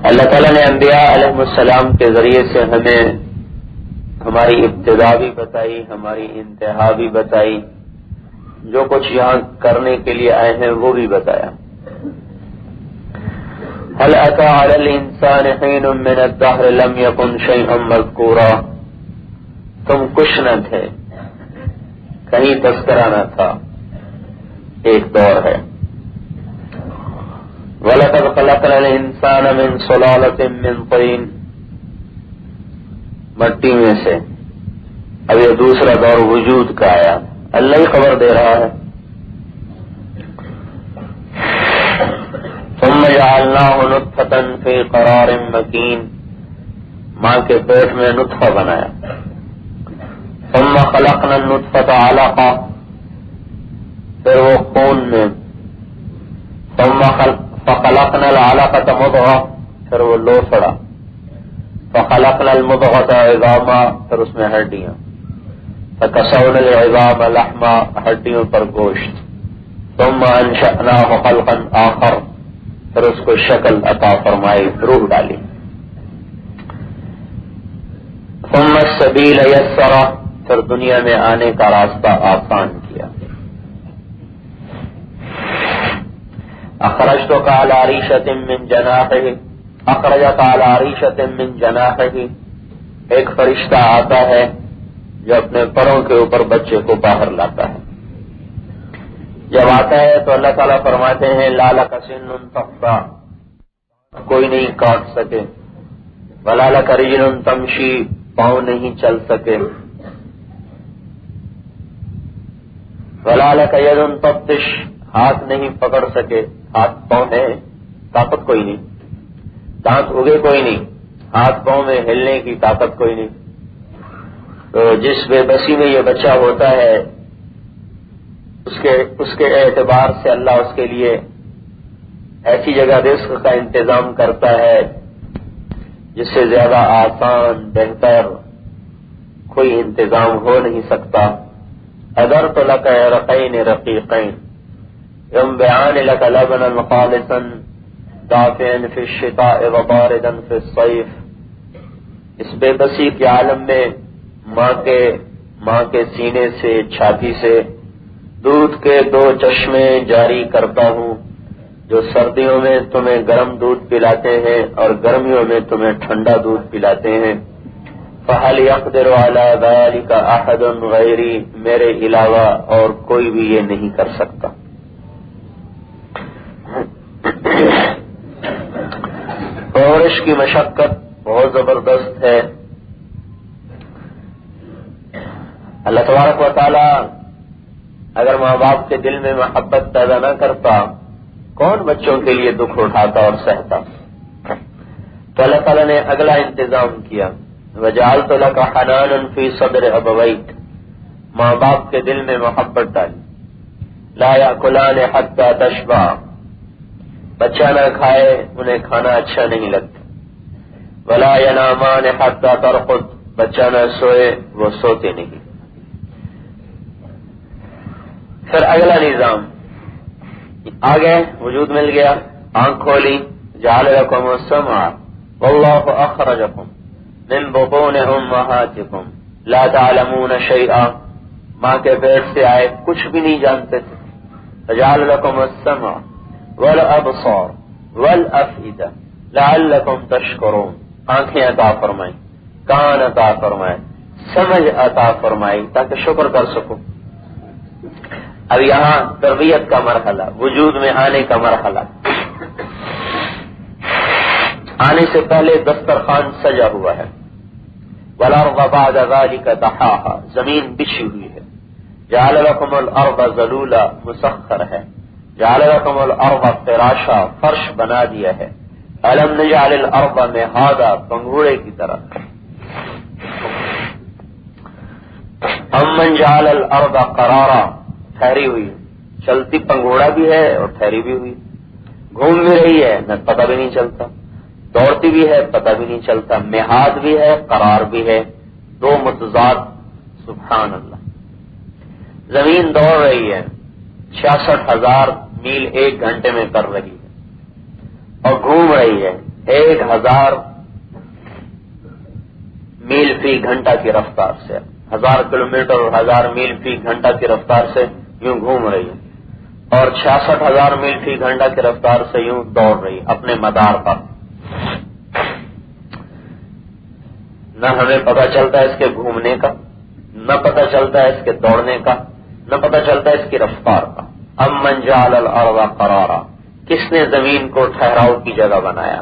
اللہ تعالیٰ نے انبیاء علیہ السلام کے ذریعے سے ہمیں ہماری ابتدا بھی بتائی، ہماری انتہا بھی بتائی، جو کچھ یہاں کرنے کے لیے آئے ہیں وہ بھی بتایا۔ هل أتى على الإنسان حين من الدهر لم يكن شيئا مذكورا، تم کچھ نہ تھے، کہیں تذکرہ نہ تھا، ایک دور ہے۔ وَلَقَدْ خَلَقْنَا الْإِنسَانَ مِنْ صُلَالَةٍ مِّن طِينٍ، مٹی میں سے۔ اب یہ دوسرا دور وجود کا آیا، اللہ ہی خبر دے رہا ہے۔ ثم جعلناه نطفة في قرار مكين، ماں کے پیٹ میں نطفہ بنایا۔ ثم خلقنا النطفة علقة، پھر وہ خون میں۔ ثم فخلقنا العلقة مضغة، پھر وہ لوسڑا۔ فخلقنا المضغة عظاما، پھر اس میں ہڈیاں۔ فكسونا العظام لحما، ہڈیوں پر گوشت۔ ثم انشأناه خلقا آخر، پھر اس کو شکل عطا فرمائی، روح ڈالی۔ ثم السبیل یسرہ، پھر دنیا میں آنے کا راستہ آسان کیا۔ اخرجتک علی ریشۃ من جناحہ، اخرجک علی ریشۃ من جناحہ، ایک فرشتہ آتا ہے جو اپنے پروں کے اوپر بچے کو باہر لاتا ہے۔ جب آتا ہے تو اللہ تعالیٰ فرماتے ہیں لا لک سن تخفی، کوئی نہیں کاٹ سکے، ولا لک رجل تمشی، پاؤں نہیں چل سکے، ولا لک ید تبطش، ہاتھ نہیں پکڑ سکے، ہاتھ پاؤں ہے، طاقت کوئی نہیں، دانت اگے کوئی نہیں، ہاتھ پاؤں میں ہلنے کی طاقت کوئی نہیں۔ تو جس بے بسی میں یہ بچہ ہوتا ہے اس کے اعتبار سے اللہ اس کے لیے ایسی جگہ رزق کا انتظام کرتا ہے جس سے زیادہ آسان بہتر کوئی انتظام ہو نہیں سکتا۔ اَدَرْتُ لَكَ عِرْقَيْنِ رَقِيقَيْنِ يَنبِعَانِ لَكَ لَبْنًا خَالِصًا دَافِعًا فِي الشِّتَاءِ وَبَارِدًا فِي الصَّيْفِ، اس بے بسی کے عالم میں ماں کے سینے سے، چھاتی سے دودھ کے 2 چشمے جاری کرتا ہوں جو سردیوں میں تمہیں گرم دودھ پلاتے ہیں اور گرمیوں میں تمہیں ٹھنڈا دودھ پلاتے ہیں۔ فَهَلْ يَقْدِرُ عَلَى ذَلِكَ أَحَدٌ غَيْرِي، میرے علاوہ اور کوئی بھی یہ نہیں کر سکتا۔ پرورش کی مشقت بہت زبردست ہے۔ اللہ تبارک و تعالی اگر ماں باپ کے دل میں محبت پیدا نہ کرتا، کون بچوں کے لیے دکھ اٹھاتا اور سہتا؟ تو اللہ تعالیٰ نے اگلا انتظام کیا، وَجَعَلْتُ لَكَ حَنَانًا فِي صَدْرِ أَبَوَيْكَ، ماں باپ کے دل میں محبت ڈالی۔ لَا يَأْكُلَانِ حَتَّى تَشْبَعَ، بچہ نہ کھائے انہیں کھانا اچھا نہیں لگتا۔ وَلَا يَنَامَانِ حَتَّى تَرْقُدْ، بچہ نہ سوئے وہ سوتے نہیں۔ پھر اگلا نظام آگے وجود مل گیا، آنکھ کھولی، جعل لکم السمع واللہ اخرجکم من بطون امہاتکم لا تعلمون شیئا، ماں کے پیٹ سے آئے کچھ بھی نہیں جانتے تھے۔ فجعل لکم السمع والابصار والافئدہ لعلکم تشکرون، آنکھیں عطا فرمائی، کان عطا فرمائے، سمجھ عطا فرمائی تاکہ شکر کر سکو۔ اب یہاں تربیت کا مرحلہ، وجود میں آنے کا مرحلہ۔ آنے سے پہلے دسترخوان سجا ہوا ہے، وَالْأَرْضَ بَعْدَ ذَلِكَ دَحَاهَا، زمین بچھی ہوئی ہے۔ جَعَلَ لَكُمُ الْأَرْضَ ذَلُولًا، مسخر ہے۔ جَعَلَ لَكُمُ الْأَرْضَ فِرَاشًا، فرش بنا دیا ہے۔ أَلَمْ نَجْعَلِ الْأَرْضَ مِهَادًا، پنگھوڑے کی طرح۔ أَمَّنْ جَعَلَ الْأَرْضَ قَرَارًا، ٹھہری ہوئی، چلتی پنگھوڑا بھی ہے اور ٹھہری بھی ہوئی، گھوم بھی رہی ہے نہ پتہ بھی نہیں چلتا، دوڑتی بھی ہے پتہ بھی نہیں چلتا، مہاد بھی ہے قرار بھی ہے، دو متضاد، سبحان اللہ۔ زمین دوڑ رہی ہے، 66,000 میل 1 گھنٹے میں کر رہی ہے، اور گھوم رہی ہے 1000 میل فی گھنٹہ کی رفتار سے، 1000 کلومیٹر اور 1000 میل فی گھنٹہ کی رفتار سے یوں گھوم رہی ہے، اور 66,000 میل فی گھنٹہ کی رفتار سے یوں دوڑ رہی اپنے مدار پر۔ نہ ہمیں پتہ چلتا ہے اس کے گھومنے کا، نہ پتہ چلتا ہے اس کے دوڑنے کا، نہ پتہ چلتا ہے اس کی رفتار کا۔ امن جعل الارض قرارا، کس نے زمین کو ٹھہراؤ کی جگہ بنایا؟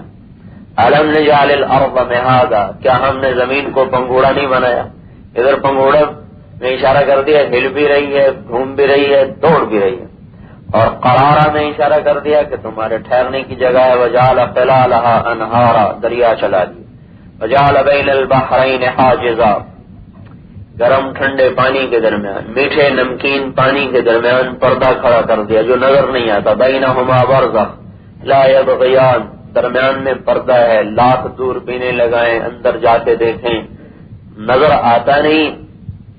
الم نجعل الارض مہادا، کیا ہم نے زمین کو پنگوڑا نہیں بنایا؟ ادھر پنگوڑا میں اشارہ کر دیا، ہل بھی رہی ہے، گھوم بھی رہی ہے، دوڑ بھی رہی ہے، اور قرارا میں اشارہ کر دیا کہ تمہارے ٹھہرنے کی جگہ ہے۔ وجعل خلالها انہارا، دریا چلا دی۔ وجعل بین البحرین حاجزا، گرم ٹھنڈے پانی کے درمیان، میٹھے نمکین پانی کے درمیان پردہ کھڑا کر دیا جو نظر نہیں آتا۔ بینہما برزخ لا یبغیان، درمیان میں پردہ ہے، لاکھ دور پینے لگائیں، اندر جا کے دیکھیں، نظر آتا نہیں،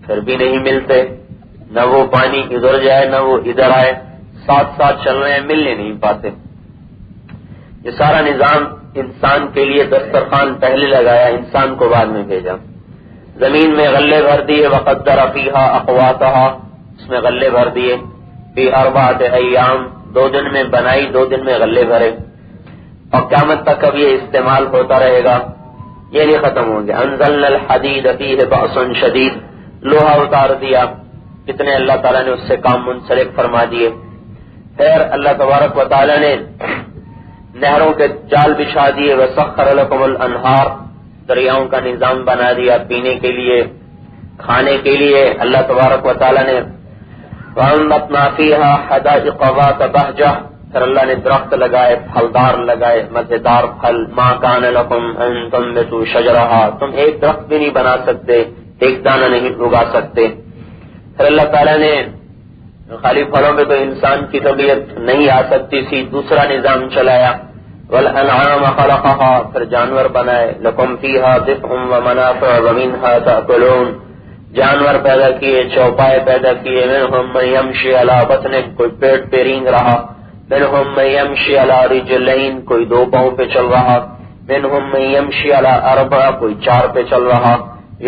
پھر بھی نہیں ملتے، نہ وہ پانی ادھر جائے نہ وہ ادھر آئے، ساتھ ساتھ چل رہے ہیں، ملنے نہیں پاتے۔ یہ سارا نظام انسان کے لیے دسترخوان پہلے لگایا، انسان کو بعد میں بھیجا۔ زمین میں غلے بھر دیے، وقدر فیہا اقواتہا، اس میں غلے بھر دیے، فی 4 ایام، 2 دن میں بنائی، 2 دن میں غلے بھرے، اور قیامت تک اب یہ استعمال ہوتا رہے گا، یہ نہیں ختم ہوں گے۔ انزلنا الحدید فیہ بأس شدید، لوہا اتار دیا، کتنے اللہ تعالیٰ نے اس سے کام منسلک فرما دیے۔ پھر اللہ تبارک و تعالیٰ نے نہروں کے جال بچھا دیے، وسخر لکم الانہار، دریاؤں کا نظام بنا دیا پینے کے لیے، کھانے کے لیے۔ اللہ تبارک و تعالیٰ نے وَأَنبَتْنَا فِيهَا حَدَائِقَ ذَاتَ بَهْجَةٍ، پھر اللہ نے درخت لگائے، پھلدار لگائے، مزیدار پھل۔ مَا كَانَ لَكُمْ أَن تُنبِتُوا شَجَرَهَا، تم ایک درخت بھی نہیں بنا سکتے، ایک دانہ نہیں اگا سکتے۔ پھر اللہ تعالیٰ نے خالی پھلوں میں تو انسان کی طبیعت نہیں آ سکتی تھی، دوسرا نظام چلایا۔ وَالْأَنْعَامَ خَلَقَهَا، پھر جانور بنائے، لَكُمْ فِيهَا دِفْءٌ وَمَنَافِعُ وَمِنْهَا تَأْكُلُونَ، جانور پیدا کیے، چوپائے پیدا کیے۔ مِنْهُمْ مَن يَمْشِي عَلَى بَطْنِهِ، کوئی پیٹ پہ رینگ رہا۔ مِنْهُمْ مَن يَمْشِي عَلَى رِجْلَيْنِ، کوئی 2 پاؤں پہ چل رہا۔ مِنْهُمْ مَن يَمْشِي عَلَى 4، کوئی 4 پہ چل رہا۔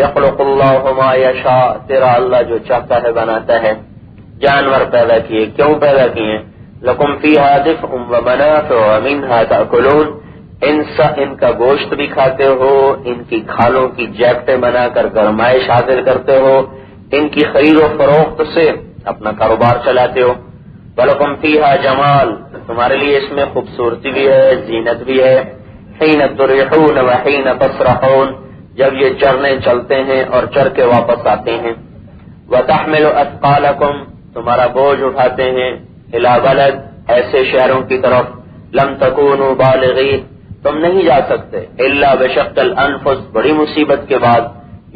يَخْلُقُ اللَّهُ مَا يَشَاءُ، تیرا اللہ جو چاہتا ہے بناتا ہے۔ جانور پیدا کیے، کیوں پیدا کیے؟ لَكُمْ فِيهَا دِفْءٌ وَمَنَافِعُ وَمِنْهَا تَأْكُلُونَ، ان کا گوشت بھی کھاتے ہو، ان کی کھالوں کی جیکٹیں بنا کر گرمائش حاصل کرتے ہو، ان کی خرید و فروخت سے اپنا کاروبار چلاتے ہو۔ وَلَكُمْ فِيهَا جَمَالٌ، تمہارے لیے اس میں خوبصورتی بھی ہے، زینت بھی ہے۔ حِينَ تُرِيحُونَ وَحِينَ تَسْرَحُونَ، جب یہ چرنے چلتے ہیں اور چر کے واپس آتے ہیں۔ وَتَحْمِلُ أَثْقَالَكُمْ، تمہارا بوجھ اٹھاتے ہیں، إِلَى بَلَدٍ، ایسے شہروں کی طرف، لَمْ تَكُونُوا بَالِغِيهِ، تم نہیں جا سکتے، إِلَّا بِشَقِّ الْأَنفُسِ، بڑی مصیبت کے بعد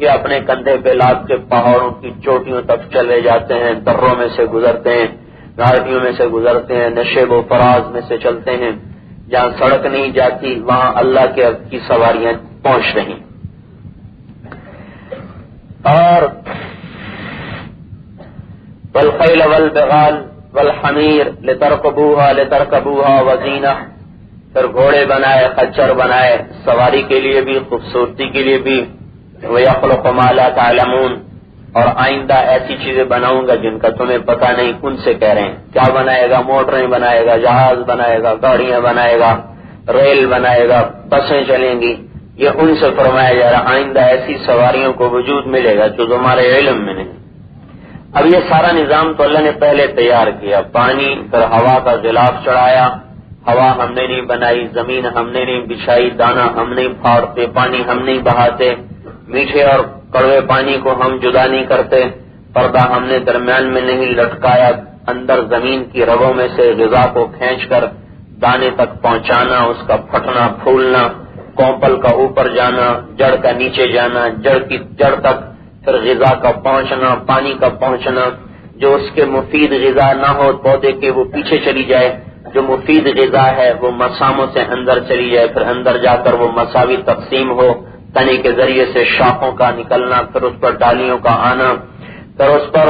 یہ اپنے کندھے پہ لاد کے پہاڑوں کی چوٹیوں تک چلے جاتے ہیں، دروں میں سے گزرتے ہیں، گھاٹیوں میں سے گزرتے ہیں، نشیب و فراز میں سے چلتے ہیں، جہاں سڑک نہیں جاتی وہاں اللہ کی سواریاں پہنچ رہی۔ اور والخیل والبغال والحمیر لترکبوها وزینہ، پھر گھوڑے بنائے، خچر بنائے، سواری کے لیے بھی، خوبصورتی کے لیے بھی۔ وَيَخْلُقُ مَا لَا تَعْلَمُونَ، اور آئندہ ایسی چیزیں بناؤں گا جن کا تمہیں پتہ نہیں، ان سے کہہ رہے ہیں کیا بنائے گا؟ موٹریں بنائے گا، جہاز بنائے گا، گاڑیاں بنائے گا، ریل بنائے گا، بسیں چلیں گی۔ یہ ان سے فرمایا جا رہا آئندہ ایسی سواریوں کو وجود ملے گا جو تمہارے علم میں نہیں۔ اب یہ سارا نظام تو اللہ نے پہلے تیار کیا، پانی، پھر ہوا کا غلاف چڑھایا، ہوا ہم نے نہیں بنائی، زمین ہم نے نہیں بچھائی، دانا ہم نہیں پھاڑتے، پانی ہم نہیں بہاتے، میٹھے اور کڑوے پانی کو ہم جدا نہیں کرتے، پردہ ہم نے درمیان میں نہیں لٹکایا، اندر زمین کی رگوں میں سے غذا کو کھینچ کر دانے تک پہنچانا، اس کا پھٹنا پھولنا، کوپل کا اوپر جانا، جڑ کا نیچے جانا، جڑ کی جڑ تک پھر غذا کا پہنچنا، پانی کا پہنچنا، جو اس کے مفید غذا نہ ہو پودے کے وہ پیچھے چلی جائے، جو مفید غذا ہے وہ مساموں سے اندر چلی جائے، پھر اندر جا کر وہ مساوی تقسیم ہو، تنے کے ذریعے سے شاخوں کا نکلنا، پھر اس پر ڈالیوں کا آنا، پھر اس پر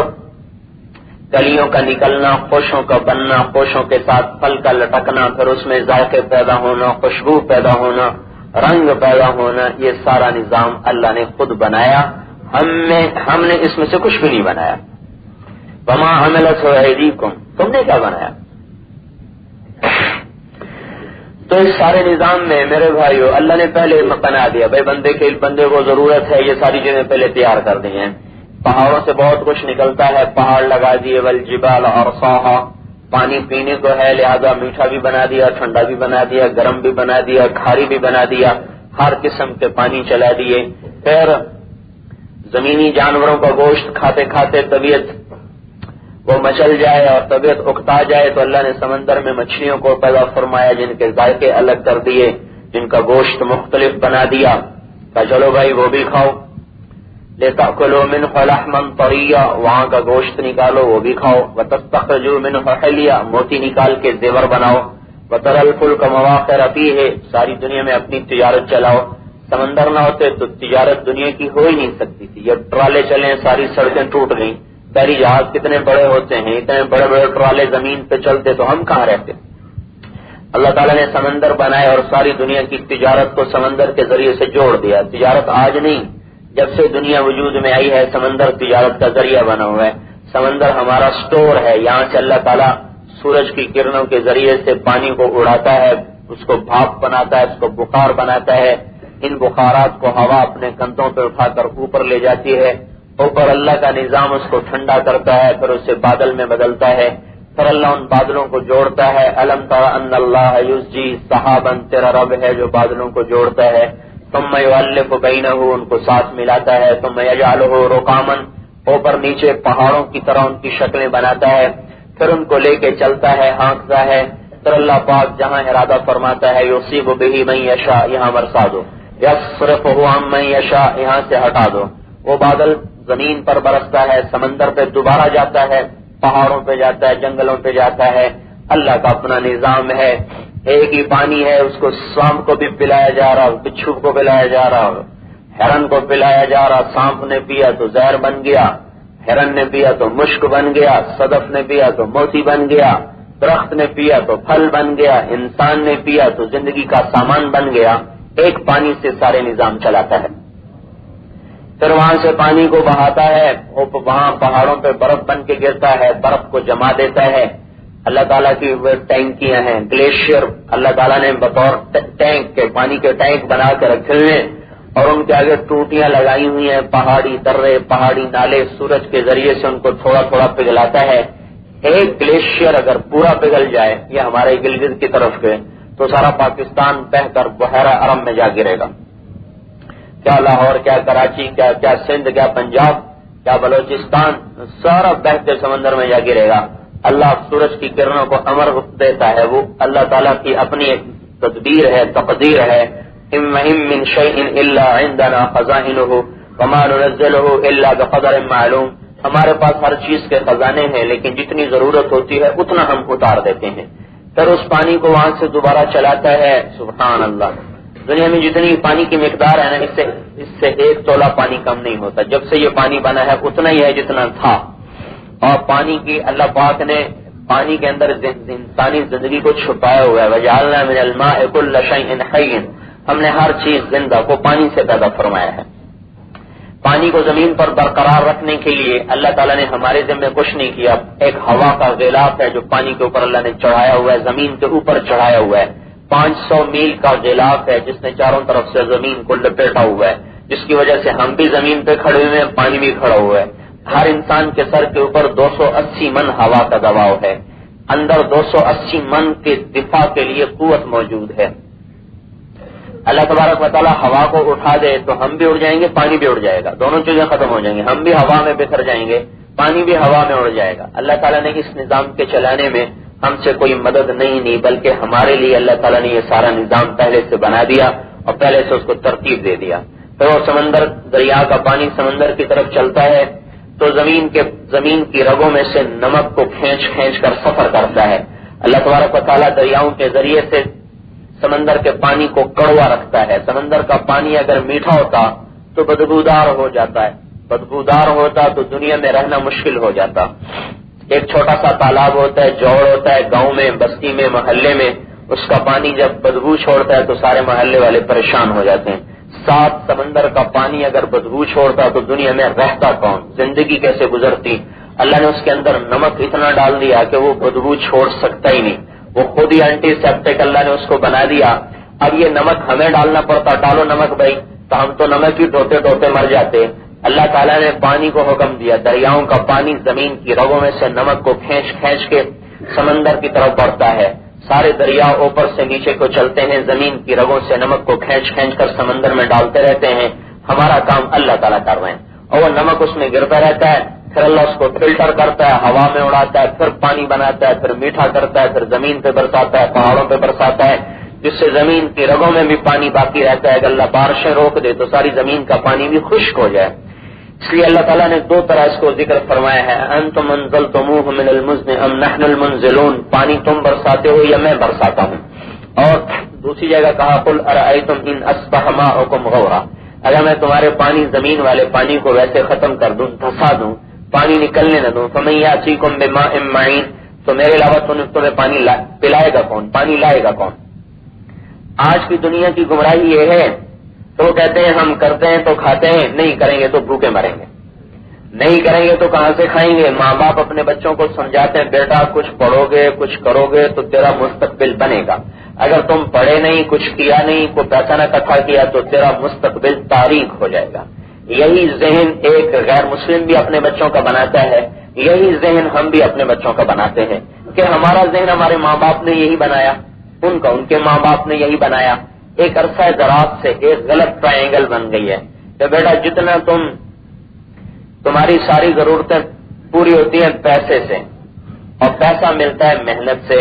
کلیوں کا نکلنا، خوشوں کا بننا، خوشوں کے ساتھ پھل کا لٹکنا، پھر اس میں ذائقے پیدا ہونا، خوشبو پیدا ہونا، رنگ پیدا ہونا، یہ سارا نظام اللہ نے خود بنایا، ہم نے اس میں سے کچھ بھی نہیں بنایا۔ وما عملت ایدیکم، تم نے کیا بنایا؟ تو اس سارے نظام میں میرے بھائیو اللہ نے پہلے بنا دیا، بھائی بندے کو ضرورت ہے، یہ ساری چیزیں پہلے تیار کر دی ہیں۔ پہاڑوں سے بہت کچھ نکلتا ہے، پہاڑ لگا دیے، والجبال ارصاھا، پانی پینے کو ہے لہذا میٹھا بھی بنا دیا، ٹھنڈا بھی بنا دیا، گرم بھی بنا دیا، کھاری بھی بنا دیا، ہر قسم کے پانی چلا دیے۔ پھر زمینی جانوروں کا گوشت کھاتے کھاتے طبیعت وہ مچل جائے اور طبیعت اکتا جائے تو اللہ نے سمندر میں مچھلیوں کو پیدا فرمایا، جن کے ذائقے الگ کر دیے، جن کا گوشت مختلف بنا دیا، کہ چلو بھائی وہ بھی کھاؤ۔ لِتَأْكُلُوا مِنْهُ لَحْمًا طَرِيًّا، وہاں کا گوشت نکالو وہ بھی کھاؤ۔ وَتَسْتَخْرِجُوا مِنْهُ حِلْيًا، موتی نکال کے زیور بناؤ۔ وَتَرَى الْفُلْكَ مَوَاخِرَ فِيهِ، ساری دنیا میں اپنی تجارت چلاؤ۔ سمندر نہ ہوتے تو تجارت دنیا کی ہو ہی نہیں سکتی تھی، جب ٹرالے چلیں ساری سڑکیں ٹوٹ گئیں، بحری جہاز کتنے بڑے ہوتے ہیں، اتنے بڑے بڑے ٹرالے زمین پہ چلتے تو ہم کہاں رہتے؟ اللہ تعالیٰ نے سمندر بنائے اور ساری دنیا کی تجارت کو سمندر کے ذریعے سے جوڑ دیا۔ تجارت آج نہیں، جب سے دنیا وجود میں آئی ہے سمندر تجارت کا ذریعہ بنا ہوا ہے۔ سمندر ہمارا سٹور ہے، یہاں سے اللہ تعالیٰ سورج کی کرنوں کے ذریعے سے پانی کو اڑاتا ہے، اس کو بھاپ بناتا ہے، اس کو بخار بناتا ہے، ان بخارات کو ہوا اپنے کندھوں پہ اٹھا کر اوپر لے جاتی ہے، اوپر اللہ کا نظام اس کو ٹھنڈا کرتا ہے، پھر اسے بادل میں بدلتا ہے، پھر اللہ ان بادلوں کو جوڑتا ہے۔ الم تر ان اللہ یزجی سحابا، تیرا رب ہے جو بادلوں کو جوڑتا ہے، ثم یؤلف بینہ، ان کو ساتھ ملاتا ہے، ثم یجعلہ رکاما، اوپر نیچے پہاڑوں کی طرح ان کی شکلیں بناتا ہے، پھر ان کو لے کے چلتا ہے، ہانکتا ہے، پھر اللہ پاک جہاں ارادہ فرماتا ہے یصیب بہ من یشاء، یہاں برسا دو، یصرفہ عن من یشاء، یہاں سے ہٹا دو۔ وہ بادل زمین پر برستا ہے، سمندر پہ دوبارہ جاتا ہے، پہاڑوں پہ جاتا ہے، جنگلوں پہ جاتا ہے، اللہ کا اپنا نظام ہے۔ ایک ہی پانی ہے، اس کو سانپ کو بھی پلایا جا رہا، بچھو کو پلایا جا رہا، ہرن کو پلایا جا رہا، سانپ نے پیا تو زہر بن گیا، ہرن نے پیا تو مشک بن گیا، صدف نے پیا تو موتی بن گیا، درخت نے پیا تو پھل بن گیا، انسان نے پیا تو زندگی کا سامان بن گیا۔ ایک پانی سے سارے نظام چلاتا ہے۔ پھر وہاں سے پانی کو بہاتا ہے، وہاں پہاڑوں پہ برف بن کے گرتا ہے، برف کو جما دیتا ہے۔ اللہ تعالیٰ کی وہ ٹینکیاں ہیں، گلیشیئر اللہ تعالیٰ نے بطور ٹینک کے پانی کے ٹینک بنا کے رکھے ہوئے ہیں، اور ان کے آگے ٹوٹیاں لگائی ہوئی ہیں، پہاڑی درے، پہاڑی نالے، سورج کے ذریعے سے ان کو تھوڑا تھوڑا پگھلاتا ہے۔ ایک گلیشیئر اگر پورا پگھل جائے، یہ ہمارے گلگت کی طرف کے، تو سارا پاکستان بہہ کر بحیرہ عرب میں جا گرے گا۔ کیا لاہور، کیا کراچی، کیا سندھ، کیا پنجاب، کیا بلوچستان، سارا بہتے سمندر میں جا گرے گا۔ اللہ سورج کی کرنوں کو امر دیتا ہے، وہ اللہ تعالیٰ کی اپنی ایک تدبیر ہے، تقدیر ہے۔ من شیء الا عندنا خزائنہ وما ننزلہ الا بقدر معلوم، ہمارے پاس ہر چیز کے خزانے ہیں، لیکن جتنی ضرورت ہوتی ہے اتنا ہم اتار دیتے ہیں۔ پھر اس پانی کو وہاں سے دوبارہ چلاتا ہے۔ سبحان اللہ، دنیا میں جتنی پانی کی مقدار ہے نا، اس سے ایک تولہ پانی کم نہیں ہوتا۔ جب سے یہ پانی بنا ہے اتنا ہی ہے جتنا تھا، اور پانی کی اللہ پاک نے پانی کے اندر انسانی زندگی کو چھپایا ہوا ہے۔ وجعلنا من الماء كل شيء حي، ہم نے ہر چیز زندہ کو پانی سے پیدا فرمایا ہے۔ پانی کو زمین پر برقرار رکھنے کے لیے اللہ تعالیٰ نے ہمارے ذمہ کچھ نہیں کیا۔ ایک ہوا کا غلاف ہے جو پانی کے اوپر اللہ نے چڑھایا ہوا ہے، زمین کے اوپر چڑھایا ہوا ہے۔ 500 میل کا غلاف ہے جس نے چاروں طرف سے زمین کو لپیٹا ہوا ہے، جس کی وجہ سے ہم بھی زمین پہ کھڑے ہوئے ہیں، پانی بھی کھڑا ہوا ہے۔ ہر انسان کے سر کے اوپر 280 من ہوا کا دباؤ ہے، اندر 280 من کے دفاع کے لیے قوت موجود ہے۔ اللہ تبارک و تعالیٰ ہوا کو اٹھا دے تو ہم بھی اڑ جائیں گے، پانی بھی اڑ جائے گا، دونوں چیزیں ختم ہو جائیں گی، ہم بھی ہوا میں بکھر جائیں گے، پانی بھی ہوا میں اڑ جائے گا۔ اللہ تعالیٰ نے اس نظام کے چلانے میں ہم سے کوئی مدد نہیں لی، بلکہ ہمارے لیے اللہ تعالیٰ نے یہ سارا نظام پہلے سے بنا دیا اور پہلے سے اس کو ترتیب دے دیا۔ پھر وہ سمندر، دریا کا پانی سمندر کی طرف چلتا ہے تو زمین کی رگوں میں سے نمک کو کھینچ کر سفر کرتا ہے۔ اللہ تبارک و تعالیٰ دریاؤں کے ذریعے سے سمندر کے پانی کو کڑوا رکھتا ہے۔ سمندر کا پانی اگر میٹھا ہوتا تو بدبودار ہو جاتا ہے، بدبودار ہوتا تو دنیا میں رہنا مشکل ہو جاتا۔ ایک چھوٹا سا تالاب ہوتا ہے، جوڑ ہوتا ہے گاؤں میں، بستی میں، محلے میں، اس کا پانی جب بدبو چھوڑتا ہے تو سارے محلے والے پریشان ہو جاتے ہیں۔ 7 سمندر کا پانی اگر بدبو چھوڑتا تو دنیا میں رہتا کون، زندگی کیسے گزرتی؟ اللہ نے اس کے اندر نمک اتنا ڈال دیا کہ وہ بدبو چھوڑ سکتا ہی نہیں، وہ خود ہی اینٹی سیپٹک اللہ نے اس کو بنا دیا۔ اب یہ نمک ہمیں ڈالنا پڑتا، ڈالو نمک بھائی، تو ہم تو نمک ہی ٹوٹے ٹوٹے مر جاتے۔ اللہ تعالیٰ نے پانی کو حکم دیا، دریاؤں کا پانی زمین کی رگوں میں سے نمک کو کھینچ کھینچ کے سمندر کی طرف بڑھتا ہے، سارے دریا اوپر سے نیچے کو چلتے ہیں، زمین کی رگوں سے نمک کو کھینچ کھینچ کر سمندر میں ڈالتے رہتے ہیں۔ ہمارا کام اللہ تعالیٰ کر رہے ہیں، اور وہ نمک اس میں گرتا رہتا ہے، پھر اللہ اس کو فلٹر کرتا ہے، ہوا میں اڑاتا ہے، پھر پانی بناتا ہے، پھر میٹھا کرتا ہے، پھر زمین پہ برساتا ہے، پہاڑوں پہ برساتا ہے، جس سے زمین کی رگوں میں بھی پانی باقی رہتا ہے۔ اگر اللہ بارشیں روک دے تو ساری زمین کا پانی بھی خشک ہو جائے۔ اس لیے اللہ تعالیٰ نے 2 طرح اس کو ذکر فرمایا ہے، انتم انزلتموہ من المزن ام نحن المنزلون، پانی تم برساتے ہو یا میں برساتا ہوں۔ اور دوسری جگہ کہا قل ارأیتم ان اصبح ماؤکم غورا، اگر میں تمہارے پانی زمین والے پانی کو ویسے ختم کر دوں، دھسا دوں، پانی نکلنے نہ دوں، فمن یأتیکم بماء معین، تو میرے علاوہ تمہیں پانی پلائے گا کون، پانی لائے گا کون؟ آج کی دنیا کی گمراہی یہ ہے، تو کہتے ہیں ہم کرتے ہیں تو کھاتے ہیں، نہیں کریں گے تو بھوکے مریں گے، نہیں کریں گے تو کہاں سے کھائیں گے؟ ماں باپ اپنے بچوں کو سمجھاتے ہیں بیٹا کچھ پڑھو گے، کچھ کرو گے تو تیرا مستقبل بنے گا، اگر تم پڑھے نہیں، کچھ کیا نہیں، کوئی پیسہ نہ اکٹھا کیا تو تیرا مستقبل تاریک ہو جائے گا۔ یہی ذہن ایک غیر مسلم بھی اپنے بچوں کا بناتا ہے، یہی ذہن ہم بھی اپنے بچوں کا بناتے ہیں کہ ہمارا ذہن ہمارے ماں باپ نے یہی بنایا، ان کے ماں باپ نے یہی بنایا۔ ایک عرصہ دراز سے ایک غلط ٹرائنگل بن گئی ہے کہ بیٹا جتنا تمہاری ساری ضرورتیں پوری ہوتی ہیں پیسے سے، اور پیسہ ملتا ہے محنت سے،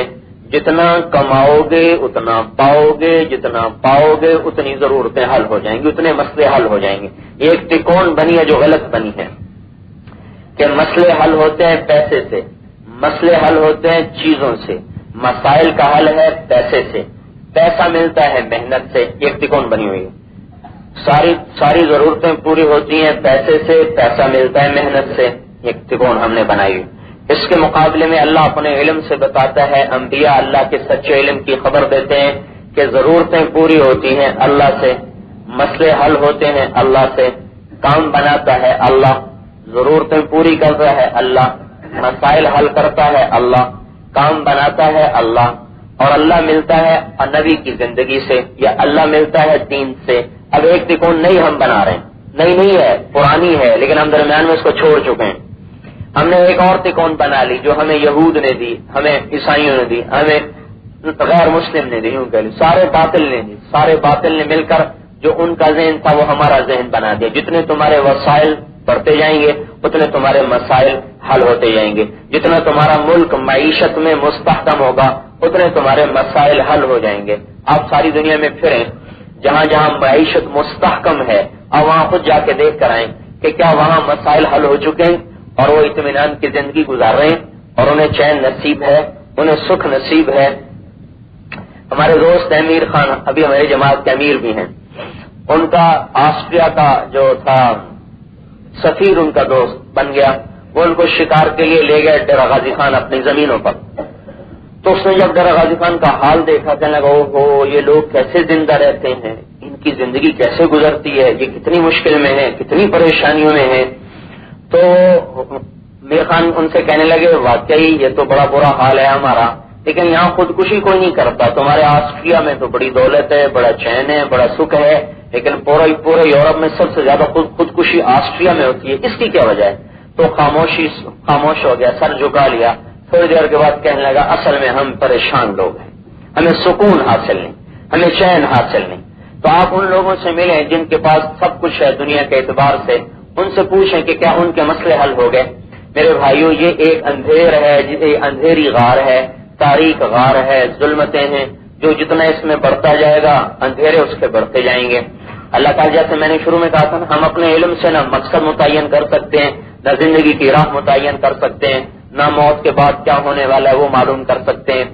جتنا کماؤ گے اتنا پاؤ گے، جتنا پاؤ گے اتنی ضرورتیں حل ہو جائیں گی، اتنے مسئلے حل ہو جائیں گے۔ یہ ایک تکون بنی ہے جو غلط بنی ہے کہ مسئلے حل ہوتے ہیں پیسے سے، مسئلے حل ہوتے ہیں چیزوں سے، مسائل کا حل ہے پیسے سے، پیسہ ملتا ہے محنت سے، ایک تکون بنی ہوئی ہے۔ ساری ضرورتیں پوری ہوتی ہیں پیسے سے، پیسہ ملتا ہے محنت سے، ایک تکون ہم نے بنائی ہوئی۔ اس کے مقابلے میں اللہ اپنے علم سے بتاتا ہے، انبیاء اللہ کے سچے علم کی خبر دیتے ہیں کہ ضرورتیں پوری ہوتی ہیں اللہ سے، مسئلے حل ہوتے ہیں اللہ سے، کام بناتا ہے اللہ، ضرورتیں پوری کرتا ہے اللہ، مسائل حل کرتا ہے اللہ، کام بناتا ہے اللہ، اور اللہ ملتا ہے نبی کی زندگی سے، یا اللہ ملتا ہے دین سے۔ اب ایک تکون نہیں ہم بنا رہے ہیں، نہیں ہے، پرانی ہے، لیکن ہم درمیان میں اس کو چھوڑ چکے ہیں۔ ہم نے ایک اور تکون بنا لی جو ہمیں یہود نے دی، ہمیں عیسائیوں نے دی، ہمیں غیر مسلم نے دی، سارے باطل نے مل کر جو ان کا ذہن تھا وہ ہمارا ذہن بنا دیا۔ جتنے تمہارے وسائل بڑھتے جائیں گے اتنے تمہارے مسائل حل ہوتے جائیں گے، جتنا تمہارا ملک معیشت میں مستحکم ہوگا اتنے تمہارے مسائل حل ہو جائیں گے۔ آپ ساری دنیا میں پھریں، جہاں جہاں معیشت مستحکم ہے اور وہاں خود جا کے دیکھ کر آئیں کہ کیا وہاں مسائل حل ہو چکے ہیں اور وہ اطمینان کی زندگی گزار رہے ہیں اور انہیں چین نصیب ہے، انہیں سکھ نصیب ہے۔ ہمارے دوست امیر خان ابھی ہماری جماعت کے امیر بھی ہیں، ان کا آسٹریا کا جو تھا سفیر ان کا دوست بن گیا، وہ ان کو شکار کے لیے لے گئے ڈیرہ غازی خان اپنی زمینوں پر۔ تو اس نے جب ڈیرہ غازی خان کا حال دیکھا کہنے لگا اوہو یہ لوگ کیسے زندہ رہتے ہیں، ان کی زندگی کیسے گزرتی ہے، یہ کتنی مشکل میں ہے، کتنی پریشانیوں میں ہے۔ تو میر خان ان سے کہنے لگے واقعی یہ تو بڑا برا حال ہے ہمارا، لیکن یہاں خودکشی کوئی نہیں کرتا، تمہارے آسٹریا میں تو بڑی دولت ہے، بڑا چین ہے، بڑا سکھ ہے، لیکن پورے یورپ میں سب سے زیادہ خودکشی آسٹریا میں ہوتی ہے، اس کی کیا وجہ ہے؟ تو خاموش ہو گیا، سر جھکا لیا۔ تھوڑی دیر کے بعد کہنے لگا اصل میں ہم پریشان لوگ ہیں، ہمیں سکون حاصل نہیں، ہمیں چین حاصل نہیں۔ تو آپ ان لوگوں سے ملیں جن کے پاس سب کچھ ہے دنیا کے اعتبار سے، ان سے پوچھیں کہ کیا ان کے مسئلے حل ہو گئے۔ میرے بھائیوں یہ ایک اندھیر ہے، اندھیری غار ہے، تاریک غار ہے، ظلمتیں ہیں، جو جتنا اس میں بڑھتا جائے گا اندھیرے اس کے بڑھتے جائیں گے۔ اللہ تعالیٰ جیسے میں نے شروع میں کہا تھا ہم اپنے علم سے نہ مقصد متعین کر سکتے ہیں، نہ زندگی کی راہ متعین کر سکتے ہیں، نہ موت کے بعد کیا ہونے والا ہے وہ معلوم کر سکتے ہیں،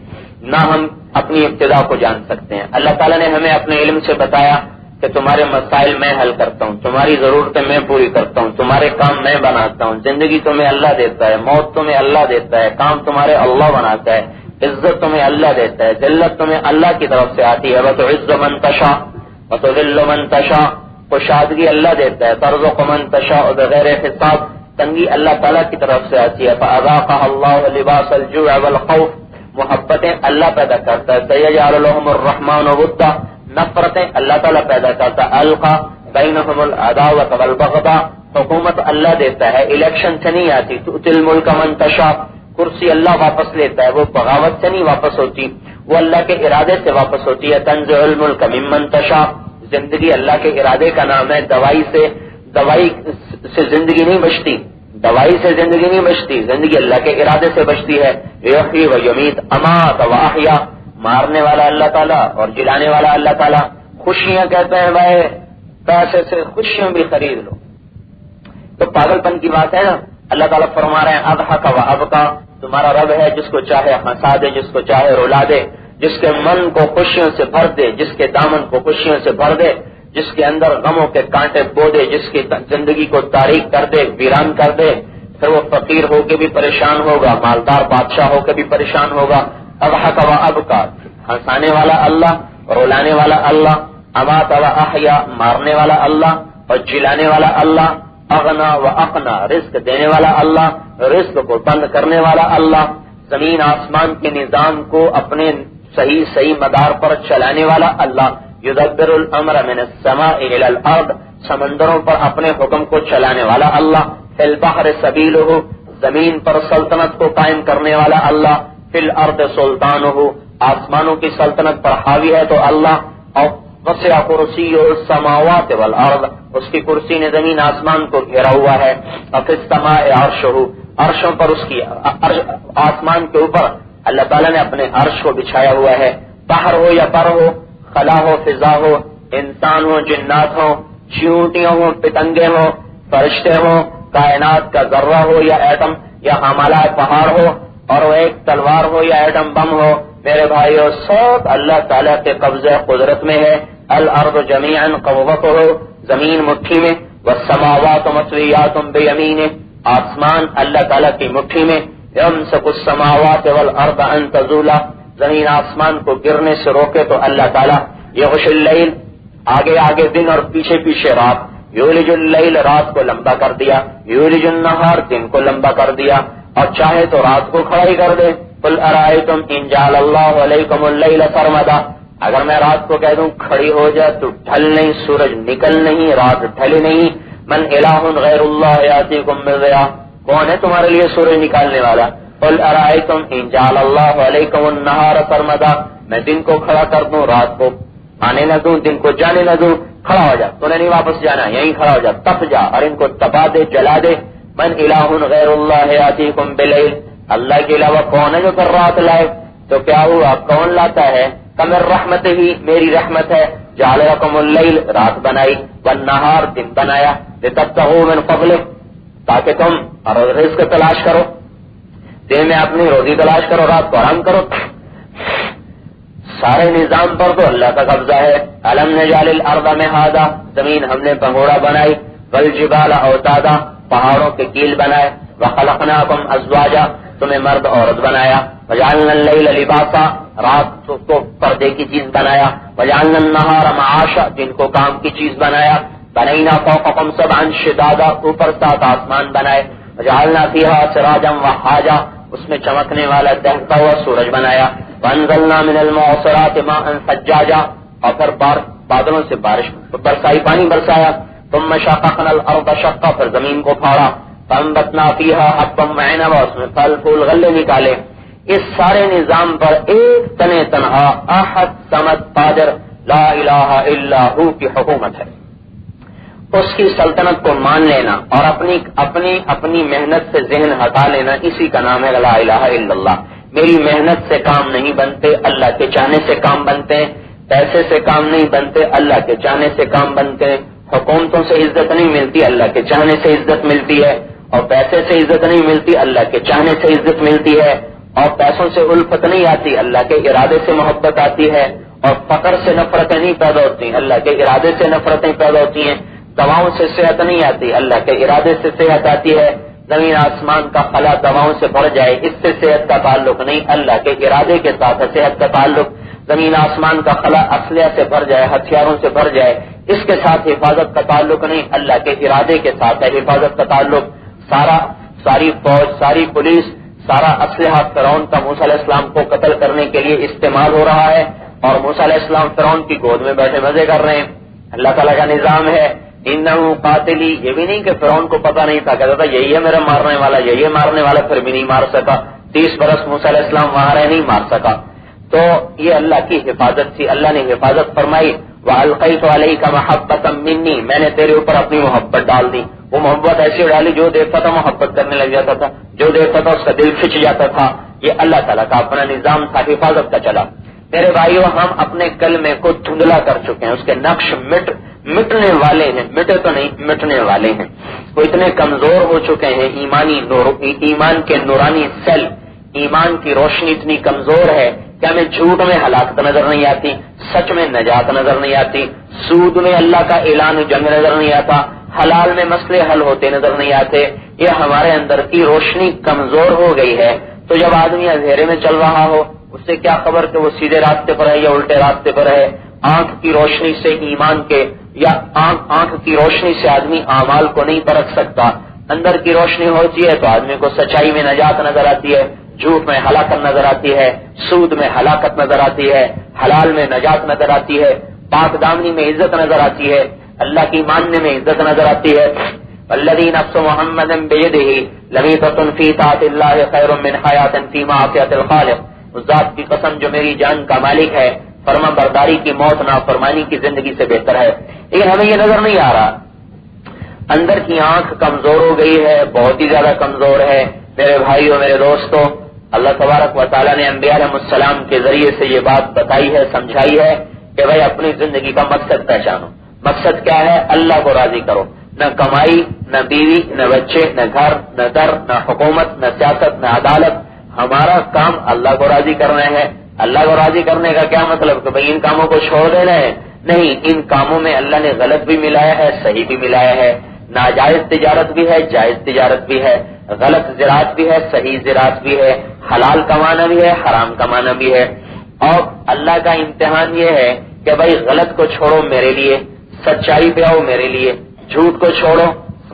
نہ ہم اپنی ابتدا کو جان سکتے ہیں۔ اللہ تعالیٰ نے ہمیں اپنے علم سے بتایا کہ تمہارے مسائل میں حل کرتا ہوں، تمہاری ضرورتیں میں پوری کرتا ہوں، تمہارے کام میں بناتا ہوں، زندگی تمہیں اللہ دیتا ہے، موت تمہیں اللہ دیتا ہے، کام تمہارے اللہ بناتا ہے، عزت تمہیں اللہ دیتا ہے، ذلت تمہیں اللہ کی طرف سے آتی ہے، وتعز من تشاء وتذل من تشاء، خوشادگی اللہ دیتا ہے، ترزق من تشاء بغیر حساب، تنگی اللہ تعالیٰ کی طرف سے آتی ہے، فأذاقها الله لباس الجوع والخوف، محبتیں اللہ پیدا کرتا ہے، سيجعل لهم الرحمن ودا، نفرتیں اللہ تعالیٰ پیدا کرتا ہے، القى بینہم العداوۃ والبغضاء، حکومت اللہ دیتا ہے، الیکشن سے نہیں آتی، تؤتی الملک من تشاء، کرسی اللہ واپس لیتا ہے، وہ بغاوت سے نہیں واپس ہوتی، وہ اللہ کے ارادے سے واپس ہوتی ہے، تنزع الملک ممن تشاء، زندگی اللہ کے ارادے کا نام ہے، دوائی سے زندگی نہیں بچتی، دوائی سے زندگی نہیں بچتی، زندگی اللہ کے ارادے سے بچتی ہے، یحیی و یمیت، امات و احیا، مارنے والا اللہ تعالیٰ اور جلانے والا اللہ تعالیٰ، خوشیاں کہتے ہیں بھائی پیسے سے خوشیاں بھی خرید لو، تو پاگل پن کی بات ہے نا۔ اللہ تعالیٰ فرما رہے ہیں اضحک و ابکا، تمہارا رب ہے جس کو چاہے ہنسا دے، جس کو چاہے رلا دے، جس کے من کو خوشیوں سے بھر دے، جس کے دامن کو خوشیوں سے بھر دے، جس کے اندر غموں کے کانٹے بو دے، جس کی زندگی کو تاریک کر دے، ویران کر دے، پھر وہ فقیر ہو کے بھی پریشان ہوگا، مالدار بادشاہ ہو کے بھی پریشان ہوگا۔ اضحک و ابکا، ہنسانے والا اللہ، رلانے والا اللہ، امات و احیا، مارنے والا اللہ اور جلانے والا اللہ، اغنا و اقنا، رزق دینے والا اللہ، رزق کو بند کرنے والا اللہ، زمین آسمان کے نظام کو اپنے صحیح مدار پر چلانے والا اللہ، یدبر الامر من السماء الى الارض، سمندروں پر اپنے حکم کو چلانے والا اللہ، فی البحر سبیلہ، زمین پر سلطنت کو قائم کرنے والا اللہ، فی الارض سلطانہ، آسمانوں کی سلطنت پر حاوی ہے تو اللہ، اور وسع کرسیہ السماوات والارض، اس کی کرسی نے زمین آسمان کو گھیرا ہوا ہے، وفی السماء عرشہ، عرشوں پر اس کی آسمان کے اوپر اللہ تعالیٰ نے اپنے عرش کو بچھایا ہوا ہے، بحر ہو یا بر ہو، خلا ہو فضا ہو، انسان ہو جنات ہو، چیونٹیاں ہو، پتنگے ہو، فرشتے ہو، کائنات کا ذرہ ہو یا ایٹم یا حاملہ پہاڑ ہو، اور وہ ایک تلوار ہو یا ایٹم بم ہو، میرے بھائیو سب اللہ تعالیٰ کے قبضہ قدرت میں ہے۔ الارض جمیعا قبضتہ، زمین مٹھی میں، والسماوات مطویات بیمینہ، آسمان اللہ تعالیٰ کی مٹھی میں، یمسک السماوات والارض ان تزولا، زمین آسمان کو گرنے سے روکے تو اللہ تعالیٰ، یغشی اللیل، آگے آگے دن اور پیچھے پیچھے رات، یولج اللیل، رات کو لمبا کر دیا، یولج النہار، دن کو لمبا کر دیا، اور چاہے تو رات کو کھڑا ہی کر دے۔ قل ارائیتم ان جعل اللہ علیکم اللیل سرمدا، اگر میں رات کو کہہ دوں کھڑی ہو جائے تو ڈھل نہیں، سورج نکل نہیں، رات ڈھلے نہیں، من الہ غیر اللہ یاتیکم بضیاء، کون ہے تمہارے لیے سورج نکالنے والا؟ قل ارائیتم ان جعل اللہ علیکم النہار سرمدا، میں دن کو کھڑا کر دوں، رات کو آنے نہ دوں، دن کو جانے نہ دوں، کھڑا ہو جا، تو نے نہیں واپس جانا، یہیں کھڑا ہو جا، تپ جا اور ان کو تپا دے، جلا دے۔ من الہ غیر اللہ یاتیکم بلیل، اللہ کے علاوہ کون ہے جو کر رات لائے؟ تو کیا ہوا، کون لاتا ہے؟ کمر رحمت ہی، میری رحمت ہے، جعل لکم اللیل، رات بنائی، والنہار، دن بنایا، لتبتغوا من فضلہ، تاکہ تم اور رزق تلاش کرو، دن میں اپنی روزی تلاش کرو، رات کو آرام کرو۔ سارے نظام پر تو اللہ کا قبضہ ہے۔ الم نجعل الارض مہادا، زمین ہم نے پنگوڑا بنائی، والجبال اوتادا، پہاڑوں کے کیل بنائے، وخلقناکم ازواجا، تمہیں مرد عورت بنایا، وجعلنا اللیل لباسا، رات کو پردے کی چیز بنایا، وجعلنا النہار معاشا، دن کو کام کی چیز بنایا، بنینا فوقکم سبعا شدادا، اوپر 7 آسمان بنائے، وجعلنا فیہا سراجا وحاجا، اس میں چمکنے والا دہتا ہوا سورج بنایا، وانزلنا من المعصرات ماء ثجاجا، اور پھر بادلوں سے بارش برسائی، پانی برسایا، ثم شققنا الارض شقا، پھر زمین کو پھاڑا، فانبتنا فیہا حبا وعنبا، اس میں پھل پھول غلے نکالے۔ اس سارے نظام پر ایک تنے تنہا احد صمد قادر لا الہ الا ہو کی حکومت ہے۔ اس کی سلطنت کو مان لینا اور اپنی محنت سے ذہن ہٹا لینا، اسی کا نام ہے لا الہ الا اللہ۔ میری محنت سے کام نہیں بنتے، اللہ کے چاہنے سے کام بنتے ہیں، پیسے سے کام نہیں بنتے، اللہ کے چاہنے سے کام بنتے ہیں، حکومتوں سے عزت نہیں ملتی، اللہ کے چاہنے سے عزت ملتی ہے، اور پیسے سے عزت نہیں ملتی، اللہ کے چاہنے سے عزت ملتی ہے، اور پیسوں سے الفت نہیں آتی، اللہ کے ارادے سے محبت آتی ہے، اور فقر سے نفرتیں نہیں پیدا ہوتی، اللہ کے ارادے سے نفرتیں پیدا ہوتی ہیں۔ دواؤں سے صحت نہیں آتی، اللہ کے ارادے سے صحت آتی ہے۔ زمین آسمان کا خلا دواؤں سے بڑھ جائے، اس سے صحت کا تعلق نہیں، اللہ کے ارادے کے ساتھ ہے صحت کا تعلق۔ زمین آسمان کا خلا اسلحہ سے بھر جائے، ہتھیاروں سے بھر جائے، اس کے ساتھ حفاظت کا تعلق نہیں، اللہ کے ارادے کے ساتھ ہے حفاظت کا تعلق۔ ساری فوج، ساری پولیس، سارا اسلحہ فرعون کا موسیٰ علیہ السلام کو قتل کرنے کے لیے استعمال ہو رہا ہے، اور موسیٰ علیہ السلام فرعون کی گود میں بیٹھے مزے کر رہے ہیں۔ اللہ تعالیٰ کا نظام ہے انہ قاتلی، یہ بھی نہیں کہ فرعون کو پتہ نہیں تھا، کہتا تھا یہی ہے میرا مارنے والا، یہی ہے مارنے والا، پھر بھی نہیں مار سکا۔ 30 برس موسیٰ علیہ السلام وہاں رہے، نہیں مار سکا۔ تو یہ اللہ کی حفاظت تھی، اللہ نے حفاظت فرمائی۔ وَأَلْقَيْتُ عَلَيْكَ مَحَبَّةً مِّنِّي، میں نے تیرے اوپر اپنی محبت ڈال دی۔ وہ محبت ایسی ڈالی جو دیکھتا تھا محبت کرنے لگ جاتا تھا، جو دیکھتا تھا اس کا دل کھنچ جاتا تھا۔ یہ اللہ تعالیٰ کا اپنا نظام تھا، حفاظت کا چلا۔ میرے بھائیو، ہم اپنے کلمے کو دھندلا کر چکے ہیں، اس کے نقش مٹنے والے ہیں، مٹے تو نہیں مٹنے والے ہیں۔ وہ اتنے کمزور ہو چکے ہیں، ایمان کے نورانی سیل، ایمان کی روشنی اتنی کمزور ہے کہ ہمیں جھوٹ میں ہلاکت نظر نہیں آتی، سچ میں نجات نظر نہیں آتی، سود میں اللہ کا اعلان جنگ نظر نہیں آتا، حلال میں مسئلے حل ہوتے نظر نہیں آتے۔ یہ ہمارے اندر کی روشنی کمزور ہو گئی ہے۔ تو جب آدمی اندھیرے میں چل رہا ہو، اس سے کیا خبر کہ وہ سیدھے راستے پر ہے یا الٹے راستے پر ہے۔ آنکھ کی روشنی سے ایمان کے، یا آنکھ کی روشنی سے آدمی اعمال کو نہیں پرکھ سکتا۔ اندر کی روشنی ہوتی ہے تو آدمی کو سچائی میں نجات نظر آتی ہے، جھوٹ میں ہلاکت نظر آتی ہے، سود میں ہلاکت نظر آتی ہے، حلال میں نجات نظر آتی ہے، پاک دامنی میں عزت نظر آتی ہے، اللہ کی ماننے میں عزت نظر آتی ہے۔ والذی نفس محمد بیدہ لمیتۃ فی طاعۃ اللہ خیر من حیاۃ فی معصیۃ الخالق، اس ذات کی قسم جو میری جان کا مالک ہے، فرما برداری کی موت نافرمانی کی زندگی سے بہتر ہے۔ لیکن ہمیں یہ نظر نہیں آ رہا، اندر کی آنکھ کمزور ہو گئی ہے، بہت ہی زیادہ کمزور ہے۔ میرے بھائیوں، میرے دوستوں، اللہ تبارک و تعالیٰ نے انبیاء علیہ السلام کے ذریعے سے یہ بات بتائی ہے، سمجھائی ہے کہ بھائی اپنی زندگی کا مقصد پہچانو۔ مقصد کیا ہے؟ اللہ کو راضی کرو، نہ کمائی، نہ بیوی، نہ بچے، نہ گھر، نہ در، نہ حکومت، نہ سیاست، نہ عدالت۔ ہمارا کام اللہ کو راضی کرنا ہے۔ اللہ کو راضی کرنے کا کیا مطلب کہ بھئی ان کاموں کو چھوڑ دینا ہے؟ نہیں، ان کاموں میں اللہ نے غلط بھی ملایا ہے، صحیح بھی ملایا ہے، ناجائز تجارت بھی ہے، جائز تجارت بھی ہے، غلط زراعت بھی ہے، صحیح زراعت بھی ہے، حلال کمانا بھی ہے، حرام کمانا بھی ہے۔ اور اللہ کا امتحان یہ ہے کہ بھئی غلط کو چھوڑو میرے لیے، سچائی پہ آؤ میرے لیے، جھوٹ کو چھوڑو،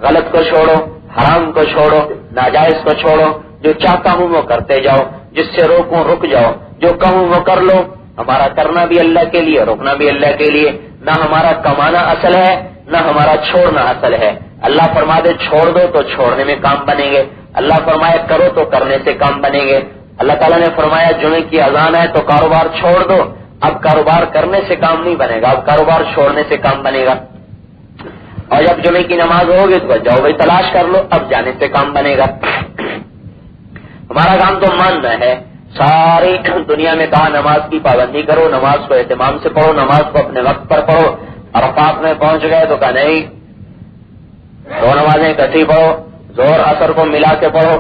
غلط کو چھوڑو، حرام کو چھوڑو، ناجائز کو چھوڑو، جو چاہتا ہوں وہ کرتے جاؤ، جس سے روکوں رک جاؤ، جو کہوں وہ کر لو۔ ہمارا کرنا بھی اللہ کے لیے، رکنا بھی اللہ کے لیے۔ نہ ہمارا کمانا اصل ہے، نہ ہمارا چھوڑنا اصل ہے۔ اللہ فرما دے چھوڑ دو تو چھوڑنے میں کام بنیں گے، اللہ فرمائے کرو تو کرنے سے کام بنیں گے۔ اللہ تعالیٰ نے فرمایا جمعے کی اذان ہے تو کاروبار چھوڑ دو، اب کاروبار کرنے سے کام نہیں بنے گا، اب کاروبار چھوڑنے سے کام بنے گا۔ اور جب جمعے کی نماز ہوگی تو جاؤ بھائی تلاش کر لو، اب جانے سے کام بنے گا۔ ہمارا کام تو ماننا ہے، ساری دنیا میں کہا نماز کی پابندی کرو، نماز کو اہتمام سے پڑھو، نماز کو اپنے وقت پر پڑھو۔ عرفات میں پہنچ گئے تو کہا نہیں، دو نمازیں اکٹھی پڑھو، ظہر عصر کو ملا کے پڑھو،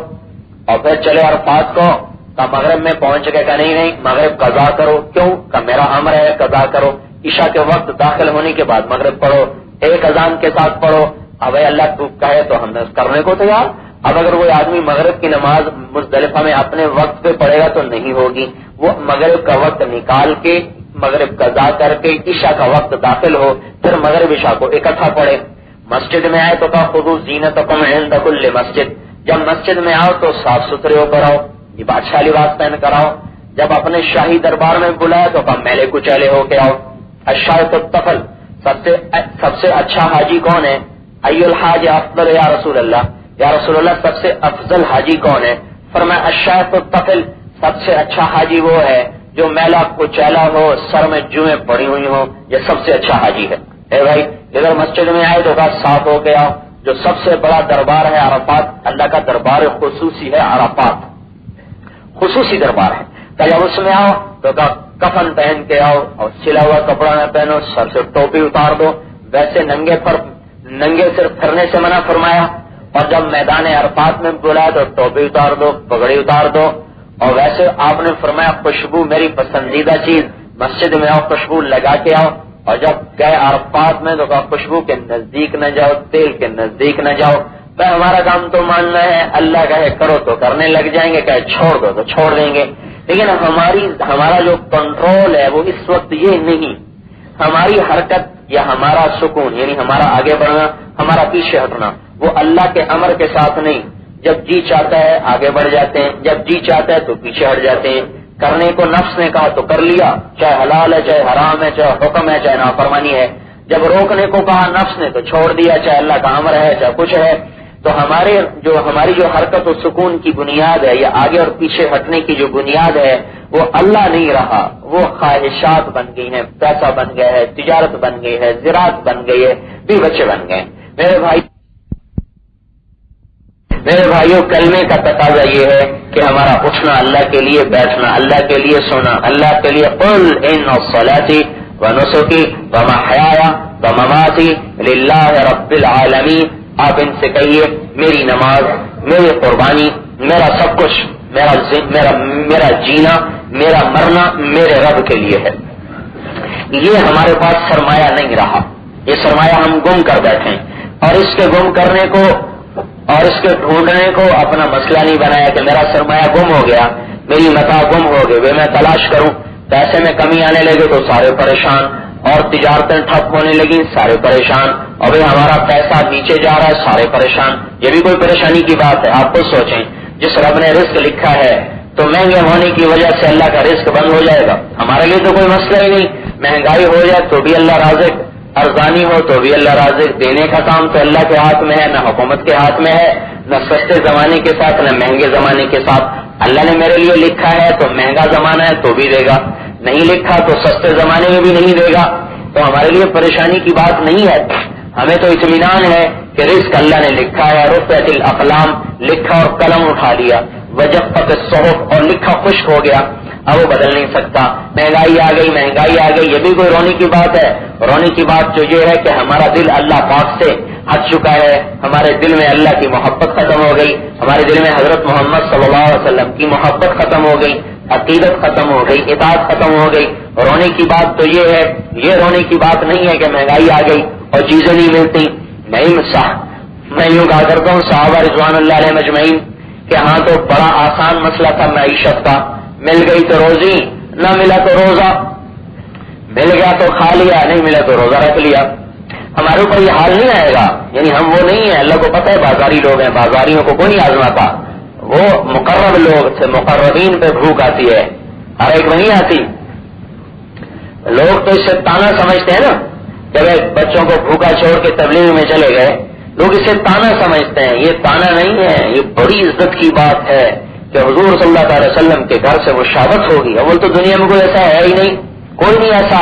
اور پھر چلے عرفات کو۔ کہا مغرب میں پہنچ گئے، کہا نہیں مغرب قضا کرو۔ کیوں؟ کہا میرا امر ہے قضا کرو، عشاء کے وقت داخل ہونے کے بعد مغرب پڑھو، ایک اذان کے ساتھ پڑھو۔ اب اللہ تو کہے تو ہم کرنے کو تیار۔ اب اگر وہ آدمی مغرب کی نماز مزدلفہ میں اپنے وقت پہ پڑھے گا تو نہیں ہوگی، وہ مغرب کا وقت نکال کے مغرب قضا کر کے عشاء کا وقت داخل ہو، پھر مغرب عشاء کو اکٹھا پڑھے۔ مسجد میں آئے تو کہا خذوا زینتکم عند کل مسجد، جب مسجد میں آؤ تو صاف ستھرے ہو کر آؤ، یہ بادشاہ لباس پہن کر آؤ۔ جب اپنے شاہی دربار میں بلایا تو کہا میلے کچیلے ہو کے آؤ۔ الشاۃ الطفل، سب سے اچھا حاجی کون ہے؟ ای الحاج افضل یا رسول اللہ، یا رسول اللہ سب سے افضل حاجی کون ہے؟ فرمایا الشاۃ الطفل، سب سے اچھا حاجی وہ ہے جو میلا کچیلا ہو، سر میں جوئیں پڑی ہوئی ہوں، یہ سب سے اچھا حاجی ہے۔ اے بھائی اگر مسجد میں آئے تو کہا صاف ہو کے آؤ۔ جو سب سے بڑا دربار ہے عرفات، اللہ کا دربار خصوصی ہے عرفات، خصوصی دربار ہے۔ کہ جب اس میں آؤ تو کہا کفن پہن کے آؤ، اور سلا ہوا کپڑا نہ پہنو، سر سے ٹوپی اتار دو۔ ویسے ننگے سر پھرنے سے منع فرمایا، اور جب میدان عرفات میں بلایا تو ٹوپی اتار دو، پگڑی اتار دو۔ اور ویسے آپ نے فرمایا خوشبو میری پسندیدہ چیز، مسجد میں آؤ خوشبو لگا کے آؤ، اور جب گئے عرفات میں تو کہا خوشبو کے نزدیک نہ جاؤ، تیل کے نزدیک نہ جاؤ۔ بھائی ہمارا کام تو ماننا ہے، اللہ کہے کرو تو کرنے لگ جائیں گے، کہے چھوڑ دو تو چھوڑ دیں گے، لیکن ہمارا جو کنٹرول ہے وہ اس وقت یہ نہیں، ہماری حرکت یا ہمارا سکون یعنی ہمارا آگے بڑھنا، ہمارا پیچھے ہٹنا، وہ اللہ کے امر کے ساتھ نہیں۔ جب جی چاہتا ہے آگے بڑھ جاتے ہیں، جب جی چاہتا ہے تو پیچھے ہٹ جاتے ہیں۔ کرنے کو نفس نے کہا تو کر لیا، چاہے حلال ہے چاہے حرام ہے، چاہے حکم ہے چاہے نافرمانی ہے۔ جب روکنے کو کہا نفس نے تو چھوڑ دیا، چاہے اللہ کا امر ہے چاہے کچھ ہے۔ تو ہماری جو حرکت و سکون کی بنیاد ہے یا آگے اور پیچھے ہٹنے کی جو بنیاد ہے وہ اللہ نہیں رہا، وہ خواہشات بن گئی ہیں، پیسہ بن گیا ہے، تجارت بن گئی ہے، زراعت بن گئی ہے، بھی بچے بن گئے۔ میرے بھائیوں، کلمے کا تقاضا یہ ہے کہ ہمارا اٹھنا اللہ کے لیے، بیٹھنا اللہ کے لیے، سونا اللہ کے لیے۔ قل ان صلاتی و نسکی و محیایا و مماتی للہ رب العالمین، آپ ان سے کہیے میری نماز، میری قربانی، میرا سب کچھ، میرا جینا، میرا مرنا میرے رب کے لیے ہے۔ یہ ہمارے پاس سرمایہ نہیں رہا، یہ سرمایہ ہم گم کر بیٹھے، اور اس کے گم کرنے کو اور اس کے ڈھونڈنے کو اپنا مسئلہ نہیں بنایا کہ میرا سرمایہ گم ہو گیا، میری متاع گم ہو گئی، وہ میں تلاش کروں۔ پیسے میں کمی آنے لگے تو سارے پریشان، اور تجارتیں ٹھپ ہونے لگی سارے پریشان، اور ہمارا پیسہ نیچے جا رہا ہے سارے پریشان۔ یہ بھی کوئی پریشانی کی بات ہے؟ آپ خود سوچیں، جس رب نے رزق لکھا ہے تو مہنگے ہونے کی وجہ سے اللہ کا رزق بند ہو جائے گا؟ ہمارے لیے تو کوئی مسئلہ ہی نہیں، مہنگائی ہو جائے تو بھی اللہ رازق، ارزانی ہو تو بھی اللہ رازق، دینے کا کام تو اللہ کے ہاتھ میں ہے، نہ حکومت کے ہاتھ میں ہے، نہ سستے زمانے کے ساتھ نہ مہنگے زمانے کے ساتھ۔ اللہ نے میرے لیے لکھا ہے تو مہنگا زمانہ ہے تو بھی دے گا، نہیں لکھا تو سستے زمانے میں بھی نہیں دے گا۔ تو ہمارے لیے پریشانی کی بات نہیں ہے، ہمیں تو اطمینان ہے کہ رزق اللہ نے لکھا ہے۔ رفعت الاقلام، لکھا اور قلم اٹھا لیا، وجفت الصحف، اور لکھا خشک ہو گیا، اب وہ بدل نہیں سکتا۔ مہنگائی آ گئی، مہنگائی آ گئی، یہ بھی کوئی رونے کی بات ہے؟ رونے کی بات جو یہ ہے کہ ہمارا دل اللہ پاک سے ہٹ چکا ہے، ہمارے دل میں اللہ کی محبت ختم ہو گئی، ہمارے دل میں حضرت محمد صلی اللہ علیہ وسلم کی محبت ختم ہو گئی، عقیدت ختم ہو گئی، اطاعت ختم ہو گئی۔ رونے کی بات تو یہ ہے، یہ رونے کی بات نہیں ہے کہ مہنگائی آ گئی اور چیزیں نہیں ملتی۔ میں یوں کہا کرتا ہوں صحابہ رضوان اللہ علیہ مجمعین کہ ہاں تو بڑا آسان مسئلہ تھا معیشت کا، مل گئی تو روزی، نہ ملا تو روزہ، مل گیا تو کھا لیا، نہیں ملا تو روزہ رکھ لیا۔ ہمارے اوپر یہ حال نہیں آئے گا، یعنی ہم وہ نہیں ہیں، اللہ کو پتہ ہے بازاری لوگ ہیں، بازاریوں کو کوئی نہیں آزماتا، وہ مقرب لوگ تھے، مقربین پہ بھوک آتی ہے، ہر ایک نہیں آتی۔ لوگ تو اس سے تانا سمجھتے ہیں نا، جب بچوں کو بھوکا چھوڑ کے تبلیغ میں چلے گئے، لوگ اسے تانا سمجھتے ہیں، یہ تانا نہیں ہے، یہ بڑی عزت کی بات ہے کہ حضور صلی اللہ علیہ وسلم کے گھر سے وہ شہادت ہوگی۔ اول تو دنیا میں کوئی ایسا ہے ہی نہیں، کوئی نہیں ایسا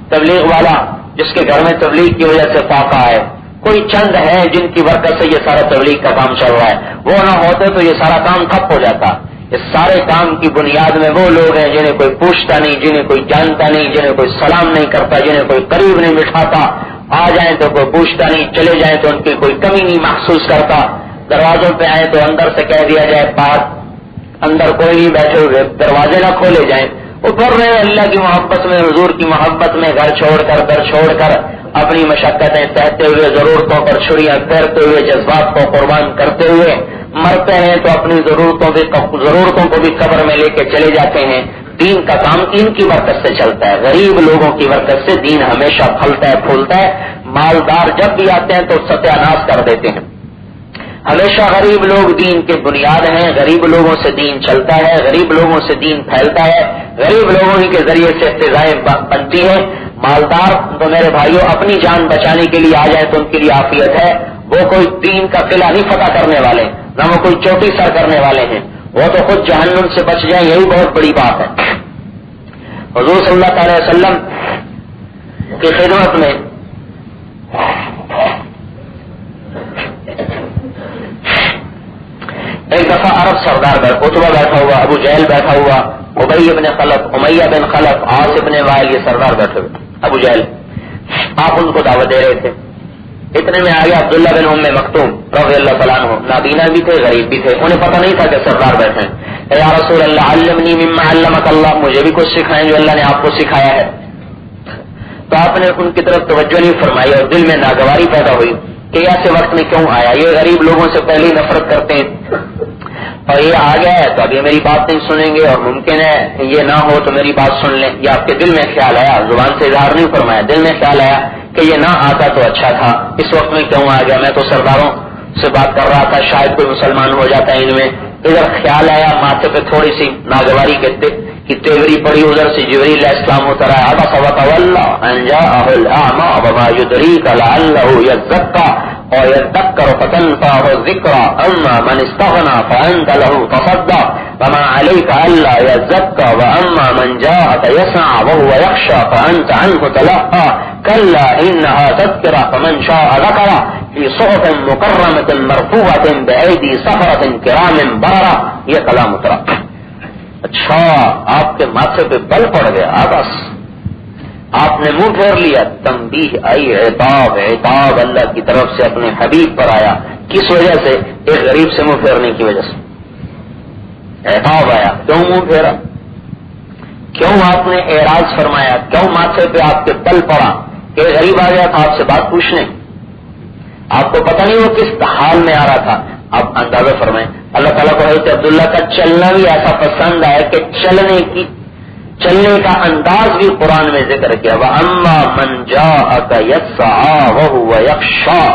تبلیغ والا جس کے گھر میں تبلیغ کی وجہ سے فاقہ ہے، کوئی چند ہے جن کی برکت سے یہ سارا تبلیغ کا کام چل رہا ہے، وہ نہ ہوتے تو یہ سارا کام ٹھپ ہو جاتا۔ اس سارے کام کی بنیاد میں وہ لوگ ہیں جنہیں کوئی پوچھتا نہیں، جنہیں کوئی جانتا نہیں، جنہیں کوئی سلام نہیں کرتا، جنہیں کوئی قریب نہیں بٹھاتا، آ جائیں تو کوئی پوچھتا نہیں، چلے جائیں تو ان کی کوئی کمی نہیں محسوس کرتا، دروازوں پہ آئیں تو اندر سے کہہ دیا جائے پاک، اندر کوئی نہیں بیٹھے ہوئے، دروازے نہ کھولے جائیں، وہ کر رہے ہیں اللہ کی محبت میں، حضور کی محبت میں، گھر چھوڑ کر در چھوڑ کر، اپنی مشقتیں سہتے ہوئے، ضرورتوں پر چھڑیاں پھیرتے ہوئے، جذبات کو قربان کرتے ہوئے مرتے ہیں تو اپنی ضرورتوں کو بھی قبر میں لے کے چلے جاتے ہیں۔ دین کا کام ان کی برکت سے چلتا ہے، غریب لوگوں کی برکت سے دین ہمیشہ پھلتا ہے پھولتا ہے۔ مالدار جب بھی آتے ہیں تو ستیہ ناش کر دیتے ہیں۔ ہمیشہ غریب لوگ دین کے بنیاد ہیں، غریب لوگوں سے دین چلتا ہے، غریب لوگوں سے دین پھیلتا ہے، غریب لوگوں ہی کے ذریعے سے فضائیں بنتی ہیں۔ مالدار تو میرے بھائیوں اپنی جان بچانے کے لیے آ جائیں تو ان کے لیے عافیت ہے، وہ کوئی دین کا قلعہ نہیں فتح کرنے والے، نہ وہ کوئی چوٹی سر کرنے والے ہیں، وہ تو خود جہنم سے بچ جائیں، یہی بہت بڑی بات ہے۔ حضور صلی اللہ علیہ وسلم کی خدمت میں ایک دفعہ عرب سردار عتبہ بیٹھا ہوا، ابو جہل بیٹھا ہوا، ابی بن خلف، امیہ بن خلف، عاص بن وائل، یہ سردار بیٹھے ہوئے، ابو جہل۔ آپ ان کو دعوت دے رہے تھے اتنے میں آگے عبداللہ بن ام مکتوم رضی اللہ تعالیٰ عنہ، نابینا بھی تھے، غریب بھی تھے، انہیں پتہ نہیں تھا کہ سردار بیٹھے ہیں۔ یا رسول اللہ علمنی مما علمک اللہ، مجھے بھی کچھ سکھائیں جو اللہ نے آپ کو سکھایا ہے۔ تو آپ نے ان کی طرف توجہ نہیں فرمائی اور دل میں ناگواری پیدا ہوئی کہ ایسے وقت میں کیوں آیا، یہ غریب لوگوں سے پہلے ہی نفرت کرتے ہیں اور یہ آ گیا ہے تو اب یہ میری بات نہیں سنیں گے، اور ممکن ہے یہ نہ ہو تو میری بات سن لیں۔ یہ آپ کے دل میں خیال آیا، زبان سے اظہار نہیں فرمایا، دل میں خیال آیا کہ یہ نہ آتا تو اچھا تھا، اس وقت میں کیوں آ گیا، میں تو سرداروں سے بات کر رہا تھا، شاید کوئی مسلمان ہو جاتا ہے ان میں۔ ادھر خیال آیا، ماتھے پہ تھوڑی سی ناگواری کی تیوری پڑی، ادھر سے جبریل علیہ السلام اترا، عبس وتولى ان جاءه الاعمى وما يدريك لعله يزكى ويذكر فتنفعه الذكرى اما من استغنى فانت له تصدى وما عليك الا يزكى واما من جاءك يسعى وهو يخشى فانت عنه تلهى كلا انها تذكرة فمن شاء ذكرى في صحف مكرمة مرفوعة بأيدي سفرة كرام بررة۔ یہ کلام اترا۔ اچھا، آپ کے ماتھے پہ بل پڑ گیا، بس آپ نے منہ پھیر لیا۔ تنبیہ آئی، عتاب اللہ کی طرف سے اپنے حبیب پر آیا۔ کس وجہ سے؟ ایک غریب سے منہ پھیرنے کی وجہ سے عتاب آیا۔ کیوں منہ پھیرا؟ کیوں آپ نے اعراض فرمایا؟ کیوں ماتھے پہ آپ کے بل پڑا؟ کہ غریب آ گیا تھا آپ سے بات پوچھنے، آپ کو پتہ نہیں وہ کس حال میں آ رہا تھا۔ آپ اندازہ فرمائیں، اللہ تعالیٰ کو حضرت عبداللہ کا چلنا بھی ایسا پسند ہے کہ چلنے کا انداز بھی قرآن میں ذکر کیا، وَأَمَّا مَنْ جَاءَكَ يَسْعَىٰ وَهُوَ يَخْشَىٰ،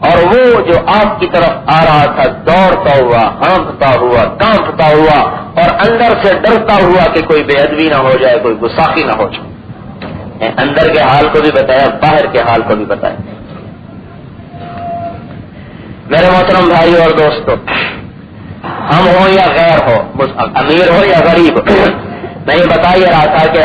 اور وہ جو آپ کی طرف آ رہا تھا دوڑتا ہوا، ہانپتا ہوا، کانپتا ہوا اور اندر سے ڈرتا ہوا کہ کوئی بے ادبی نہ ہو جائے، کوئی گستاخی نہ ہو جائے۔ اندر کے حال کو بھی بتایا، باہر کے حال کو بھی بتایا۔ میرے محترم بھائی اور دوستو، ہم ہوں یا غیر ہو، امیر ہو یا غریب، میں یہ بتا یہ رہا تھا کہ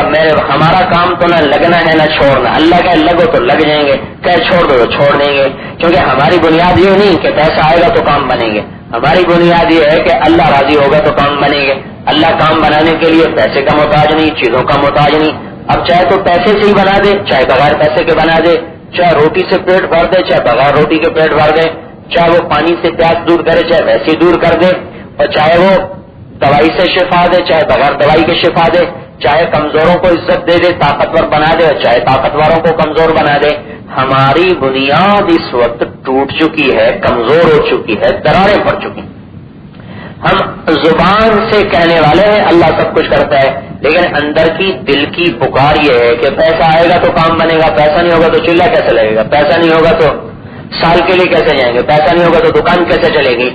ہمارا کام تو نہ لگنا ہے نہ چھوڑنا۔ اللہ کہ لگو تو لگ جائیں گے، کہ چھوڑ دو تو چھوڑ دیں گے، کیونکہ ہماری بنیاد یہ نہیں کہ پیسہ آئے گا تو کام بنیں گے، ہماری بنیاد یہ ہے کہ اللہ راضی ہوگا تو کام بنیں گے۔ اللہ کام بنانے کے لیے پیسے کا محتاج نہیں، چیزوں کا محتاج نہیں۔ اب چاہے تو پیسے سے ہی بنا دے، چاہے بغیر پیسے کے بنا دے، چاہے روٹی سے پیٹ بھر دے، چاہے بغیر روٹی کے پیٹ بھر دے، چاہے وہ پانی سے پیاس دور کرے چاہے ویسے دور کر دے، اور چاہے وہ دوائی سے شفا دے چاہے بغیر دوائی کے شفا دے، چاہے کمزوروں کو عزت دے دے طاقتور بنا دے اور چاہے طاقتوروں کو کمزور بنا دے۔ ہماری بنیاد اس وقت ٹوٹ چکی ہے، کمزور ہو چکی ہے، دراڑیں پڑ چکی۔ ہم زبان سے کہنے والے ہیں اللہ سب کچھ کرتا ہے، لیکن اندر کی دل کی پکار یہ ہے کہ پیسہ آئے گا تو کام بنے گا، پیسہ نہیں ہوگا تو چولہا کیسے لگے گا، پیسہ نہیں ہوگا تو سال کے لیے کیسے جائیں گے، پیسہ نہیں ہوگا تو دکان کیسے چلے گی،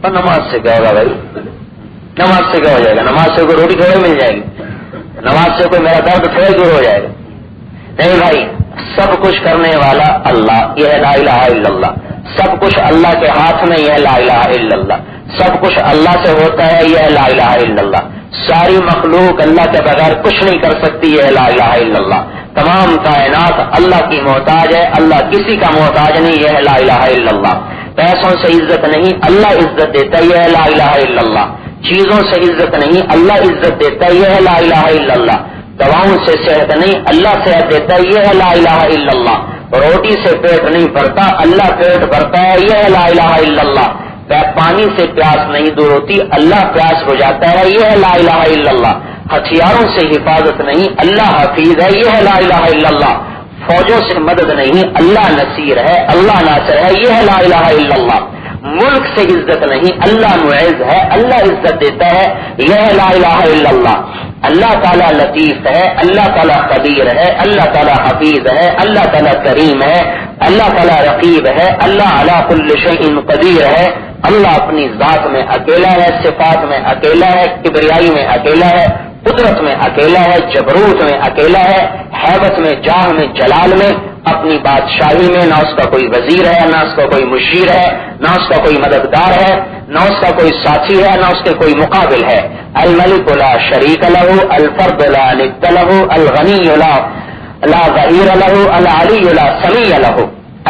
نماز سے کیا ہوگا بھائی، نماز سے کیا ہو جائے گا، نماز سے کوئی روٹی تھوڑی مل جائے گی، نماز سے کوئی میرا درد تھوڑی دور ہو جائے گا۔ نہیں بھائی، سب کچھ کرنے والا اللہ، یہ ہے لا الہ الا اللہ۔ سب کچھ اللہ کے ہاتھ میں، یہ ہے لا الہ الا اللہ۔ سب کچھ اللہ سے ہوتا ہے، یہ ہے لا الہ الا اللہ۔ ساری مخلوق اللہ کے بغیر کچھ نہیں کر سکتی، یہ ہے لا الہ الا اللہ۔ تمام کائنات اللہ کی محتاج ہے، اللہ کسی کا محتاج نہیں، یہ ہے لا الہ الا اللہ۔ پیسوں سے عزت نہیں، اللہ عزت دیتا ہے، یہ ہے لا الہ الا اللہ۔ چیزوں سے عزت نہیں، اللہ عزت دیتا ہے، یہ ہے لا الہ الا اللہ۔ دواؤں سے صحت نہیں، اللہ صحت دیتا ہے، یہ ہے لا الہ الا اللہ۔ روٹی سے پیٹ نہیں بھرتا، اللہ پیٹ بھرتا ہے، یہ ہے لا الہ الا اللہ۔ پانی سے پیاس نہیں دور ہوتی، اللہ پیاس بجھاتا ہے، یہ ہے لا الہ الا اللہ۔ ہتھیاروں سے حفاظت نہیں، اللہ حفیظ ہے، یہ ہے لا الہ الا اللہ۔ فوجوں سے مدد نہیں، اللہ نصیر ہے، اللہ ناصر ہے، یہ ہے لا الہ الا اللہ۔ ملک سے عزت نہیں، اللہ معز ہے، اللہ عزت دیتا ہے، یہ ہے لا الہ الا اللہ۔ اللہ تعالیٰ لطیف ہے، اللہ تعالیٰ قدیر ہے، اللہ تعالیٰ حفیظ ہے، اللہ تعالیٰ کریم ہے، اللہ تعالیٰ رقیب ہے، اللہ علی کل شیء قدیر ہے۔ اللہ اپنی ذات میں اکیلا ہے، صفات میں اکیلا ہے، کبریائی میں اکیلا ہے، قدرت میں اکیلا ہے، جبروت میں اکیلا ہے، ہیبت میں، جاہ میں، جلال میں، اپنی بادشاہی میں نہ اس کا کوئی وزیر ہے، نہ اس کا کوئی مشیر ہے، نہ اس کا کوئی مددگار ہے، نہ اس کا کوئی ساتھی ہے، نہ اس کے کوئی مقابل ہے۔ الملک لا شریک لہ، الفرد لا ند لہ، الغنی لا ظہیر لہ، العلی لا سمیع لہ۔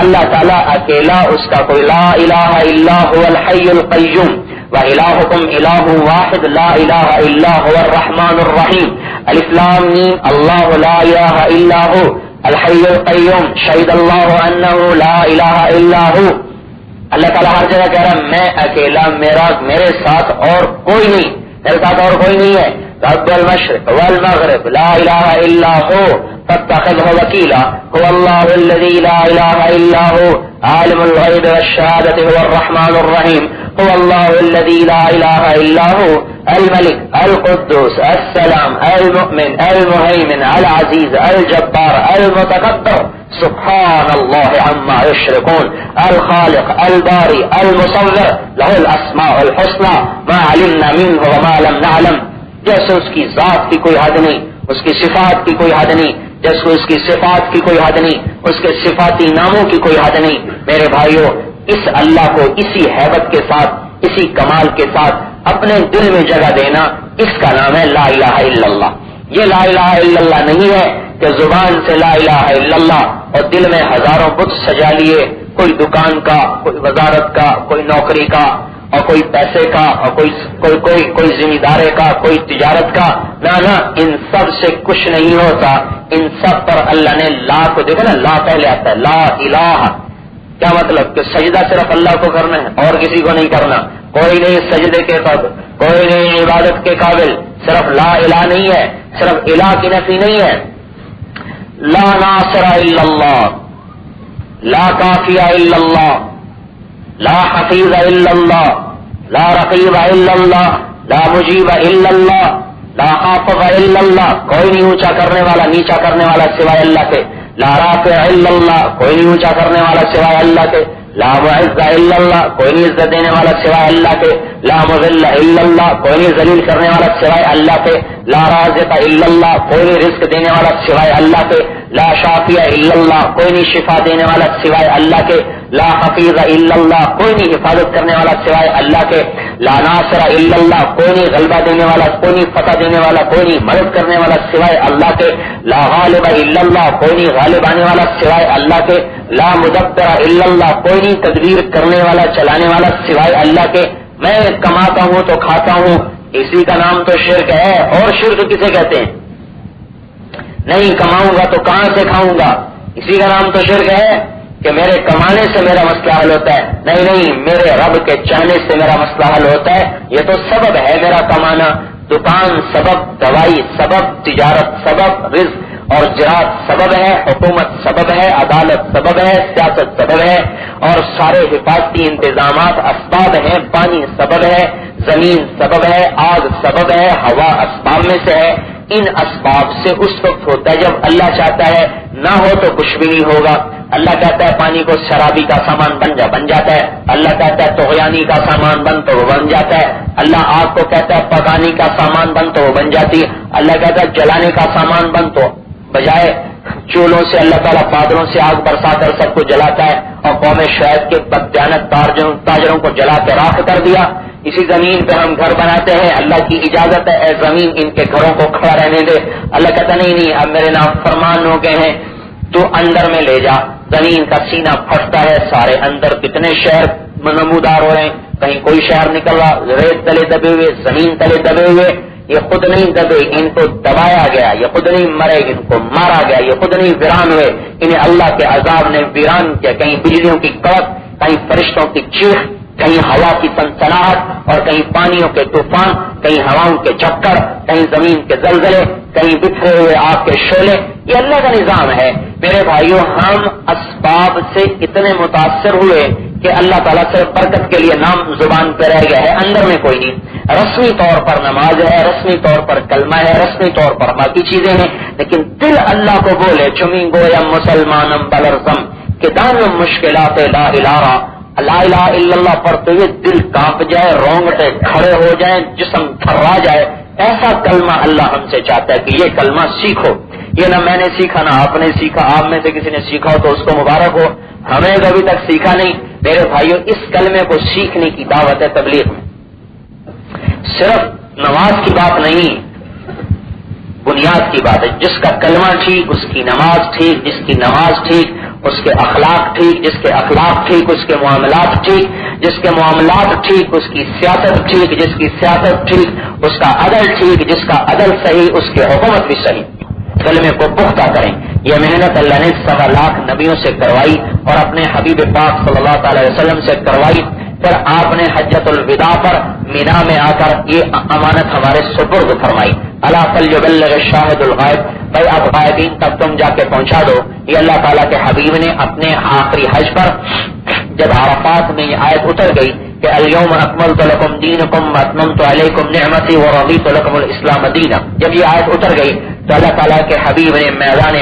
اللہ تعالیٰ اکیلا، اس کا کوئی لا الہ الا هو الحی القیوم وَإِلَٰهُكُمْ إِلَٰهٌ وَاحِدٌ لَا إِلَٰهَ إِلَّا هُوَ الرَّحْمَٰنُ الرَّحِيمُ الف لام میم اللہ لا الہ الا هو الحی القیوم شہید اللہ انہ لا الہ الا ہو. اللہ تعالیٰ ہر جگہ کہہ رہا ہے میں اکیلا، میرے ساتھ اور کوئی نہیں، میرے ساتھ اور کوئی نہیں ہے. رب المشرق والمغرب لا الہ الا ہو فاتخذہ وکیلا هو اللہ الذی لا الہ الا ہو عالم الغیب والشہادۃ هو الرحمن الرحیم هو اللہ الذی لا الہ الا ہو الملک القدوس السلام المؤمن المہیمن العزیز الجبار المتکبر سبحان اللہ عما یشرکون الخالق الباری المصور له الاسماء الحسنى ما علمنا منه وما لم نعلم. جیسے اس کی ذات کی کوئی حد نہیں، اس کی صفات کی کوئی حد نہیں، جیسے اس کی صفات کی کوئی حد نہیں، اس کے صفاتی ناموں کی کوئی حد نہیں. میرے بھائیوں، اس اللہ کو اسی ہیبت کے ساتھ، اسی کمال کے ساتھ اپنے دل میں جگہ دینا، اس کا نام ہے لا الہ الا اللہ. یہ لا الہ الا اللہ نہیں ہے کہ زبان سے لا الہ الا اللہ اور دل میں ہزاروں بت سجا لیے، کوئی دکان کا، کوئی وزارت کا، کوئی نوکری کا، اور کوئی پیسے کا، اور کوئی ذمہ دارے کا، کوئی تجارت کا. نہ ان سب سے کچھ نہیں ہوتا. ان سب پر اللہ نے لا کو دیکھا نا، لا پہلے آتا ہے، لا الہ. کیا مطلب کہ سجدہ صرف اللہ کو کرنا ہے اور کسی کو نہیں کرنا. کوئی نہیں سجدے کے قابل، کوئی نہیں عبادت کے قابل. صرف لا الہ نہیں ہے، صرف الہ کی نفی نہیں ہے. لا ناصر الا اللہ، لا کافیہ الا اللہ، لا حفیظ الا اللہ، لا رقیب الا اللہ، لا مجیب الا اللہ، لا حافظ الا اللہ. کوئی نہیں اونچا کرنے والا، نیچا کرنے والا سوائے اللہ کے. لا رافع الا اللہ، کوئی نہیں اونچا کرنے والا سوائے اللہ کے. لا معز الا اللہ، کوئی نہیں عزت دینے والا سوائے اللہ کے. لا مذل الا اللہ، کوئی نہیں ذلیل کرنے والا سوائے اللہ کے. لا رازق الا اللہ، کوئی نہیں رزق دینے والا سوائے اللہ کے. لا شافی الا اللہ، کوئی نہیں شفا دینے والا سوائے اللہ کے. لا حفیظ الا اللہ، کوئی نہیں حفاظت کرنے والا سوائے اللہ کے. لا ناصر الا اللہ، کوئی نہیں غلبہ دینے والا، کوئی نہیں فتح دینے والا، کوئی نہیں مدد کرنے والا سوائے اللہ کے. لا غالب الا اللہ، کوئی نہیں غالب آنے والا سوائے اللہ کے. لا مدبر الا اللہ، کوئی نہیں تدبیر کرنے والا، چلانے والا سوائے اللہ کے. میں کماتا ہوں تو کھاتا ہوں، اسی کا نام تو شرک ہے. اور شرک کسے کہتے ہیں؟ نہیں کماؤں گا تو کہاں سے کھاؤں گا، اسی کا نام تو شرک ہے. کہ میرے کمانے سے میرا مسئلہ حل ہوتا ہے. نہیں، میرے رب کے چاہنے سے میرا مسئلہ حل ہوتا ہے. یہ تو سبب ہے میرا کمانا. دکان سبب، دوائی سبب، تجارت سبب، رزق اور زراعت سبب ہے، حکومت سبب ہے، عدالت سبب ہے، سیاست سبب ہے، اور سارے حفاظتی انتظامات اسباب ہیں. پانی سبب ہے، زمین سبب ہے، آگ سبب ہے، ہوا اسباب میں سے ہے. ان اسباب سے اس وقت ہوتا ہے جب اللہ چاہتا ہے. نہ ہو تو کچھ بھی نہیں ہوگا. اللہ کہتا ہے پانی کو شرابی کا سامان بن جاتا ہے. اللہ کہتا ہے طغیانی کا سامان بن تو وہ بن جاتا ہے. اللہ آگ کو کہتا ہے پکانے کا سامان بن تو وہ بن جاتی ہے. اللہ کہتا ہے جلانے کا سامان بن تو بجائے چولہوں سے اللہ تعالیٰ بادلوں سے آگ برسا کر سب کو جلاتا ہے. اور قوم شعیب کے بددیانت تاجروں کو جلا کے راکھ کر دیا. اسی زمین پہ ہم گھر بناتے ہیں، اللہ کی اجازت ہے اے زمین ان کے گھروں کو کھڑا رہنے دے. اللہ کہتا نہیں اب میرے نام فرمان ہو گئے ہیں تو اندر میں لے جا. زمین کا سینہ پھٹتا ہے، سارے اندر کتنے شہر نمودار ہو رہے ہیں. کہیں کوئی شہر نکل رہا، ریت تلے دبے ہوئے، زمین تلے دبے ہوئے. یہ خود نہیں دبے، ان کو دبایا گیا. یہ خود نہیں مرے، ان کو مارا گیا. یہ خود نہیں ویران ہوئے، انہیں اللہ کے عذاب نے ویران کیا. کہیں بجلیوں کی کڑک، کہیں فرشتوں کی چیخ، کہیں ہوا کی سنسناہٹ، اور کہیں پانیوں کے طوفان، کہیں ہواؤں کے چکر، کہیں زمین کے زلزلے، کہیں بکھرے ہوئے آگ کے شعلے. یہ اللہ کا نظام ہے. میرے بھائیوں، ہم اسباب سے اتنے متاثر ہوئے کہ اللہ تعالیٰ صرف برکت کے لیے نام زبان پہ رہ گیا ہے، اندر میں کوئی نہیں. رسمی طور پر نماز ہے، رسمی طور پر کلمہ ہے، رسمی طور پر باقی چیزیں ہیں، لیکن دل اللہ کو بولے چمی گویم مسلمانم بلرزم کہ دانم مشکلات لا الہ لا الہ الا اللہ پڑھتے ہوئے دل کانپ جائے، رونگٹے کھڑے ہو جائیں، جسم تھرا جائے. ایسا کلمہ اللہ ہم سے چاہتا ہے کہ یہ کلمہ سیکھو. یہ نہ میں نے سیکھا نہ آپ نے سیکھا. آپ میں سے کسی نے سیکھا ہو تو اس کو مبارک ہو. ہمیں ابھی تک سیکھا نہیں. میرے بھائیوں، اس کلمے کو سیکھنے کی دعوت ہے تبلیغ میں. صرف نماز کی بات نہیں، بنیاد کی بات ہے. جس کا کلمہ ٹھیک اس کی نماز ٹھیک، جس کی نماز ٹھیک اس کے اخلاق ٹھیک، جس کے اخلاق ٹھیک اس کے معاملات ٹھیک، جس کے معاملات ٹھیک اس کی سیاست ٹھیک، جس کی سیاست ٹھیک اس کا عدل ٹھیک، جس کا عدل صحیح اس کی حکومت بھی صحیح. کلمے کو پختہ کریں. یہ محنت اللہ نے 1.25 لاکھ نبیوں سے کروائی اور اپنے حبیب پاک صلی اللہ تعالی وسلم سے کروائی. پھر آپ نے حجۃ الوداع پر مینا میں آ کر یہ امانت ہمارے سپرد فرمائی. الا فلیبلغ الشاہد الغائب، بھائی اب غائبین تک تم جا کے پہنچا دو. یہ اللہ تعالیٰ کے حبیب نے اپنے آخری حج پر جب عرفات میں یہ آیت اتر گئی کہ الیوم اکملت لکم دینکم واتممت علیکم نعمتی ورضیت لکم الاسلام دینا، جب یہ آیت اتر گئی تو اللہ تعالیٰ کے حبیب نے میدان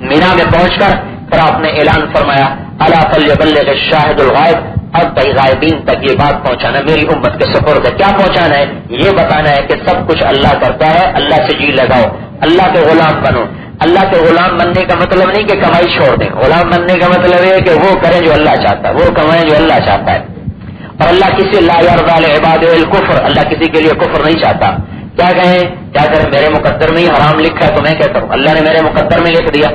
مینا میں پہنچ کر پھر آپ نے اعلان فرمایا الا فلیبلغ الشاہد الغائب، اب بھائی غائبین تک یہ بات پہنچانا میری امت کے سپرد ہے. کیا پہنچانا ہے؟ یہ بتانا ہے کہ سب کچھ اللہ کرتا ہے، اللہ سے جی لگاؤ، اللہ کے غلام بنو. اللہ کے غلام بننے کا مطلب نہیں کہ کمائی چھوڑ دیں، غلام بننے کا مطلب ہے کہ وہ کریں جو اللہ چاہتا ہے، وہ کمائیں جو اللہ چاہتا ہے. اور اللہ کسی لا یرضی لعبادہ الکفر، اللہ کسی کے لیے کفر نہیں چاہتا. کیا کہیں کیا کریں، میرے مقدر میں ہی حرام لکھا ہے تو میں کہتا ہوں اللہ نے میرے مقدر میں لکھ دیا.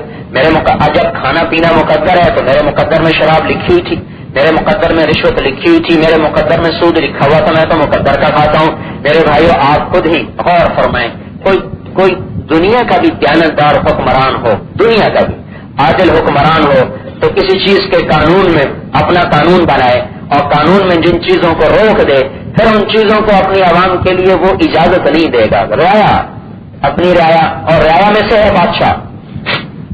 جب کھانا پینا مقدر ہے تو میرے مقدر میں شراب لکھی ہوئی تھی، میرے مقدر میں رشوت لکھی ہوئی تھی، میرے مقدر میں سود لکھا ہوا تھا، میں تو مقدر کا کھاتا ہوں. میرے بھائیو آپ خود ہی غور فرمائیں، کوئی دنیا کا بھی دیانتدار حکمران ہو، دنیا کا بھی عادل حکمران ہو تو کسی چیز کے قانون میں اپنا قانون بنائے اور قانون میں جن چیزوں کو روک دے پھر ان چیزوں کو اپنی عوام کے لیے وہ اجازت نہیں دے گا. رعایا اپنی رعایا، اور رعایا میں سے ہے بادشاہ،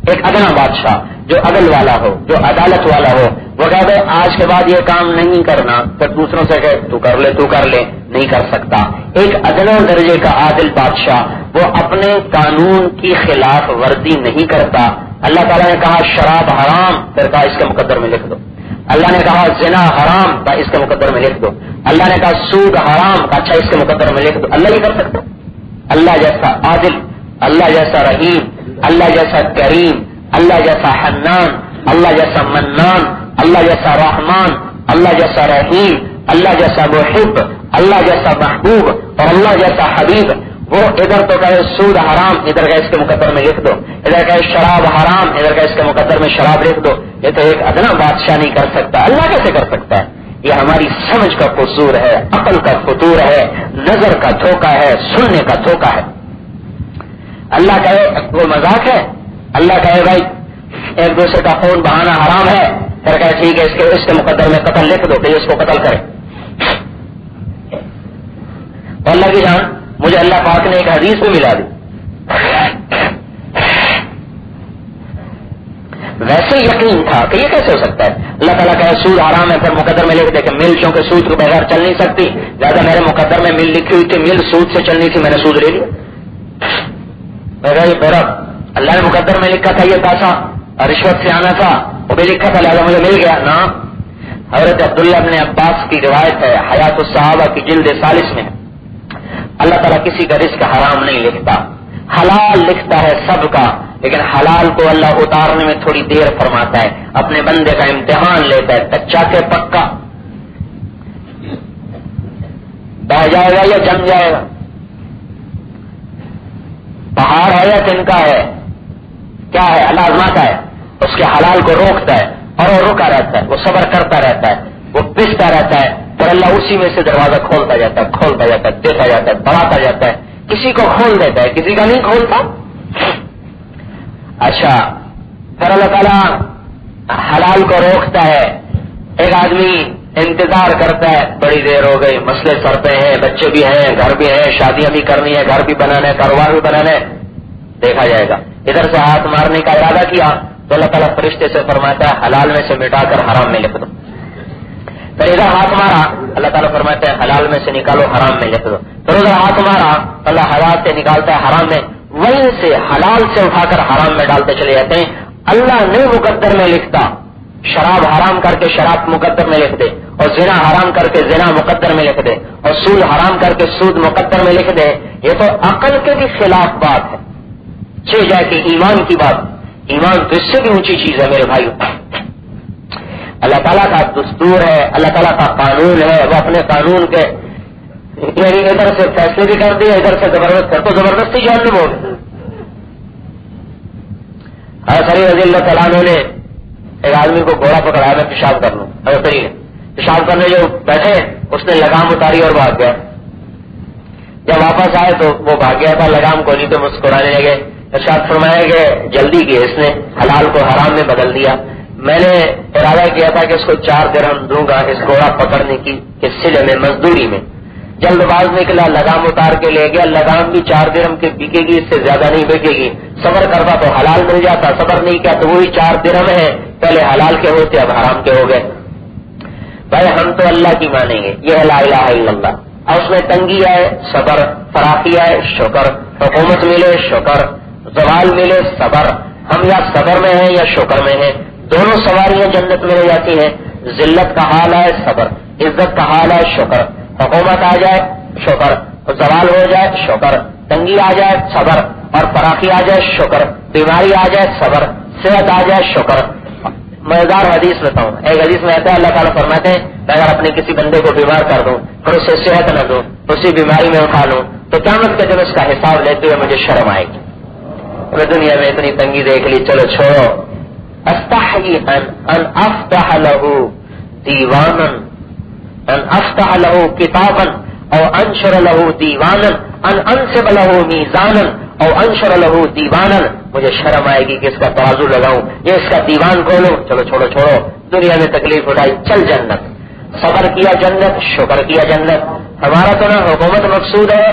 ایک ادنا بادشاہ جو عدل والا ہو، جو عدالت والا ہو. وہ کہتے ہیں آج کے بعد یہ کام نہیں کرنا، پھر دوسروں سے کہ تو کر لے، نہیں کر سکتا. ایک ادنا درجے کا عادل بادشاہ وہ اپنے قانون کی خلاف ورزی نہیں کرتا. اللہ تعالیٰ نے کہا شراب حرام، پھر کہا اس کے مقدر میں لکھ دو. اللہ نے کہا زنا حرام، کہا اس کے مقدر میں لکھ دو. اللہ نے کہا سود حرام، کہا اچھا اس کے مقدر میں لکھ دو. اللہ یہ کر سکتا؟ اللہ جیسا عادل، اللہ جیسا رحیم، اللہ جیسا کریم، اللہ جیسا حنان، اللہ جیسا منان، اللہ جیسا رحمان، اللہ جیسا رحیم، اللہ جیسا محب، اللہ جیسا محبوب اور اللہ جیسا حبیب. وہ ادھر تو کہے سود حرام، ادھر کا اس کے مقدر میں لکھ دو، ادھر کہے شراب حرام، ادھر کا اس کے مقدر میں شراب لکھ دو. یہ تو ایک ادنا بادشاہ نہیں کر سکتا، اللہ کیسے کر سکتا ہے؟ یہ ہماری سمجھ کا قصور ہے، عقل کا فطور ہے، نظر کا دھوکہ ہے، سننے کا دھوکہ ہے. اللہ کہے وہ مذاق ہے، اللہ کہے بھائی ایک دوسرے کا خون بہانا حرام ہے، پھر کہے ٹھیک ہے اس کے مقدر میں قتل لکھ دو کہ اس کو قتل کرے. تو اللہ کی جان مجھے اللہ پاک نے ایک حدیث بھی ملا دی. ویسے یقین تھا کہ یہ کیسے ہو سکتا ہے. اللہ تعالیٰ کہے سود حرام ہے، پھر مقدر میں لکھ دے کہ مل چونکہ سود کے بغیر چل نہیں سکتی، زیادہ میرے مقدر میں مل لکھی ہوئی تھی، مل سود سے چلنی تھی، میں نے سود لے لیا. میرا اللہ نے مقدر میں لکھا تھا یہ پیسہ رشوت سے آنا تھا، وہ بھی لکھا تھا لہٰذا مجھے مل گیا نا. حضرت عبداللہ بن عباس کی روایت ہے حیات الصحابہ کی جلد 40 میں، اللہ تعالیٰ کسی کا رزق حرام نہیں لکھتا، حلال لکھتا ہے سب کا، لیکن حلال کو اللہ اتارنے میں تھوڑی دیر فرماتا ہے، اپنے بندے کا امتحان لیتا ہے. کچا کے پکا بہ جائے گا یا جم جائے گا، پہاڑ ہے یا تنکا ہے، کیا ہے اللہ آزماتا ہے. اس کے حلال کو روکتا ہے اور وہ رکا رہتا ہے، وہ صبر کرتا رہتا ہے، وہ پستا رہتا ہے، اور اللہ اسی میں سے دروازہ کھولتا جاتا ہے، دیتا جاتا ہے، بڑھاتا جاتا ہے. کسی کو کھول دیتا ہے، کسی کا نہیں کھولتا. اچھا پھر اللہ تعالیٰ حلال کو روکتا ہے. ایک آدمی انتظار کرتا ہے، بڑی دیر ہو گئی، مسئلے سر پہ ہیں، بچے بھی ہیں، گھر بھی ہے، شادیاں بھی کرنی ہے، گھر بھی بنانا ہے، کاروبار بھی بنانا ہے، دیکھا جائے گا. ادھر سے ہاتھ مارنے کا ارادہ کیا تو اللہ تعالیٰ فرشتے سے فرماتا ہے حلال میں سے مٹا کر حرام میں لکھ دو. پھر ادھر ہاتھ مارا، اللہ تعالیٰ فرماتا ہے حلال میں سے نکالو حرام میں لکھ دو. پھر ادھر ہاتھ مارا، اللہ حلال سے نکالتا ہے حرام میں، وہیں سے حلال سے اٹھا کر حرام میں ڈالتے چلے جاتے ہیں. اللہ نہیں مقدر میں لکھتا، شراب حرام کر کے شراب مقدر میں لکھ دے، اور زنا حرام کر کے زنا مقدر میں لکھ دے، اور سود حرام کر کے سود مقدر میں لکھ دے. یہ تو عقل کے بھی خلاف بات ہے. چھ جائے کہ ایمان کی بات، ایمان تو اس سے بھی اونچی چیز ہے میرے بھائیو. اللہ تعالیٰ کا دستور ہے، اللہ تعالیٰ کا قانون ہے، وہ اپنے قانون کے یعنی ادھر سے فیصلے بھی کر دیے، ادھر سے زبردست کر تو زبردستی جہنم ہو گئی. حضرت علی رضی اللہ تعالیٰ عنہ نے ایک آدمی کو گھوڑا پکڑایا میں پیشاب کر لوں، حضرت علی نے پیشاب کرنے جو بیٹھے اس نے لگام اتاری اور بھاگ گیا. جب واپس آئے تو وہ بھاگ گیا تھا، لگام کو نہیں تو مسکرانے لگے ارشاد فرمایا کہ جلدی کی اس نے حلال کو حرام میں بدل دیا. میں نے ارادہ کیا تھا کہ اس کو 4 درہم دوں گا اس گھوڑا پکڑنے کی سلے میں مزدوری میں. جلد باز نکلا, لگام اتار کے لے گیا. لگام بھی 4 درہم کی بکے گی, اس سے زیادہ نہیں بکے گی. صبر کرتا تو حلال مل جاتا, صبر نہیں کیا تو وہی 4 درہم ہے, پہلے حلال کے ہوتے اب حرام کے ہو گئے. بھائی ہم تو اللہ کی مانیں گے, یہ ہے لا الہ الا اللہ. اور اس میں تنگی آئے صبر, فراخی آئے شکر, حکومت ملے شکر, زوال ملے صبر. ہم یا صبر میں ہیں یا شکر میں ہیں, دونوں سواریاں جنت میں رہ جاتی ہیں. ذلت کا حال ہے صبر, عزت کا حال ہے شکر. حکومت آ جائے شکر, زوال ہو جائے شکر, تنگی آ جائے صبر, اور فراخی آ جائے شکر, بیماری آ جائے صبر, صحت آ جائے شکر. مزیدار حدیث بتاؤں, ایک حدیث میں آتا ہے اللہ تعالیٰ فرماتے ہیں اگر اپنے کسی بندے کو بیمار کر دوں اور اسے صحت نہ دوں, اسی بیماری میں اٹھا لوں تو قیامت کے دن اس کا حساب لیتے ہوئے مجھے شرم آئے گی. میں دنیا میں اتنی تنگی دیکھ لی, چلو چھوڑو. استحی ان افتح له دیوانا, ان افتح له کتابا او انشر له دیوانا, ان انصب له میزانا او انشر له دیوانا. مجھے شرم آئے گی کہ اس کا ترازو لگاؤں, یہ اس کا دیوان کھولوں. چلو چھوڑو, دنیا میں تکلیف اٹھائی, چل جنت. صبر کیا جنت, شکر کیا جنت. ہمارا تو نہ حکومت مقصود ہے,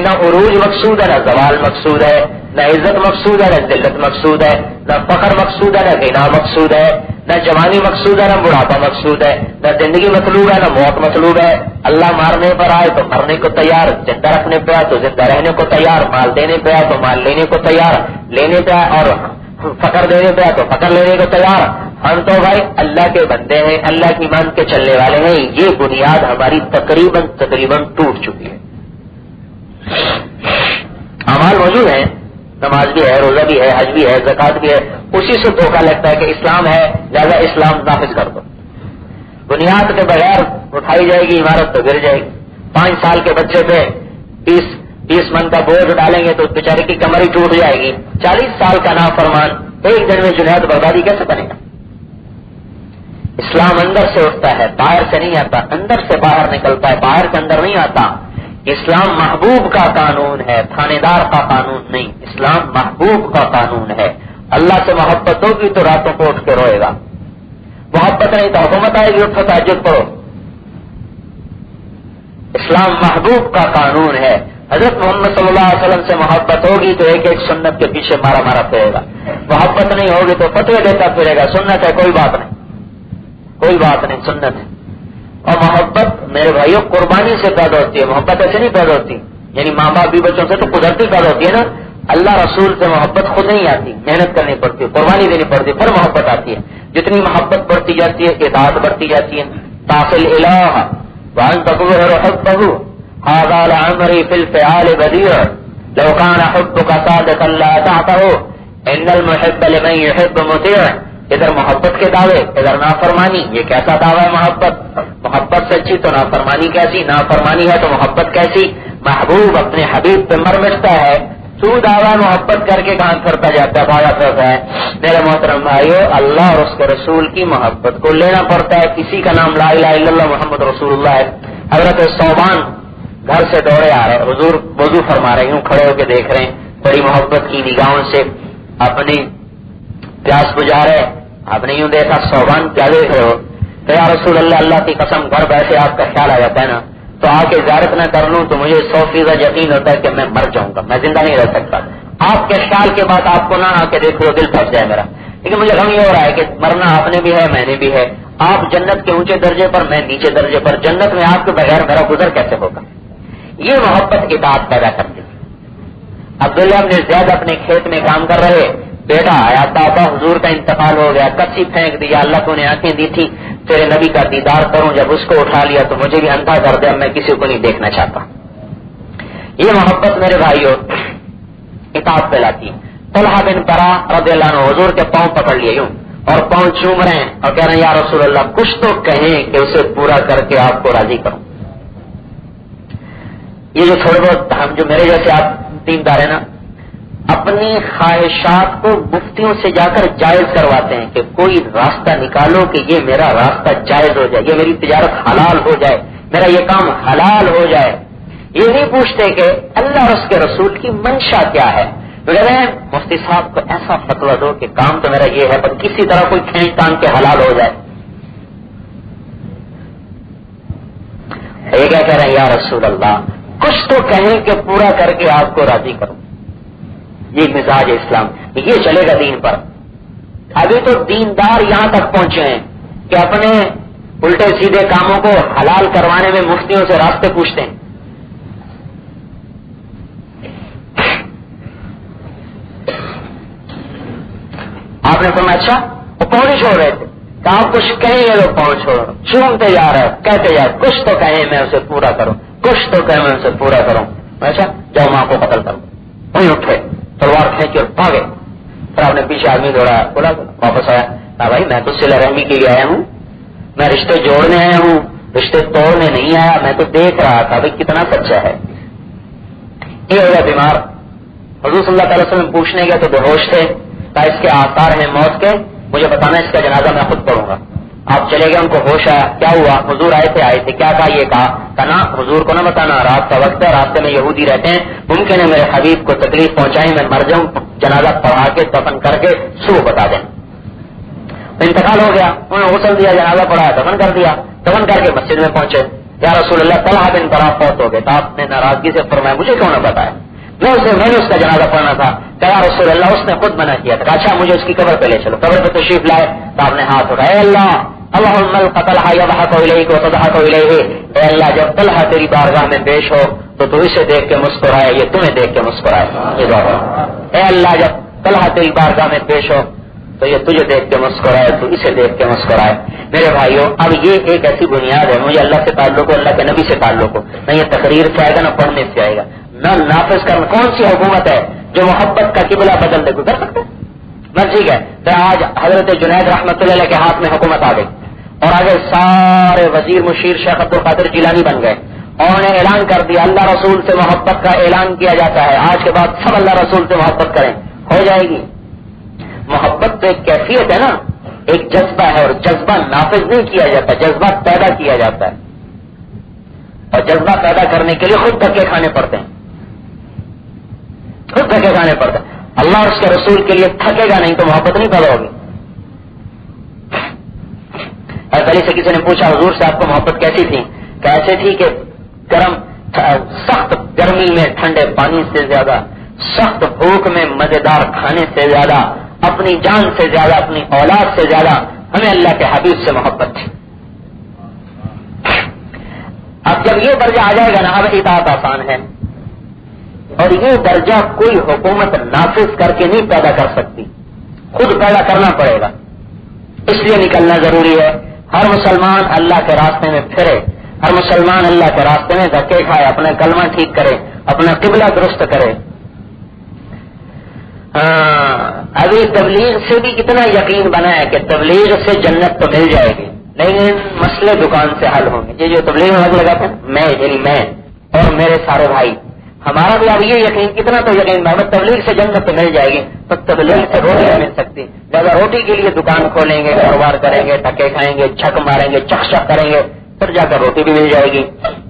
نہ عروج مقصود ہے, نہ زوال مقصود ہے, نہ عزت مقصود ہے, نہ ذلت مقصود ہے, نہ فقر مقصود ہے, نہ غنا مقصود ہے, نہ جوانی مقصود ہے, نہ بڑھاپا مقصود ہے, نہ زندگی مطلوب ہے, نہ موت مطلوب ہے. اللہ مارنے پر آئے تو مرنے کو تیار, زندہ رکھنے پہ آئے تو زندہ رہنے کو تیار, مال دینے پہ آئے تو مال لینے کو تیار, لینے پہ آئے اور فقر دینے پہ آئے تو فقر لینے کو تیار. ہم تو بھائی اللہ کے بندے ہیں, اللہ کی مان کے چلنے والے ہیں. یہ بنیاد ہماری تقریباً ٹوٹ چکی ہے. اعمال موجود ہیں, نماز بھی ہے, روزہ بھی ہے, حج بھی ہے, زکات بھی ہے. اسی سے دھوکہ لگتا ہے کہ اسلام ہے لہذا اسلام نافذ کر دو. بنیاد کے بغیر اٹھائی جائے گی عمارت تو گر جائے گی. 5 سال کے بچے پہ 20 من کا بوجھ ڈالیں گے تو بیچارے کی کمر ہی ٹوٹ جائے گی. 40 سال کا نافرمان ایک دن میں جنید بغدادی کیسے بنے گا؟ اسلام اندر سے اٹھتا ہے, باہر سے نہیں آتا. اندر سے باہر نکلتا ہے, باہر سے اندر نہیں آتا. اسلام محبوب کا قانون ہے, تھانے دار کا قانون نہیں. اسلام محبوب کا قانون ہے. اللہ سے محبت ہوگی تو راتوں کو اٹھ کے روئے گا, محبت نہیں تو حکومت آئے گی اٹھو تہجد پڑھو. اسلام محبوب کا قانون ہے. حضرت محمد صلی اللہ علیہ وسلم سے محبت ہوگی تو ایک ایک سنت کے پیچھے مارا پھرے گا. محبت نہیں ہوگی تو فتوے دیتا پھرے گا. سنت ہے, کوئی بات نہیں, کوئی بات نہیں, سنت ہے. اور محبت میرے بھائیوں قربانی سے پیدا ہوتی ہے, محبت ایسے نہیں پیدا ہوتی. یعنی ماں باپ بھی بچوں سے تو قدرتی پیدا ہوتی ہے نا. اللہ رسول سے محبت خود نہیں آتی, محنت کرنی پڑتی ہے, قربانی دینی پڑتی ہے, پھر محبت آتی ہے. جتنی محبت بڑھتی جاتی ہے اطاعت بڑھتی جاتی ہے. تاصل الہ وان تظہر حبہ ھذا لعمری فی الفعال بدیع لو کان حبک صادقا لاطعتہ ان المحب لمن یحب مطیع. ادھر محبت کے دعوے, ادھر نافرمانی. یہ کیسا دعویٰ ہے محبت؟ محبت سچی تو نافرمانی کیسی؟ نافرمانی ہے تو محبت کیسی؟ محبوب اپنے حبیب پہ مر مٹتا ہے, تو دعویٰ محبت کر کے کہاں کرتا جاتا ہے, بھاگا پھرتا ہے. میرے محترم بھائیو, اللہ اور اس کے رسول کی محبت کو لینا پڑتا ہے. کسی کا نام لا الہ الا اللہ محمد رسول اللہ ہے. حضرت صوبان گھر سے دوڑے آ رہے, حضور وضو فرما رہے, یوں کھڑے ہو کے دیکھ رہے ہیں, بڑی محبت کی نگاہوں سے اپنی پیاس بجھا رہے. آپ نے یوں دیکھا, صوبان کیا دیکھ رہے ہو؟ تو یا رسول اللہ, اللہ کی قسم گھر بیٹھے آپ کا خیال آ جاتا ہے نا, تو آ کے زیارت نہ کر لوں تو مجھے 100% یقین ہوتا ہے کہ میں مر جاؤں گا, میں زندہ نہیں رہ سکتا. آپ کے خیال کے بعد آپ کو نہ آ کے دیکھو دل پھنس جائے میرا. لیکن مجھے غم یہ ہو رہا ہے کہ مرنا آپ نے بھی ہے, میں نے بھی ہے. آپ جنت کے اونچے درجے پر, میں نیچے درجے پر. جنت میں آپ کے بغیر میرا گزر کیسے ہوگا؟ یہ محبت اطاعت پیدا کرتی. عبداللہ بن زید اپنے کھیت میں کام کر رہے, بیٹا آیا, پاپا حضور کا انتقال ہو گیا, کچی پھینک دیا, اللہ کو نے آنکھیں دی تھی تیرے نبی کا دیدار کروں, جب اس کو اٹھا لیا تو مجھے بھی اندھا کر دیا, میں کسی کو نہیں دیکھنا چاہتا. یہ محبت میرے بھائیوں اطاعت پہلاتی. طلحہ بن برا رضی اللہ عنہ حضور کے پاؤں پکڑ لیے یوں اور پاؤں چوم رہے ہیں اور کہہ رہے ہیں یا رسول اللہ کچھ تو کہیں کہ اسے پورا کر کے آپ کو راضی کروں. یہ جو تھوڑے بہت ہم جو میرے جیسے آپ دیندار ہیں نا, اپنی خواہشات کو مفتیوں سے جا کر جائز کرواتے ہیں کہ کوئی راستہ نکالو کہ یہ میرا راستہ جائز ہو جائے, یہ میری تجارت حلال ہو جائے, میرا یہ کام حلال ہو جائے. یہ نہیں پوچھتے کہ اللہ اور اس کے رسول کی منشا کیا ہے. تو کہتے ہیں مفتی صاحب کو ایسا فتویٰ دو کہ کام تو میرا یہ ہے پر کسی طرح کوئی کھینچ تان کے حلال ہو جائے. یہ کیا کہہ رہے ہیں یا رسول اللہ کچھ تو کہیں کہ پورا کر کے آپ کو راضی کروں. یہ مزاج اسلام یہ چلے گا دین پر. ابھی تو دیندار یہاں تک پہنچے ہیں کہ اپنے الٹے سیدھے کاموں کو حلال کروانے میں مفتیوں سے راستے پوچھتے ہیں. آپ نے فرمایا اچھا وہ پاؤں نہیں چھوڑ رہے تھے کہ آپ کچھ کہیں یہ لوگ پاؤں چھوڑ چومتے جا رہے کہتے جا کچھ تو کہیں میں اسے پورا کروں کچھ تو کہیں میں اسے پورا کروں. اچھا جاؤ ماں کو قتل کروں. وہیں اٹھے تلوار کھینچ کے بھاگے. پھر آپ نے پیچھے آدمی دوڑا بولا واپس آیا کہا بھائی میں تو صلہ رحمی کے لیے آیا ہوں میں رشتے جوڑنے آیا ہوں رشتے توڑنے نہیں آیا. میں تو دیکھ رہا تھا بھائی کتنا سچا ہے. یہ ہو گیا بیمار. حضور صلی اللہ علیہ وسلم پوچھنے گئے تو بے ہوش تھے. اس کے آثار ہیں موت کے مجھے بتانا اس کا جنازہ میں خود پڑھوں گا. آپ چلے گئے ان کو ہوش آیا کیا ہوا حضور آئے تھے کیا کہا یہ کہا نا حضور کو نہ بتانا رات کا وقت ہے راستے میں یہودی رہتے ہیں ممکن ہے میرے حبیب کو تکلیف پہنچائیں میں مر جاؤں جنازہ پڑھا کے دفن کر کے صبح بتا دیں. انتقال ہو گیا انہوں نے غسل دیا جنازہ پڑھا دفن کر دیا. دفن کر کے مسجد میں پہنچے یا رسول اللہ طلحہ بن طرح فوت ہو گئے. تو آپ نے ناراضگی سے فرمایا مجھے کیوں نہ بتایا میں نے اس کا جنازہ پڑھنا تھا. کہا رسول اللہ اس نے خود منع کیا تھا. اچھا مجھے اس کی قبر پہ لے چلو. قبر پہ تشریف لائے تو آپ نے ہاتھ اٹھایا اے اللہ اللہم القتلہ یضحک الیک وتضحک الیہ. اے اللہ جب طلحہ تیری بارگاہ میں پیش ہو تو اسے دیکھ کے مسکرائے یہ تمہیں دیکھ کے مسکرائے. یہ دعا اے اللہ جب طلحہ تیری بارگاہ میں پیش ہو تو یہ تجھے دیکھ کے مسکرائے تو اسے دیکھ کے مسکرائے. میرے بھائیوں اب یہ ایک ایسی بنیاد ہے مجھے اللہ سے تعلق ہو اللہ کے نبی سے تعلق ہو نہ یہ تقریر سے آئے گا نہ پڑھنے سے آئے گا نہ نافذ کرنا. کون سی حکومت ہے جو محبت کا قبلہ بدل دے کوئی کر سکتے بس ٹھیک ہے. تو آج حضرت جنید رحمۃ اللہ علیہ کے ہاتھ میں حکومت آ گئی اور آگے سارے وزیر مشیر شیخ عبد القادر جیلانی بن گئے. انہوں نے اعلان کر دیا اللہ رسول سے محبت کا اعلان کیا جاتا ہے آج کے بعد سب اللہ رسول سے محبت کریں ہو جائے گی. محبت تو ایک کیفیت ہے نا ایک جذبہ ہے اور جذبہ نافذ نہیں کیا جاتا جذبہ پیدا کیا جاتا ہے اور جذبہ پیدا کرنے کے لیے خود دھکے کھانے پڑتے ہیں خود دھکے کھانے پڑتے ہیں. اللہ اور اس کے رسول کے لیے تھکے گا نہیں تو محبت نہیں پیدا ہوگی. پہلے سے کسی نے پوچھا حضور سے آپ کو محبت کیسی تھی کیسے تھی کہ سخت گرمی میں ٹھنڈے پانی سے زیادہ سخت بھوک میں مزیدار کھانے سے زیادہ اپنی جان سے زیادہ اپنی اولاد سے زیادہ ہمیں اللہ کے حبیب سے محبت تھی. اب جب یہ درجہ آ جائے گا نا اب اطاعت آسان ہے اور یہ درجہ کوئی حکومت نافذ کر کے نہیں پیدا کر سکتی خود پیدا کرنا پڑے گا. اس لیے نکلنا ضروری ہے. ہر مسلمان اللہ کے راستے میں پھرے ہر مسلمان اللہ کے راستے میں دھکے کھائے اپنا کلمہ ٹھیک کرے اپنا قبلہ درست کرے. ابھی تبلیغ سے بھی کتنا یقین بنا ہے کہ تبلیغ سے جنت تو مل جائے گی لیکن مسئلے دکان سے حل ہوں گے. یہ جو تبلیغ میں لگاتے ہیں میں یعنی میں اور میرے سارے بھائی ہمارا بھی اب یہ یقین کتنا تو یقین محمد تبلیغ سے جنت تو مل جائے گی تو تبلیغ سے روٹی نہیں مل سکتی. لہٰذا روٹی کے لیے دکان کھولیں گے کاروبار کریں گے ٹکے کھائیں گے چھک ماریں گے چک چک کریں گے پھر جا کر روٹی بھی مل جائے گی.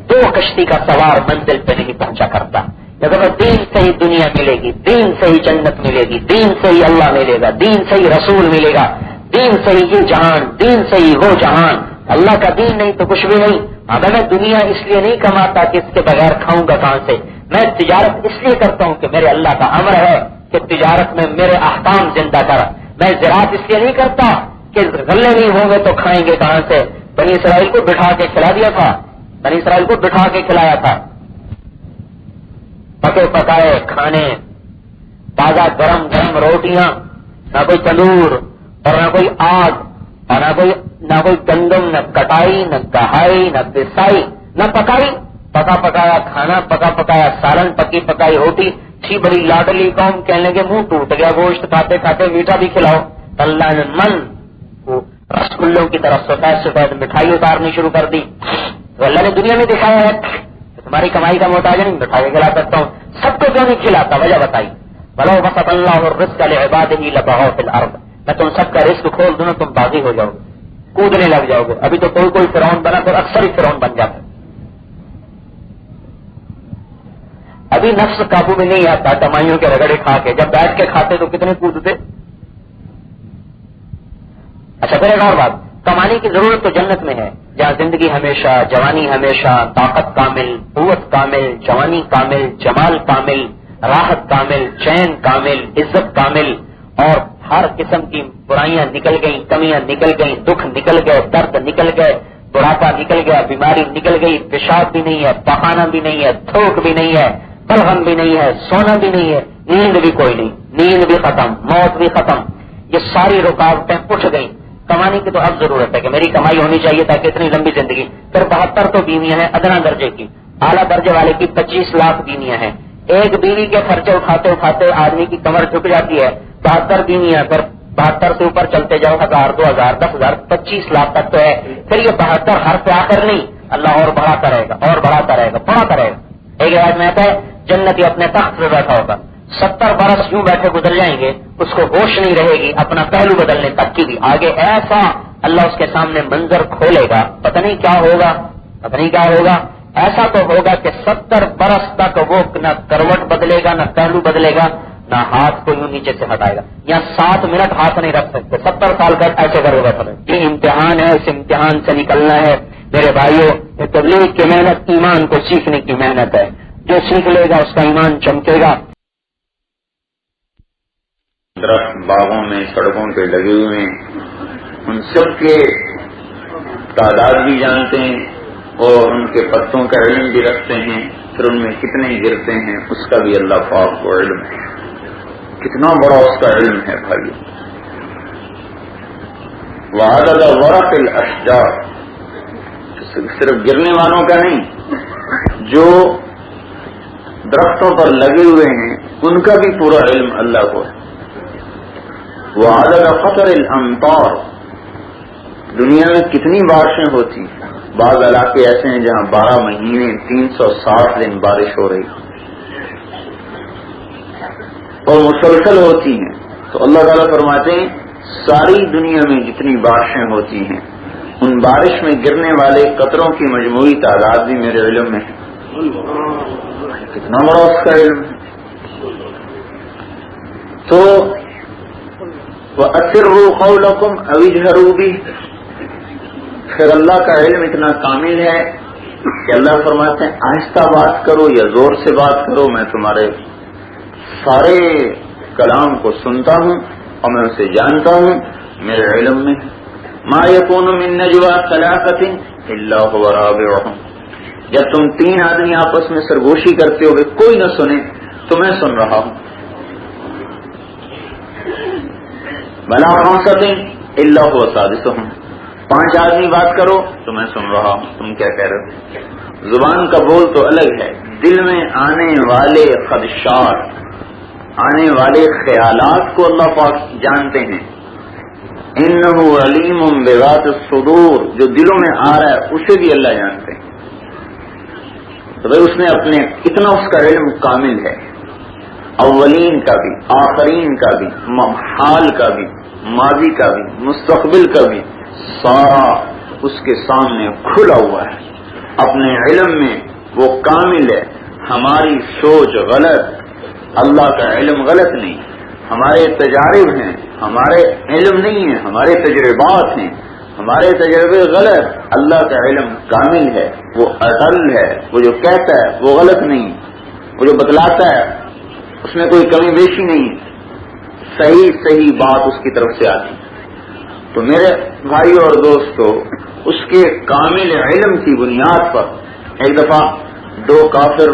دو کشتی کا سوار منزل پہ نہیں پہنچا کرتا. جب دین سے ہی دنیا ملے گی دین سے ہی جنت ملے گی دین سے ہی اللہ ملے گا دین سے ہی رسول ملے گا دین سے ہی یہ جہان دین سے ہی وہ جہان. اللہ کا دین نہیں تو کچھ بھی نہیں. اب میں دنیا اس لیے نہیں کماتا کہ اس کے بغیر کھاؤں گا کہاں سے. میں تجارت اس لیے کرتا ہوں کہ میرے اللہ کا امر ہے کہ تجارت میں میرے احکام زندہ کر. میں زراعت اس لیے نہیں کرتا کہ غلے نہیں ہوں گے تو کھائیں گے کہاں سے. بنی اسرائیل کو بٹھا کے کھلا دیا تھا بنی اسرائیل کو بٹھا کے کھلایا تھا پکے پکائے کھانے تازہ گرم گرم روٹیاں نہ کوئی تندور اور نہ کوئی آگ اور نہ کوئی گندم نہ کٹائی نہ گہائی نہ پسائی نہ پکائی پکا پکایا کھانا پکا پکایا سالن پکی پکائی روٹی. تھی بڑی لاڈلی قوم کہنے کے منہ ٹوٹ گیا گوشت کھاتے کھاتے میٹھا بھی کھلاؤ. اللہ نے من کو رسگلوں کی طرف سفید مٹھائی اتارنی شروع کر دی. تو اللہ نے دنیا میں دکھایا ہے تمہاری کمائی کا محتاج نہیں مٹھائی کھلا سکتا ہوں. سب کو کیوں نہیں کھلاتا وجہ بتائی. بلو بسط اللہ الرزق لعباده لبغوا فی الارض. میں تم سب کا رزق کھول دوں تم باغی ہو جاؤ گے کودنے لگ جاؤ گے. ابھی تو کوئی فرعون بنا تو اکثر ہی فرعون بن جاتا. ابھی نفس قابو میں نہیں آتا کمائیوں کے رگڑے کھا کے، جب بیٹھ کے کھاتے تو کتنے کودتے۔ اچھا پھر ایک اور بات، کمانے کی ضرورت تو جنت میں ہے، جہاں زندگی ہمیشہ، جوانی ہمیشہ، طاقت کامل، قوت کامل، جوانی کامل، جمال کامل، راحت کامل، چین کامل، عزت کامل، اور ہر قسم کی برائیاں نکل گئیں، کمیاں نکل گئیں، دکھ نکل گئے، درد نکل گئے، بڑھاپا نکل گیا، بیماری نکل گئی، پیشاب بھی نہیں ہے، پخانا بھی نہیں ہے، تھوک بھی نہیں ہے، بلغم بھی نہیں ہے، سونا بھی نہیں ہے، نیند بھی کوئی نہیں، نیند بھی ختم، موت بھی ختم، یہ ساری رکاوٹیں اٹھ گئیں۔ کمانے کی تو اب ضرورت ہے کہ میری کمائی ہونی چاہیے تاکہ اتنی لمبی زندگی۔ پھر 72 تو بیویاں ہیں ادنا درجے کی، اعلیٰ درجے والے کی 25 لاکھ بیویاں ہیں۔ ایک بیوی کے خرچے اٹھاتے اٹھاتے آدمی کی کمر جھک جاتی ہے۔ 72 بیویاں، پھر 72 سے اوپر چلتے جاؤ، 1000 2000 10,000 25 لاکھ تک تو ہے۔ پھر یہ 72 ہر پہ آخر نہیں، اللہ اور بڑھاتا رہے گا اور بڑھاتا رہے گا، بڑھاتا رہے گا۔ ایک روایت میں آتا ہے جنتی اپنے تخت پہ بیٹھا ہوگا، 70 برس یوں بیٹھے گزر جائیں گے، اس کو ہوش نہیں رہے گی اپنا پہلو بدلنے تک کی بھی۔ آگے ایسا اللہ اس کے سامنے منظر کھولے گا، پتہ نہیں کیا ہوگا، پتہ نہیں کیا ہوگا۔ ایسا تو ہوگا کہ 70 برس تک وہ نہ کروٹ بدلے گا، نہ پہلو بدلے گا، نہ ہاتھ کو یوں نیچے سے ہٹائے گا، یا 7 منٹ ہاتھ نہیں رکھ سکتے۔ 70 سال کا ایسے کرے گا۔ یہ امتحان ہے، اس امتحان سے نکلنا ہے میرے بھائیوں۔ یہ تبلیغ کی محنت ایمان کو سیکھنے کی محنت ہے، جو سیکھ لے گا اس کا ایمان چمکے گا۔ درخت باغوں میں، سڑکوں پہ لگے ہوئے ہیں، ان سب کے تعداد بھی جانتے ہیں اور ان کے پتوں کا علم بھی رکھتے ہیں، پھر ان میں کتنے گرتے ہیں اس کا بھی اللہ پاک کو علم ہے۔ کتنا بڑا اس کا علم ہے بھائی۔ وعدد ورق الاشجار، صرف گرنے والوں کا نہیں، جو درختوں پر لگے ہوئے ہیں ان کا بھی پورا علم اللہ کو ہے۔ وعدد قطر الامطار، دنیا میں کتنی بارشیں ہوتی ہیں۔ بعض علاقے ایسے ہیں جہاں 12 مہینے 360 دن بارش ہو رہی اور مسلسل ہوتی ہیں، تو اللہ تعالیٰ فرماتے ہیں ساری دنیا میں جتنی بارشیں ہوتی ہیں ان بارش میں گرنے والے قطروں کی مجموعی تعداد بھی میرے علم میں ہے۔ کتنا بڑا اس کا علم ہے۔ تو وَأَسِرُّوا قَوْلَكُمْ أَوْ اجْهَرُوا بِهِ، پھر اللہ کا علم اتنا کامل ہے کہ اللہ فرماتے ہیں آہستہ بات کرو یا زور سے بات کرو، میں تمہارے سارے کلام کو سنتا ہوں اور میں اسے جانتا ہوں، میرے علم میں۔ ما يكون من نجوى ثلاثة إلا هو رابعهم، جب تم 3 آدمی آپس میں سرگوشی کرتے ہو کوئی نہ سنے تو میں سن رہا ہوں۔ ولا خمسة إلا هو سادسهم، 5 آدمی بات کرو تو میں سن رہا ہوں تم کیا کہہ رہے ہو۔ زبان کا بول تو الگ ہے، دل میں آنے والے خدشات، آنے والے خیالات کو اللہ پاک جانتے ہیں۔ انہ علیم بذات الصدور، جو دلوں میں آ رہا ہے اسے بھی اللہ جانتے ہیں۔ تو بھائی اس نے اپنے اتنا اس کا علم کامل ہے، اولین کا بھی، آخرین کا بھی، حال کا بھی، ماضی کا بھی، مستقبل کا بھی، سارا اس کے سامنے کھلا ہوا ہے۔ اپنے علم میں وہ کامل ہے۔ ہماری سوچ غلط، اللہ کا علم غلط نہیں۔ ہمارے تجارب ہیں، ہمارے علم نہیں ہے، ہمارے تجربات ہیں، ہمارے تجربے غلط، اللہ کا علم کامل ہے، وہ اٹل ہے، وہ جو کہتا ہے وہ غلط نہیں، وہ جو بتلاتا ہے اس میں کوئی کمی بیشی نہیں، صحیح بات اس کی طرف سے آتی۔ تو میرے بھائیوں اور دوستو، اس کے کامل علم کی بنیاد پر ایک دفعہ 2 کافر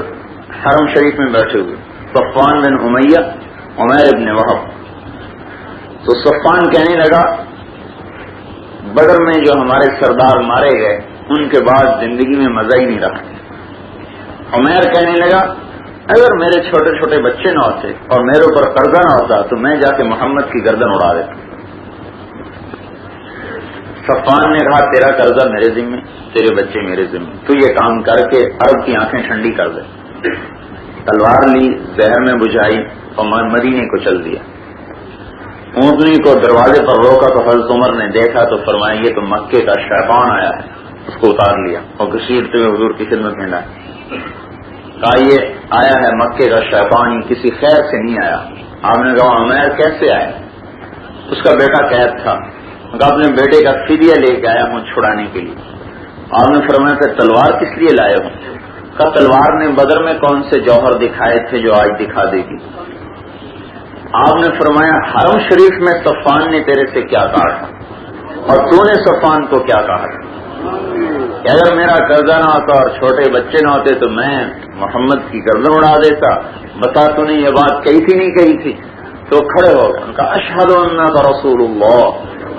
حرم شریف میں بیٹھے ہوئے، صفوان بن امیہ، عمیر ابن وہب۔ تو صفوان کہنے لگا بدر میں جو ہمارے سردار مارے گئے ان کے بعد زندگی میں مزہ ہی نہیں رہا۔ عمیر کہنے لگا اگر میرے چھوٹے چھوٹے بچے نہ ہوتے اور میرے اوپر قرضہ نہ ہوتا تو میں جا کے محمد کی گردن اڑا دیتا۔ صفوان نے کہا تیرا قرضہ میرے ذمہ، تیرے بچے میرے ذمہ، تو یہ کام کر کے عرب کی آنکھیں ٹھنڈی کر دے۔ تلوار لی، زہر میں بجھائی اور مدینے کو چل دیا۔ اونٹنی کو دروازے پر روکا تو حضرت عمر نے دیکھا تو فرمایا یہ تو مکے کا شیطان آیا ہے، اس کو اتار لیا اور گھسیٹتے ہوئے حضور کی خدمت میں لایا۔ کہا یہ آیا ہے مکے کا شیطان، کسی خیر سے نہیں آیا۔ آپ نے کہا عمیر کیسے آئے؟ اس کا بیٹا قید تھا، کہا اپنے بیٹے کا فدیہ لے کے آیا ہوں چھڑانے کے لیے۔ آپ نے فرمایا کہ تلوار کس لیے لائے ہوں؟ کہا تلوار نے بدر میں کون سے جوہر دکھائے تھے جو آج دکھا دے گی؟ آپ نے فرمایا حرم شریف میں صفان نے تیرے سے کیا کہا تھا اور تو نے صفان کو کیا کہا تھا کہ اگر میرا قرضہ نہ ہوتا اور چھوٹے بچے نہ ہوتے تو میں محمد کی گردن اڑا دیتا، بتا تو نے یہ بات کہی تھی نہیں کہی تھی؟ تو کھڑے ہو گئے، ان کا اشہد انک رسول اللہ،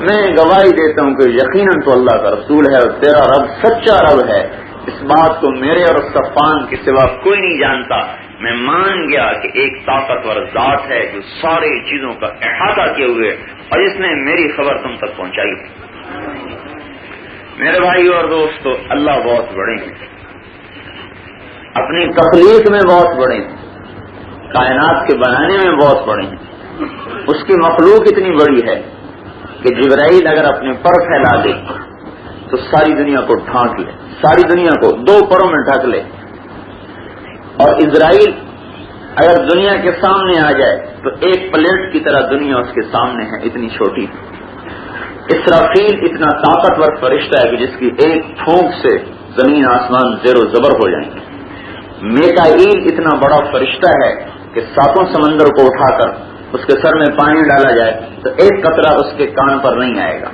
میں گواہی دیتا ہوں کہ یقیناً تو اللہ کا رسول ہے اور تیرا رب سچا رب ہے، اس بات کو میرے اور صفان کے سوا کوئی نہیں جانتا۔ میں مان گیا کہ ایک طاقتور ذات ہے جو سارے چیزوں کا احاطہ کیے ہوئے اور اس نے میری خبر تم تک پہنچائی۔ میرے بھائیو اور دوستو، اللہ بہت بڑے ہیں، اپنی تخلیق میں بہت بڑے ہیں، کائنات کے بنانے میں بہت بڑے ہیں۔ اس کی مخلوق اتنی بڑی ہے کہ جبرائیل اگر اپنے پر پھیلا دے تو ساری دنیا کو ڈھانک لے، ساری دنیا کو 2 پروں میں ڈھک لے، اور اسرائیل اگر دنیا کے سامنے آ جائے تو ایک پلیٹ کی طرح دنیا اس کے سامنے ہے، اتنی چھوٹی۔ اسرافیل اتنا طاقتور فرشتہ ہے کہ جس کی ایک پھونک سے زمین آسمان زیر و زبر ہو جائیں گے۔ میکائیل اتنا بڑا فرشتہ ہے کہ 7 سمندر کو اٹھا کر اس کے سر میں پانی ڈالا جائے تو ایک قطرہ اس کے کان پر نہیں آئے گا۔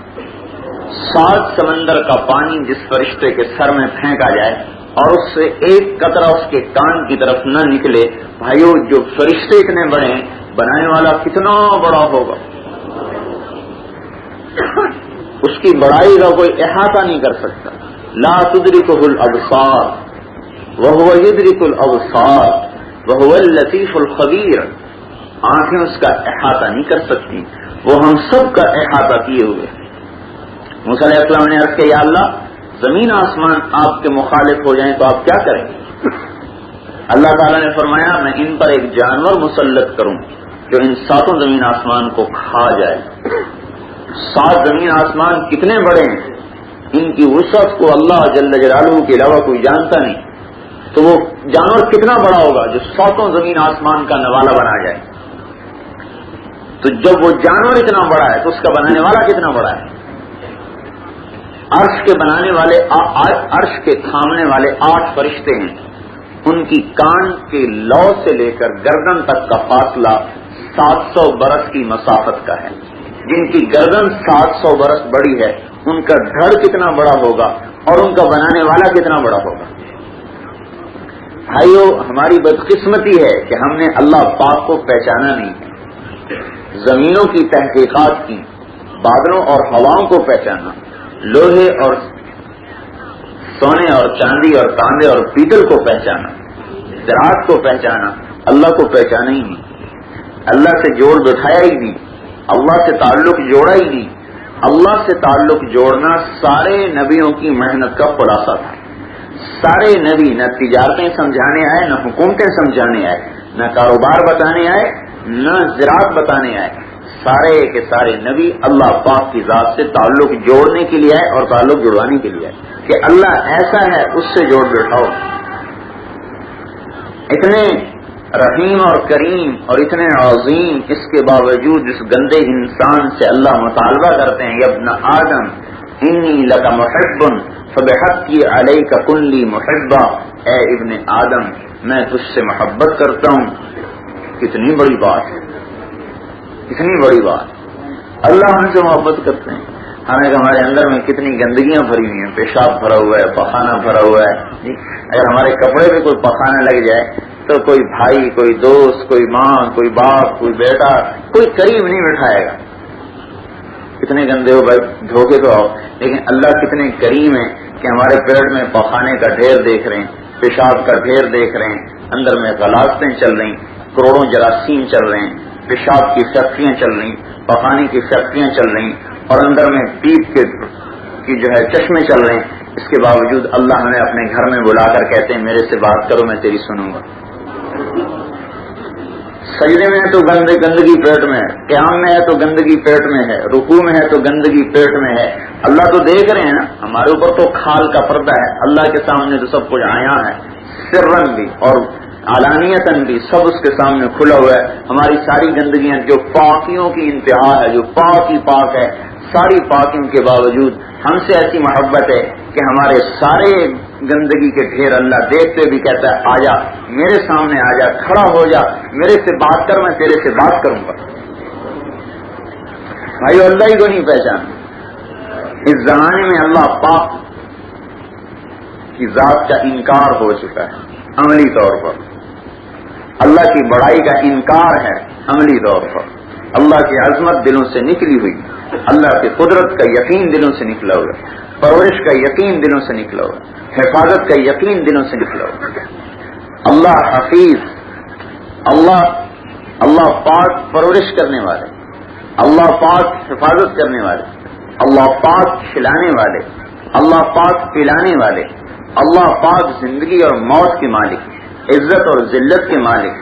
7 سمندر کا پانی جس فرشتے کے سر میں پھینکا جائے اور اس سے ایک قطرہ اس کے کان کی طرف نہ نکلے، بھائیو جو فرشتے اتنے بڑے ہیں، بنانے والا کتنا بڑا ہوگا؟ اس کی بڑائی کا کوئی احاطہ نہیں کر سکتا۔ لا تدرکہ الابصار وہو یدرک الابصار وہو اللطیف الخبیر، آنکھیں اس کا احاطہ نہیں کر سکتی، وہ ہم سب کا احاطہ کیے ہوئے۔ موسیٰ علیہ السلام نے عرض کیا یا اللہ زمین آسمان آپ کے مخالف ہو جائیں تو آپ کیا کریں؟ اللہ تعالیٰ نے فرمایا میں ان پر ایک جانور مسلط کروں جو ان 7 زمین آسمان کو کھا جائے۔ 7 زمین آسمان کتنے بڑے ہیں، ان کی وسعت کو اللہ جل جلالہ کے علاوہ کوئی جانتا نہیں، تو وہ جانور کتنا بڑا ہوگا جو 7 زمین آسمان کا نوالا بنا جائے۔ تو جب وہ جانور اتنا بڑا ہے تو اس کا بنانے والا کتنا بڑا ہے؟ عرش کے بنانے والے، عرش کے تھامنے والے 8 فرشتے ہیں، ان کی کان کے لو سے لے کر گردن تک کا فاصلہ 700 برس کی مسافت کا ہے۔ جن کی گردن 700 برس بڑی ہے ان کا دھڑ کتنا بڑا ہوگا اور ان کا بنانے والا کتنا بڑا ہوگا؟ بھائیو ہماری بدقسمتی ہے کہ ہم نے اللہ پاک کو پہچانا نہیں ہے، زمینوں کی تحقیقات کی، بادلوں اور ہواؤں کو پہچانا، لوہے اور سونے اور چاندی اور تانبے اور پیتل کو پہچانا، زراعت کو پہچانا، اللہ کو پہچانا ہی نہیں، اللہ سے جوڑ بٹھایا ہی نہیں، اللہ سے تعلق جوڑا ہی نہیں۔ اللہ سے تعلق جوڑنا سارے نبیوں کی محنت کا خلاصہ تھا۔ سارے نبی نہ تجارتیں سمجھانے آئے، نہ حکومتیں سمجھانے آئے، نہ کاروبار بتانے آئے، نہ زراعت بتانے آئے، سارے کے سارے نبی اللہ پاک کی ذات سے تعلق جوڑنے کے لیے آئے اور تعلق جڑوانے کے لیے آئے کہ اللہ ایسا ہے اس سے جوڑ بیٹھاؤ۔ اتنے رحیم اور کریم اور اتنے عظیم، اس کے باوجود اس گندے انسان سے اللہ مطالبہ کرتے ہیں یا ابن آدم انی لک محب فبحقی علیک کن لی محبا، اے ابن آدم میں تجھ سے محبت کرتا ہوں۔ کتنی بڑی بات ہے، اتنی بڑی بات، اللہ ہم سے محبت کرتے ہیں، حالانکہ ہمارے اندر میں کتنی گندگیاں بھری ہوئی ہیں، پیشاب بھرا ہوا ہے، پخانہ بھرا ہوا ہے۔ اگر ہمارے کپڑے پہ کوئی پخانہ لگ جائے تو کوئی بھائی، کوئی دوست، کوئی ماں، کوئی باپ، کوئی بیٹا، کوئی قریب نہیں بٹھائے گا۔ کتنے گندے ہو بھائی، دھوکے تو آؤ، لیکن اللہ کتنے کریم ہیں کہ ہمارے پیٹ میں پخانے کا ڈھیر دیکھ رہے ہیں، پیشاب کا ڈھیر دیکھ رہے ہیں، اندر میں غلاظتیں چل رہی، کروڑوں جراثیم چل رہے ہیں، پیشاب کی فیکٹریاں چل رہی، پخانے کی فیکٹریاں چل رہی، اور اندر میں پیپ کی جو ہے چشمے چل رہے ہیں۔ اس کے باوجود اللہ ہمیں اپنے گھر میں بلا کر کہتے ہیں میرے سے بات کرو میں تیری سنوں گا۔ سجدے میں ہے تو گندگی پیٹ میں ہے، قیام میں ہے تو گندگی پیٹ میں ہے، رکوع میں ہے تو گندگی پیٹ میں ہے۔ اللہ تو دیکھ رہے ہیں نا، ہمارے اوپر تو کھال کا پردہ ہے، اللہ کے سامنے تو سب کچھ آیا ہے، سرن بھی اور علانیتاً بھی سب اس کے سامنے کھلا ہوا ہے. ہماری ساری گندگیاں جو پاکیوں کی انتہا ہے، جو پاک ہی پاک ہے، ساری پاکیوں کے باوجود ہم سے ایسی محبت ہے کہ ہمارے سارے گندگی کے ڈھیر اللہ دیکھتے بھی کہتا ہے آجا میرے سامنے، آجا کھڑا ہو جا، میرے سے بات کر، میں تیرے سے بات کروں گا. بھائی اللہ ہی کو نہیں پہچان. اس زمانے میں اللہ پاک کی ذات کا انکار ہو چکا ہے عملی طور پر. اللہ کی بڑائی کا انکار ہے عملی طور پر. اللہ کی عظمت دلوں سے نکلی ہوئی، اللہ کی قدرت کا یقین دلوں سے نکلا ہوا، پرورش کا یقین دلوں سے نکلا ہوا، حفاظت کا یقین دلوں سے نکلا ہوا. اللہ حفیظ، اللہ پاک پرورش کرنے والے، اللہ پاک حفاظت کرنے والے، اللہ پاک کھلانے والے، اللہ پاک پلانے والے، اللہ پاک زندگی اور موت کے مالک، عزت اور ذلت کے مالک،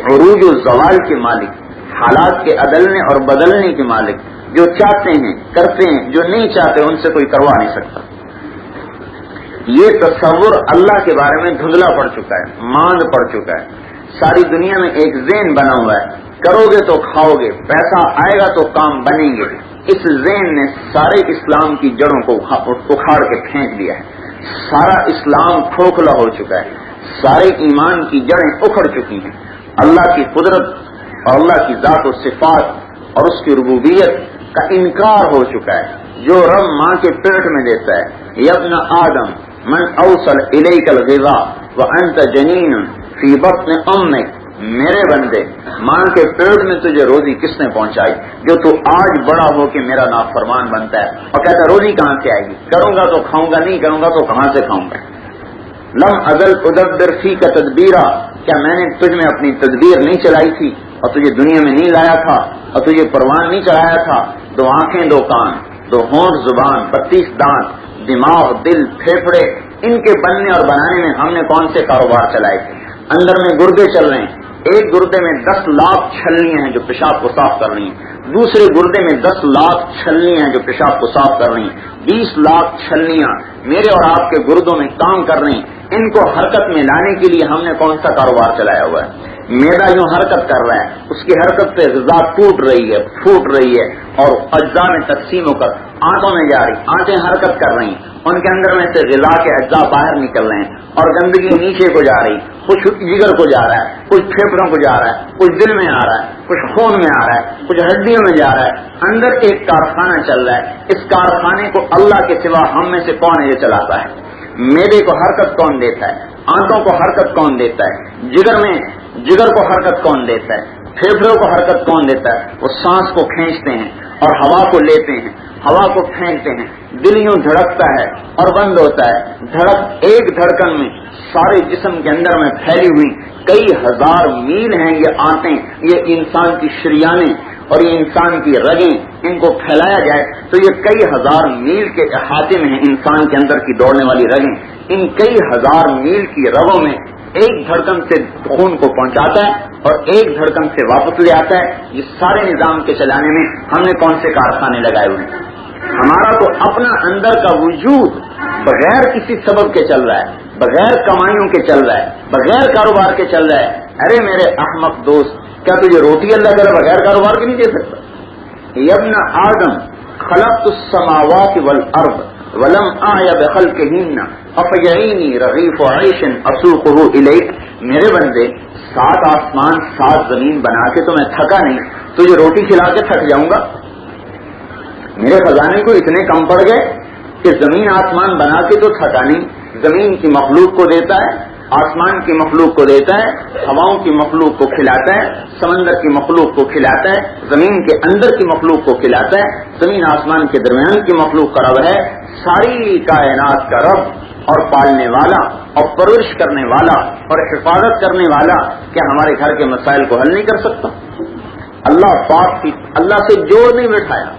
عروج و زوال کے مالک، حالات کے عدلنے اور بدلنے کے مالک. جو چاہتے ہیں کرتے ہیں، جو نہیں چاہتے ان سے کوئی کروا نہیں سکتا. یہ تصور اللہ کے بارے میں دھندلا پڑ چکا ہے، ماند پڑ چکا ہے. ساری دنیا میں ایک ذہن بنا ہوا ہے، کرو گے تو کھاؤ گے، پیسہ آئے گا تو کام بنیں گے. اس ذہن نے سارے اسلام کی جڑوں کو اکھاڑ کے پھینک دیا ہے. سارا اسلام کھوکھلا ہو چکا ہے، سارے ایمان کی جڑیں اکھڑ چکی ہیں. اللہ کی قدرت اور اللہ کی ذات و صفات اور اس کی ربوبیت کا انکار ہو چکا ہے. جو رب ماں کے پیٹ میں دیتا ہے، یبن آدم من اوصل الیک الغذاء وانت جنین فی بطن امک، میرے بندے ماں کے پیٹ میں تجھے روزی کس نے پہنچائی جو تو آج بڑا ہو کے میرا نافرمان بنتا ہے اور کہتا ہے روزی کہاں سے آئے گی، کروں گا تو کھاؤں گا، نہیں کروں گا تو کہاں سے کھاؤں گا. لم ازل ادبر فی کا تدبیرہ، کیا میں نے تجھ میں اپنی تدبیر نہیں چلائی تھی اور تجھے دنیا میں نہیں لایا تھا اور تجھے پروان نہیں چڑھایا تھا؟ 2 آنکھیں 2 کان، 2 ہونٹ زبان، 32 دانت، دماغ دل پھیپھڑے، ان کے بننے اور بنانے میں ہم نے کون سے کاروبار چلائے تھے؟ اندر میں گردے چل رہے ہیں، ایک گردے میں 10 لاکھ چھلنیاں ہیں جو پیشاب کو صاف کر رہی ہیں، دوسرے گردے میں 10 لاکھ چھلنیاں ہیں جو پیشاب کو صاف کر رہی ہیں، 20 لاکھ چھلنیاں میرے اور آپ کے گردوں میں کام کر رہی ہیں. ان کو حرکت میں لانے کے لیے ہم نے کون سا کاروبار چلایا ہوا ہے؟ معدہ یوں حرکت کر رہا ہے، اس کی حرکت سے غذا ٹوٹ رہی ہے، پھوٹ رہی ہے اور اجزاء میں تقسیم ہو کر آنتوں میں جا رہی، آنتیں حرکت کر رہی ہیں، ان کے اندر میں سے غذا کے اجزاء باہر نکل رہے ہیں اور گندگی نیچے کو جا رہی، کچھ جگر کو جا رہا ہے، کچھ پھیپھڑوں کو جا رہا ہے، کچھ دل میں آ رہا ہے، کچھ خون میں آ رہا ہے، کچھ ہڈیوں میں جا رہا ہے. اندر ایک کارخانہ چل رہا ہے. اس کارخانے کو اللہ کے سوا ہم میں سے کون ہے جو چلاتا ہے؟ معدے کو حرکت کون دیتا ہے؟ آنتوں کو حرکت کون دیتا ہے؟ جگر کو حرکت کون دیتا ہے؟ پھیپھڑوں کو حرکت کون دیتا ہے؟ وہ سانس کو کھینچتے ہیں اور ہوا کو لیتے ہیں، ہوا کو پھینکتے ہیں. دل یوں دھڑکتا ہے اور بند ہوتا ہے. دھڑک ایک دھڑکن میں سارے جسم کے اندر میں پھیلی ہوئی کئی ہزار میل ہیں یہ آنتیں، یہ انسان کی شریانیں اور یہ انسان کی رگیں، ان کو پھیلایا جائے تو یہ کئی ہزار میل کے احاطے میں ہیں انسان کے اندر کی دوڑنے والی رگیں. ان کئی ہزار میل کی رگوں میں ایک دھڑکن سے خون کو پہنچاتا ہے اور ایک دھڑکن سے واپس لے آتا ہے. یہ سارے نظام کے چلانے میں ہم نے کون سے کارخانے لگائے ہوئے ہیں؟ ہمارا تو اپنا اندر کا وجود بغیر کسی سبب کے چل رہا ہے، بغیر کمائیوں کے چل رہا ہے، بغیر کاروبار کے چل رہا ہے. ارے میرے احمق دوست، کیا تجھے روٹی اللہ تعالیٰ بغیر کاروبار کے نہیں دے سکتا؟ یبن آدم خلقت السماوات والارض ولم اعی بخلقہن افیعینی رغیف عیش اسوقہ الیک. میرے بندے 7 آسمان 7 زمین بنا کے تو میں تھکا نہیں، تجھے روٹی کھلا کے تھک جاؤں گا؟ میرے خزانے کو اتنے کم پڑ گئے کہ زمین آسمان بنا کے تو تھکا نہیں. زمین کی مخلوق کو دیتا ہے، آسمان کی مخلوق کو دیتا ہے، ہواؤں کی مخلوق کو کھلاتا ہے، سمندر کی مخلوق کو کھلاتا ہے، زمین کے اندر کی مخلوق کو کھلاتا ہے، زمین آسمان کے درمیان کی مخلوق کا رب ہے. ساری کائنات کا رب اور پالنے والا اور پرورش کرنے والا اور حفاظت کرنے والا کیا ہمارے گھر کے مسائل کو حل نہیں کر سکتا؟ اللہ پاک کی اللہ سے جوڑ نہیں بٹھایا،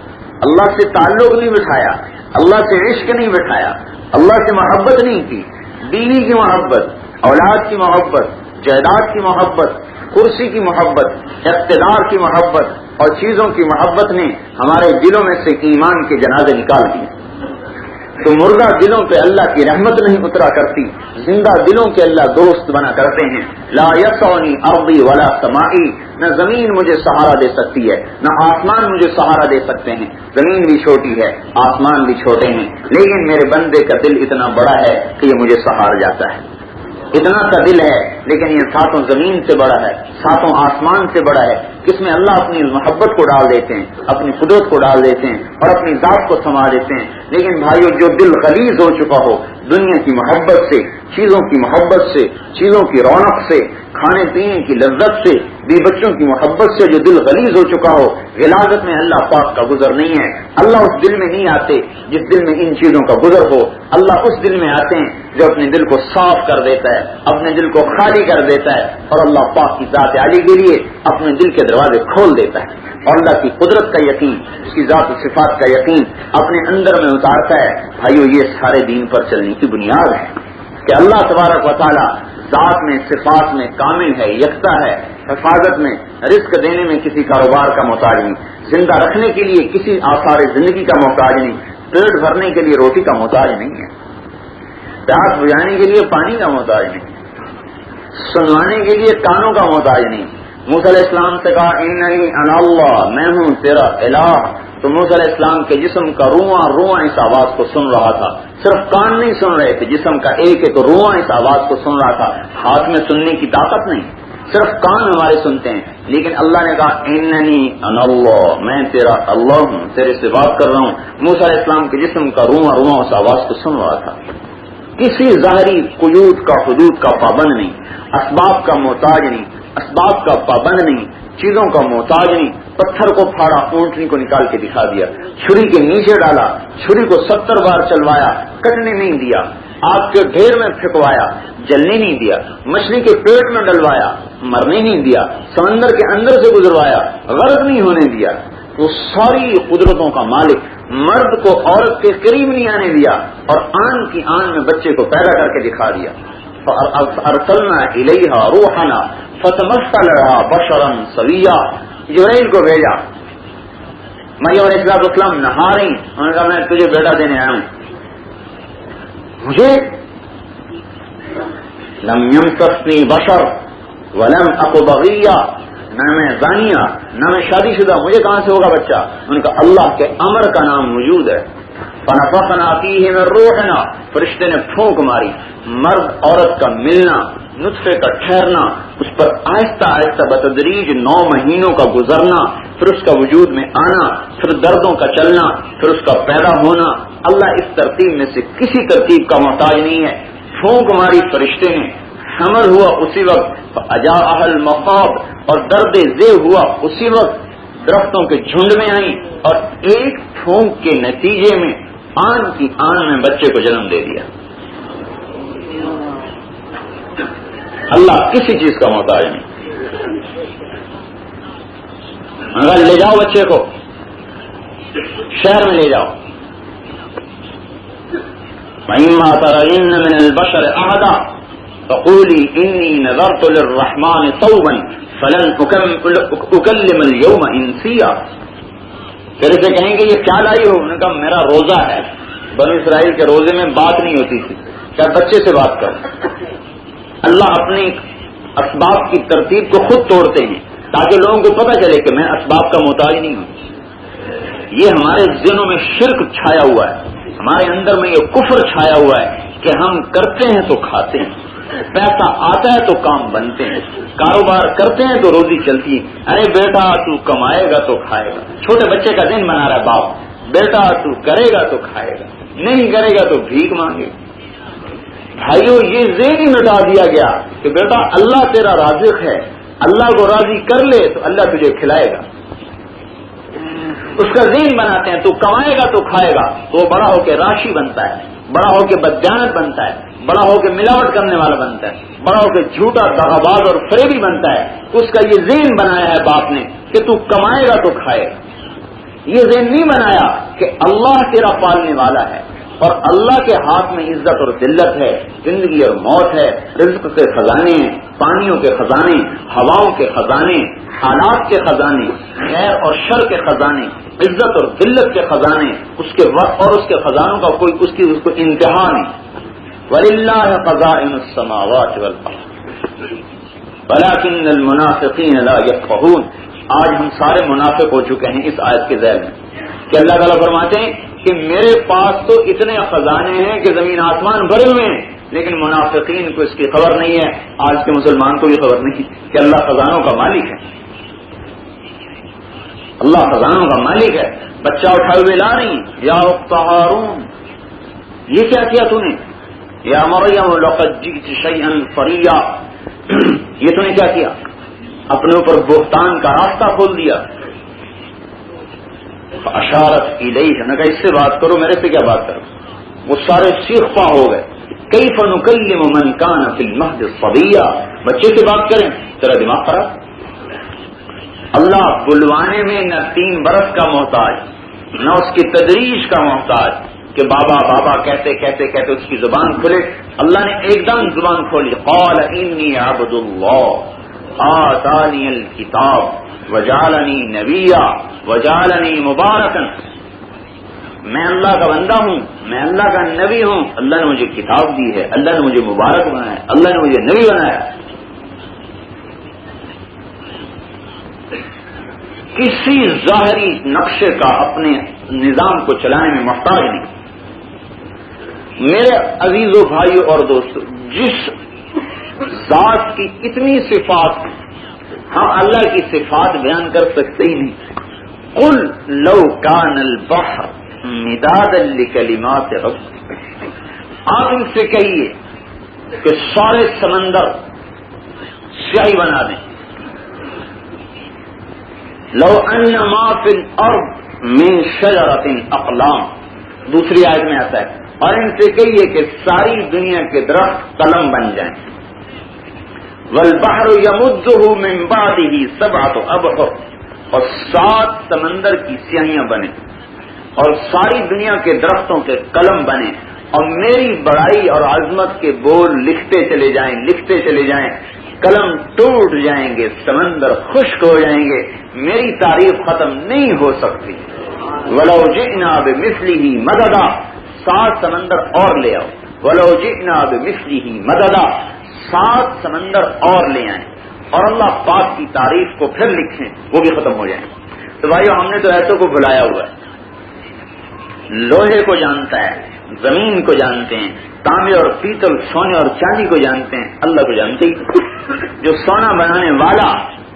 اللہ سے تعلق نہیں بٹھایا، اللہ سے عشق نہیں بٹھایا، اللہ سے محبت نہیں کی. بیوی کی محبت، اولاد کی محبت، جائیداد کی محبت، کرسی کی محبت، اقتدار کی محبت اور چیزوں کی محبت نے ہمارے دلوں میں سے ایمان کے جنازے نکال دیے. تو مردہ دلوں پہ اللہ کی رحمت نہیں اترا کرتی، زندہ دلوں کے اللہ دوست بنا کرتے ہیں۔ لا یسعنی ارضی ولا سمائی، نہ زمین مجھے سہارا دے سکتی ہے نہ آسمان مجھے سہارا دے سکتے ہیں۔ زمین بھی چھوٹی ہے، آسمان بھی چھوٹے ہیں، لیکن میرے بندے کا دل اتنا بڑا ہے کہ یہ مجھے سہار جاتا ہے۔ اتنا سا دل ہے لیکن یہ ساتوں زمین سے بڑا ہے، ساتوں آسمان سے بڑا ہے، جس میں اللہ اپنی محبت کو ڈال دیتے ہیں، اپنی قدرت کو ڈال دیتے ہیں اور اپنی ذات کو سما دیتے ہیں۔ لیکن بھائیو، جو دل غلیظ ہو چکا ہو دنیا کی محبت سے، چیزوں کی محبت سے، چیزوں کی رونق سے، کھانے پینے کی لذت سے، بی بچوں کی محبت سے جو دل غلیظ ہو چکا ہو، غلاظت میں اللہ پاک کا گزر نہیں ہے۔ اللہ اس دل میں نہیں آتے جس دل میں ان چیزوں کا گزر ہو، اللہ اس دل میں آتے ہیں جو اپنے دل کو صاف کر دیتا ہے، اپنے دل کو خالی کر دیتا ہے اور اللہ پاک کی ذات عالی کے لیے اپنے دل کے دروازے کھول دیتا ہے، اور اللہ کی قدرت کا یقین، اس کی ذات و صفات کا یقین اپنے اندر میں اتارتا ہے۔ بھائیو، یہ سارے دین پر چلنے کی بنیاد ہے کہ اللہ تبارک و تعالی ذات میں، صفات میں کامل ہے، یکتا ہے، حفاظت میں، رزق دینے میں کسی کاروبار کا محتاج نہیں، زندہ رکھنے کے لیے کسی آثار زندگی کا محتاج نہیں، پیٹ بھرنے کے لیے روٹی کا محتاج نہیں ہے، پیاس بجھانے کے لیے پانی کا محتاج نہیں، سنوانے کے لیے کانوں کا محتاج نہیں۔ موسیٰ علیہ السلام سے کہا اننی انا اللہ، میں ہوں تیرا الہ، تو موسیٰ علیہ السلام کے جسم کا رواں رواں اس آواز کو سن رہا تھا، صرف کان نہیں سن رہے تھے، جسم کا ایک ہے تو رواں اس آواز کو سن رہا تھا، ہاتھ میں سننے کی طاقت نہیں، صرف کان ہمارے سنتے ہیں۔ لیکن اللہ نے کہا اننی انا اللہ، میں تیرا اللہ ہوں، تیرے سے بات کر رہا ہوں۔ موسیٰ علیہ السلام کے جسم کا رواں رواں اس آواز کو سن رہا تھا، کسی ظاہری قیود کا حدود کا پابند نہیں، اسباب کا محتاج نہیں، اسباب کا پابند نہیں، چیزوں کا محتاج نہیں۔ پتھر کو پھاڑا، اونٹنی کو نکال کے دکھا دیا، چھری کے نیچے ڈالا، چھری کو 70 بار چلوایا، کٹنے نہیں دیا، آگ کے ڈھیر میں پھینکوایا، جلنے نہیں دیا، مچھلی کے پیٹ میں ڈلوایا، مرنے نہیں دیا، سمندر کے اندر سے گزروایا، غرق نہیں ہونے دیا۔ تو ساری قدرتوں کا مالک مرد کو عورت کے قریب نہیں آنے دیا اور آن کی آن میں بچے کو پیدا کر کے دکھا دیا۔ فَأَرْسَلْنَا إِلَيْهَا رُوحَنَا فَتَمَثَّلَ لَهَا بَشَرًا سَوِيًّا، جبرائیل کو بھیجا۔ مریم علیہ السلام نہا رہی، انہوں نے کہا میں تجھے بیٹا دینے آیا ہوں، مجھے لم يمسسني بشر ولم أك بغيا، نہ میں زانیہ نہ میں شادی شدہ، مجھے کہاں سے ہوگا بچہ؟ ان کا اللہ کے امر کا نام موجود ہے۔ فنفخنا فیہ من روحنا، فرشتے نے پھونک ماری، مرد عورت کا ملنا، نطفے کا ٹھہرنا، اس پر آہستہ آہستہ بتدریج 9 مہینوں کا گزرنا، پھر اس کا وجود میں آنا، پھر دردوں کا چلنا، پھر اس کا پیدا ہونا۔ اللہ اس ترتیب میں سے کسی ترتیب کا محتاج نہیں ہے۔ پھونک ماری فرشتے نے، حمل ہوا اسی وقت، فاجاء المخاض، اور درد ذیل ہوا اسی وقت، درختوں کے جھنڈ میں آئیں اور ایک پھونک کے نتیجے میں آن کی آن میں بچے کو جنم دے دیا۔ اللہ کسی چیز کا محتاج نہیں۔ مگر لے جاؤ بچے کو، شہر میں لے جاؤ، فَإِمَّا تَرَيِنَّ مِنَ الْبَشَرِ أَحَدًا فَقُولِي إِنِّي نَذَرْتُ لِلرَّحْمَنِ صَوْمًا فَلَنْ أُكَلِّمَ الْيَوْمَ إِنسِيًّا۔ پھر اسے کہیں گے یہ کیا لائی ہو؟ انہوں نے کہا میرا روزہ ہے۔ بنی اسرائیل کے روزے میں بات نہیں ہوتی تھی، کیا بچے سے بات کرو؟ اللہ اپنی اسباب کی ترتیب کو خود توڑتے ہیں تاکہ لوگوں کو پتہ چلے کہ میں اسباب کا محتاج نہیں ہوں۔ یہ ہمارے ذہنوں میں شرک چھایا ہوا ہے، ہمارے اندر میں یہ کفر چھایا ہوا ہے کہ ہم کرتے ہیں تو کھاتے ہیں، پیسہ آتا ہے تو کام بنتے ہیں، کاروبار کرتے ہیں تو روزی چلتی ہے۔ ارے بیٹا تو کمائے گا تو کھائے گا، چھوٹے بچے کا ذہن بنا رہا ہے باپ، بیٹا تو کرے گا تو کھائے گا، نہیں کرے گا تو بھیک مانگے گا۔ بھائیو، یہ ذہن ہی مٹا دیا گیا کہ بیٹا اللہ تیرا رازق ہے، اللہ کو راضی کر لے تو اللہ تجھے کھلائے گا۔ اس کا ذہن بناتے ہیں تو کمائے گا تو کھائے گا، تو وہ بڑا ہو کے راشی بنتا ہے، بڑا ہو کے بددیانت بنتا ہے، بڑا ہو کے ملاوٹ کرنے والا بنتا ہے، بڑا ہو کے جھوٹا دغاباز اور فریبی بنتا ہے۔ اس کا یہ ذہن بنایا ہے باپ نے کہ تو کمائے گا تو کھائے گا۔ یہ ذہن نہیں بنایا کہ اللہ تیرا پالنے والا ہے، اور اللہ کے ہاتھ میں عزت اور ذلت ہے، زندگی اور موت ہے، رزق کے خزانے ہیں، پانیوں کے خزانے، ہواؤں کے خزانے، حالات کے خزانے، خیر اور شر کے خزانے، عزت اور ذلت کے خزانے، اس کے وقت اور اس کے خزانوں کا کوئی اس کو انتہا نہیں۔ وَلِلَّهِ خَزَائِنُ السَّمَاوَاتِ وَالْأَرْضِ وَلَكِنَّ الْمُنَافِقِينَ لَا يَفْقَهُونَ۔ آج ہم سارے منافق ہو چکے ہیں اس آیت کے ذیل میں کہ اللہ تعالیٰ فرماتے ہیں کہ میرے پاس تو اتنے خزانے ہیں کہ زمین آسمان بھرے ہوئے ہیں، لیکن منافقین کو اس کی خبر نہیں ہے، آج کے مسلمان کو بھی خبر نہیں کہ اللہ خزانوں کا مالک ہے، اللہ خزانوں کا مالک ہے۔ بچہ اٹھائے ہوئے لا رہی یا اخت ہارون، یہ کیا کیا تو نے، یا مریم لقد جئت شیئا فریا، یہ تو نے کیا کیا، اپنے اوپر بہتان کا راستہ کھول دیا۔ اشارت الیہ، نے کہا اس سے بات کرو، میرے سے کیا بات کرو۔ وہ سارے سیخ پا ہو گئے، کیف نکلم من کان فی المہد صبیا، بچے سے بات کریں، تیرا دماغ خراب۔ اللہ بلوانے میں نہ 3 برس کا محتاج، نہ اس کی تدریج کا محتاج کہ بابا بابا کہتے کہتے کہتے اس کی زبان کھلے۔ اللہ نے ایک دم زبان کھولی، قال انی عبد اللہ آتانی الکتاب وجعلنی نبیا وجعلنی مبارکا، میں اللہ کا بندہ ہوں، میں اللہ کا نبی ہوں، اللہ نے مجھے کتاب دی ہے، اللہ نے مجھے مبارک بنایا ہے، اللہ نے مجھے نبی بنایا ہے۔ کسی ظاہری نقشے کا اپنے نظام کو چلانے میں محتاج نہیں۔ میرے عزیزو بھائیو اور دوستو، جس ذات کی اتنی صفات، ہم اللہ کی صفات بیان کر سکتے ہی نہیں۔ قل لو کان البحر مدادا لکلمات ربی، آپ ان سے کہیے کہ سارے سمندر سیاہی بنا دیں۔ لو ان ما فی الارض من شجرۃ اقلام، دوسری آیت میں آتا ہے، اور ان سے کہیے کہ ساری دنیا کے درخت قلم بن جائیں۔ والبحر یمدہ من بعدہ سبعۃ ابحر، اور 7 سمندر کی سیاہیاں بنے اور ساری دنیا کے درختوں کے قلم بنے، اور میری بڑائی اور عظمت کے بول لکھتے چلے جائیں، لکھتے چلے جائیں، قلم ٹوٹ جائیں گے، سمندر خشک ہو جائیں گے، میری تعریف ختم نہیں ہو سکتی۔ ولو جئنا بمثلہ مددا، 7 سمندر اور لے آؤ، ولو جئنا بمثلہ مددا، 7 سمندر اور لے آئیں، اور اللہ پاک کی تعریف کو پھر لکھیں، وہ بھی ختم ہو جائیں۔ تو بھائیو، ہم نے تو ایسوں کو بھلایا ہوا ہے، لوہے کو جانتا ہے، زمین کو جانتے ہیں، تانبے اور پیتل، سونے اور چاندی کو جانتے ہیں، اللہ کو جانتے ہی۔ جو سونا بنانے والا،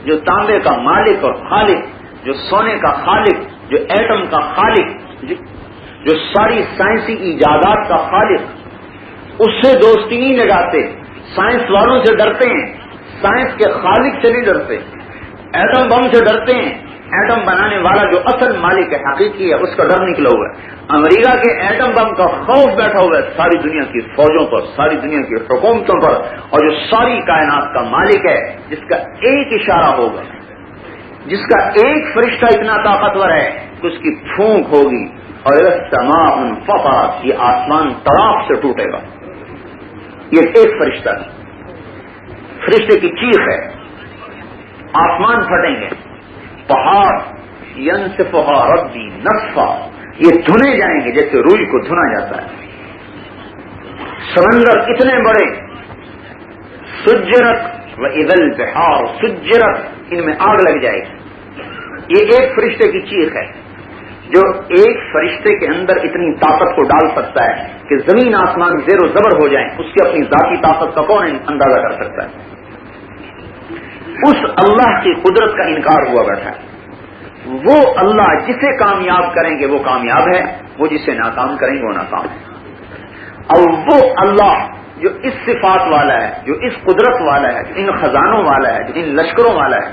جو تانبے کا مالک اور خالق، جو سونے کا خالق، جو ایٹم کا خالق، جو ساری سائنسی ایجادات کا خالق، اس سے دوستی نہیں لگاتے، سائنس والوں سے ڈرتے ہیں، سائنس کے خالق سے نہیں ڈرتے، ایٹم بم سے ڈرتے ہیں، ایٹم بنانے والا جو اصل مالک ہے، حقیقی ہے، اس کا ڈر نکلا ہوا ہے۔ امریکہ کے ایٹم بم کا خوف بیٹھا ہوا ہے ساری دنیا کی فوجوں پر، ساری دنیا کی حکومتوں پر، اور جو ساری کائنات کا مالک ہے، جس کا ایک اشارہ ہوگا، جس کا ایک فرشتہ اتنا طاقتور ہے کہ اس کی پھونک ہوگی اور السماء انفطرت، یہ آسمان طراق سے ٹوٹے گا، یہ ایک فرشتہ ہے، فرشتے کی چیخ ہے، آسمان پھٹیں گے، پہاڑ ینسفھا ربی نسفا، یہ دھنے جائیں گے جیسے روئی کو دھنا جاتا ہے، سمندر اتنے بڑے، سجرت واذا البحار سجرت، ان میں آگ لگ جائے گی۔ یہ ایک فرشتے کی چیخ ہے، جو ایک فرشتے کے اندر اتنی طاقت کو ڈال سکتا ہے کہ زمین آسمان زیر و زبر ہو جائیں، اس کی اپنی ذاتی طاقت کا کون اندازہ کر سکتا ہے؟ اس اللہ کی قدرت کا انکار ہوا بیٹھا ہے۔ وہ اللہ جسے کامیاب کریں گے وہ کامیاب ہے، وہ جسے ناکام کریں گے وہ ناکام ہے۔ اور وہ اللہ جو اس صفات والا ہے، جو اس قدرت والا ہے، جو ان خزانوں والا ہے، جو ان لشکروں والا ہے،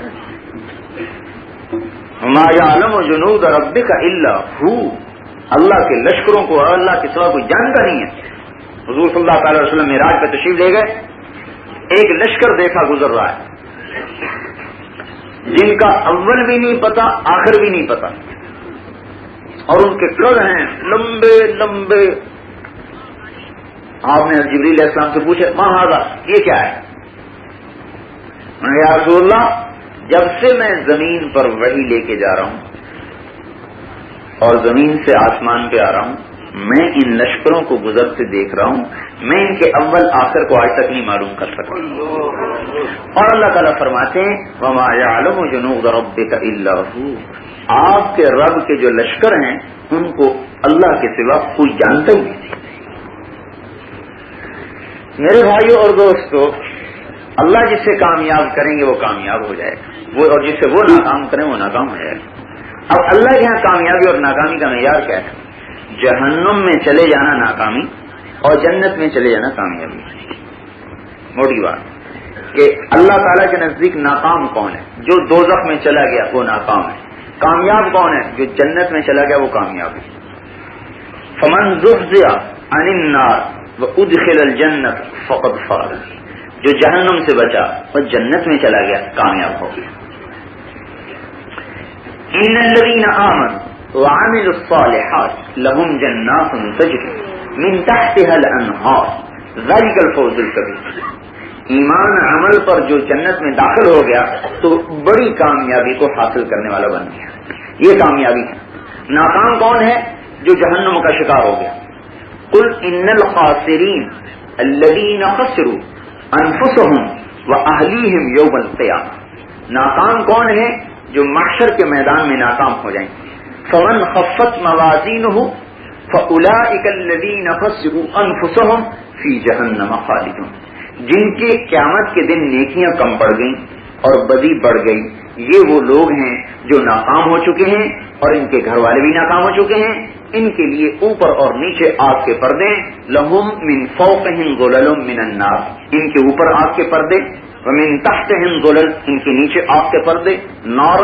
ما یعلم جنود ربک الا ہو، اللہ کے لشکروں کو اور اللہ کے سوا کوئی جانتا نہیں ہے۔ حضور صلی اللہ تعالی وسلم معراج پہ تشریف لے گئے، ایک لشکر دیکھا گزر رہا ہے، جن کا اول بھی نہیں پتا آخر بھی نہیں پتا، اور ان کے کڑ ہیں لمبے لمبے آپ نے جبریل علیہ السلام سے پوچھا ماں ھذا، یہ کیا ہے؟ میں نے کہا یا رسول اللہ، جب سے میں زمین پر وحی لے کے جا رہا ہوں اور زمین سے آسمان پہ آ رہا ہوں، میں ان لشکروں کو گزرتے دیکھ رہا ہوں، میں ان کے اول آخر کو آج تک نہیں معلوم کر سکا۔ اور اللہ تعالیٰ فرماتے ہیں وَمَا يَعْلَمُ جُنُودَ رَبِّكَ إِلَّا هُوَ، آپ کے رب کے جو لشکر ہیں ان کو اللہ کے سوا کوئی جانتا ہی نہیں۔ میرے بھائیوں اور دوستو، اللہ جس سے کامیاب کریں گے وہ کامیاب ہو جائے گا، وہ اور جس سے وہ ناکام کریں وہ ناکام ہو جائے گا۔ اب اللہ کے یہاں کامیابی اور ناکامی کا معیار کیا ہے؟ جہنم میں چلے جانا ناکامی اور جنت میں چلے جانا کامیابی۔ موٹی بات کہ اللہ تعالیٰ کے نزدیک ناکام کون ہے؟ جو دوزخ میں چلا گیا وہ ناکام ہے۔ کامیاب کون ہے؟ جو جنت میں چلا گیا وہ کامیاب ہے۔ فمن زحزح عن النار وادخل الجنت فقد فاز، جو جہنم سے بچا اور جنت میں چلا گیا کامیاب ہو گیا۔ ان الذين آمنوا وعملوا الصالحات لهم جنات تجري من تحتها الانهار ذلك الفوز الكبير، ایمان عمل پر جو جنت میں داخل ہو گیا تو بڑی کامیابی کو حاصل کرنے والا بن گیا، یہ کامیابی ہے۔ ناکام کون ہے؟ جو جہنم کا شکار ہو گیا۔ قل ان الخاسرین الذین خسروا انفسهم واهلیہم یوم القیامہ، ناکام کون ہے؟ جو محشر کے میدان میں ناکام ہو جائیں۔ فمن خفت موازینہ فاولئک الذین خسروا انفسهم فی جہنم خالدون، جن کے قیامت کے دن نیکیاں کم پڑ گئیں اور بدی بڑھ گئی، یہ وہ لوگ ہیں جو ناکام ہو چکے ہیں اور ان کے گھر والے بھی ناکام ہو چکے ہیں۔ ان کے لیے اوپر اور نیچے آگ کے پردے، لہم من فوقہم ظلل من النار، ان کے اوپر آگ کے پردے، ومن تحتہم ظلل، ان کے نیچے آگ کے پردے، نار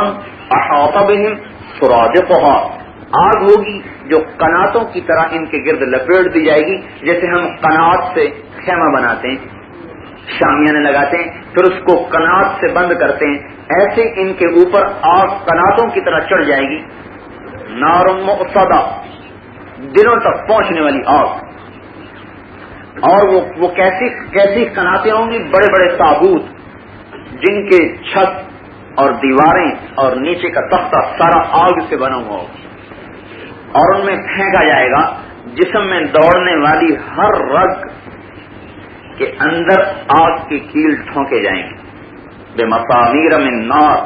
احاط بہم سرادقها، آگ ہوگی جو قناتوں کی طرح ان کے گرد لپیٹ دی جائے گی، جیسے ہم قنات سے خیمہ بناتے ہیں، شامیانے لگاتے ہیں، پھر اس کو قنات سے بند کرتے ہیں، ایسے ان کے اوپر آگ قناتوں کی طرح چڑھ جائے گی۔ نار مؤصدہ، دلوں تک پہنچنے والی آگ، اور وہ کیسی قناتیں ہوں گی؟ بڑے بڑے تابوت جن کے چھت اور دیواریں اور نیچے کا تختہ سارا آگ سے بنا ہوا ہوگا، اور ان میں پھینکا جائے گا۔ جسم میں دوڑنے والی ہر رگ کے اندر آگ کی کیل ٹھونکے جائیں گے، بے مسامیر من نار،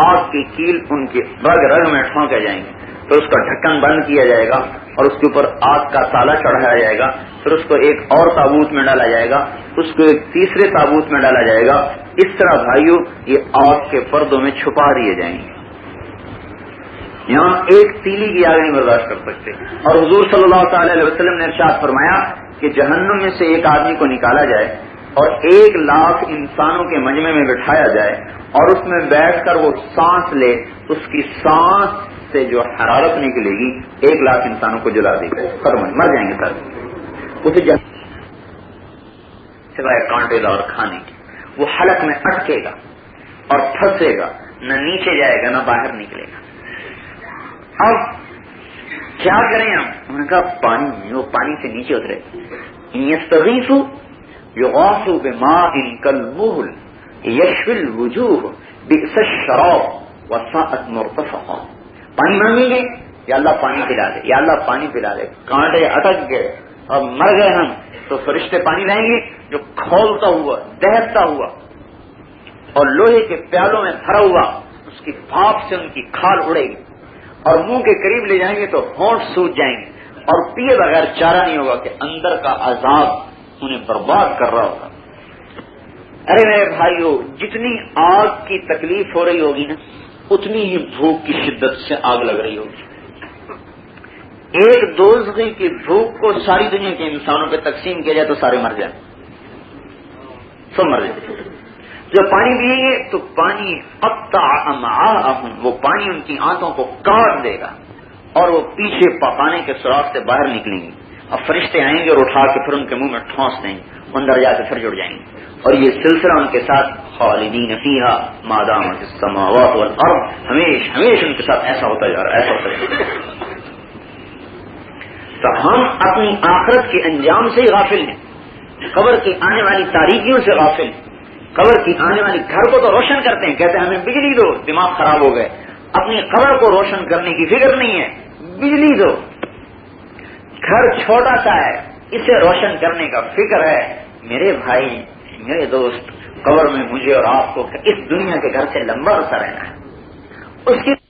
آگ کی کیل ان کے رگ رگ میں ٹھونکے جائیں گے، پھر اس کا ڈھکن بند کیا جائے گا اور اس کے اوپر آگ کا تالا چڑھایا جائے گا، پھر اس کو ایک اور تابوت میں ڈالا جائے گا، اس کو ایک تیسرے تابوت میں ڈالا جائے گا۔ اس طرح بھائیو یہ آگ کے پردوں میں چھپا دیے جائیں گے۔ یہاں ایک تیلی کی آگ نہیں برداشت کر سکتے، اور حضور صلی اللہ تعالی علیہ وسلم نے ارشاد فرمایا کہ جہنم میں سے ایک آدمی کو نکالا جائے اور 1,00,000 انسانوں کے مجمع میں بٹھایا جائے اور اس میں بیٹھ کر وہ سانس لے، اس کی سانس سے جو حرارت نکلے گی 1,00,000 انسانوں کو جلا دے گا، مر جائیں گے سر۔ اسے سوائے کانٹے دار کھانے کی وہ حلق میں اٹکے گا اور پھنسے گا، نہ نیچے جائے گا نہ باہر نکلے گا۔ اب کیا کریں ہم؟ انہوں نے کہا پانی، وہ پانی سے نیچے اترے، یستغیثوا یغاثوا بماء کالمہل یشوی الوجوہ بئس الشراب وساءت مرتفقا، پانی مانگیں گے یا اللہ پانی پلا دے، یا اللہ پانی پلا دے، کانٹے اٹک گئے اور مر گئے ہم، تو فرشتے پانی لائیں گے جو کھولتا ہوا دہتا ہوا اور لوہے کے پیالوں میں بھرا ہوا، اس کی بھاپ سے ان کی کھال اڑے گی اور منہ کے قریب لے جائیں گے تو ہونٹ سوج جائیں گے اور پیے بغیر چارہ نہیں ہوگا کہ اندر کا عذاب انہیں برباد کر رہا ہوگا۔ ارے میرے بھائیو، جتنی آگ کی تکلیف ہو رہی ہوگی نا، اتنی ہی بھوک کی شدت سے آگ لگ رہی ہوگی۔ ایک دوزخی کی بھوک کو ساری دنیا کے انسانوں پہ تقسیم کیا جائے تو سارے مر جائیں، سب مر جائیں۔ جب پانی پیئیں گے تو پانی قطع امعاءہم، وہ پانی ان کی آنتوں کو کاٹ دے گا اور وہ پیچھے پکانے کے سوراخ سے باہر نکلیں گے، اب فرشتے آئیں گے اور اٹھا کے پھر ان کے منہ میں ٹھونس دیں گے، اندر جا کے پھر جڑ جائیں گے، اور یہ سلسلہ ان کے ساتھ خالدین فیہا ما دامت السماوات والارض، ہمیشہ ان کے ساتھ ایسا ہوتا جا رہا ہے، ایسا ہوتا جا رہا ہے۔ تو ہم اپنی آخرت کے انجام سے ہی غافل ہیں، قبر کی آنے والی تاریکیوں سے غافل ہیں۔ قبر کی آنے والی گھر کو تو روشن کرتے ہیں، کہتے ہیں ہمیں بجلی دو، دماغ خراب ہو گئے، اپنی قبر کو روشن کرنے کی فکر نہیں ہے، بجلی دو۔ گھر چھوٹا سا ہے، اسے روشن کرنے کا فکر ہے۔ میرے بھائی، میرے دوست، قبر میں مجھے اور آپ کو اس دنیا کے گھر سے لمبا عرصہ رہنا ہے، اس کی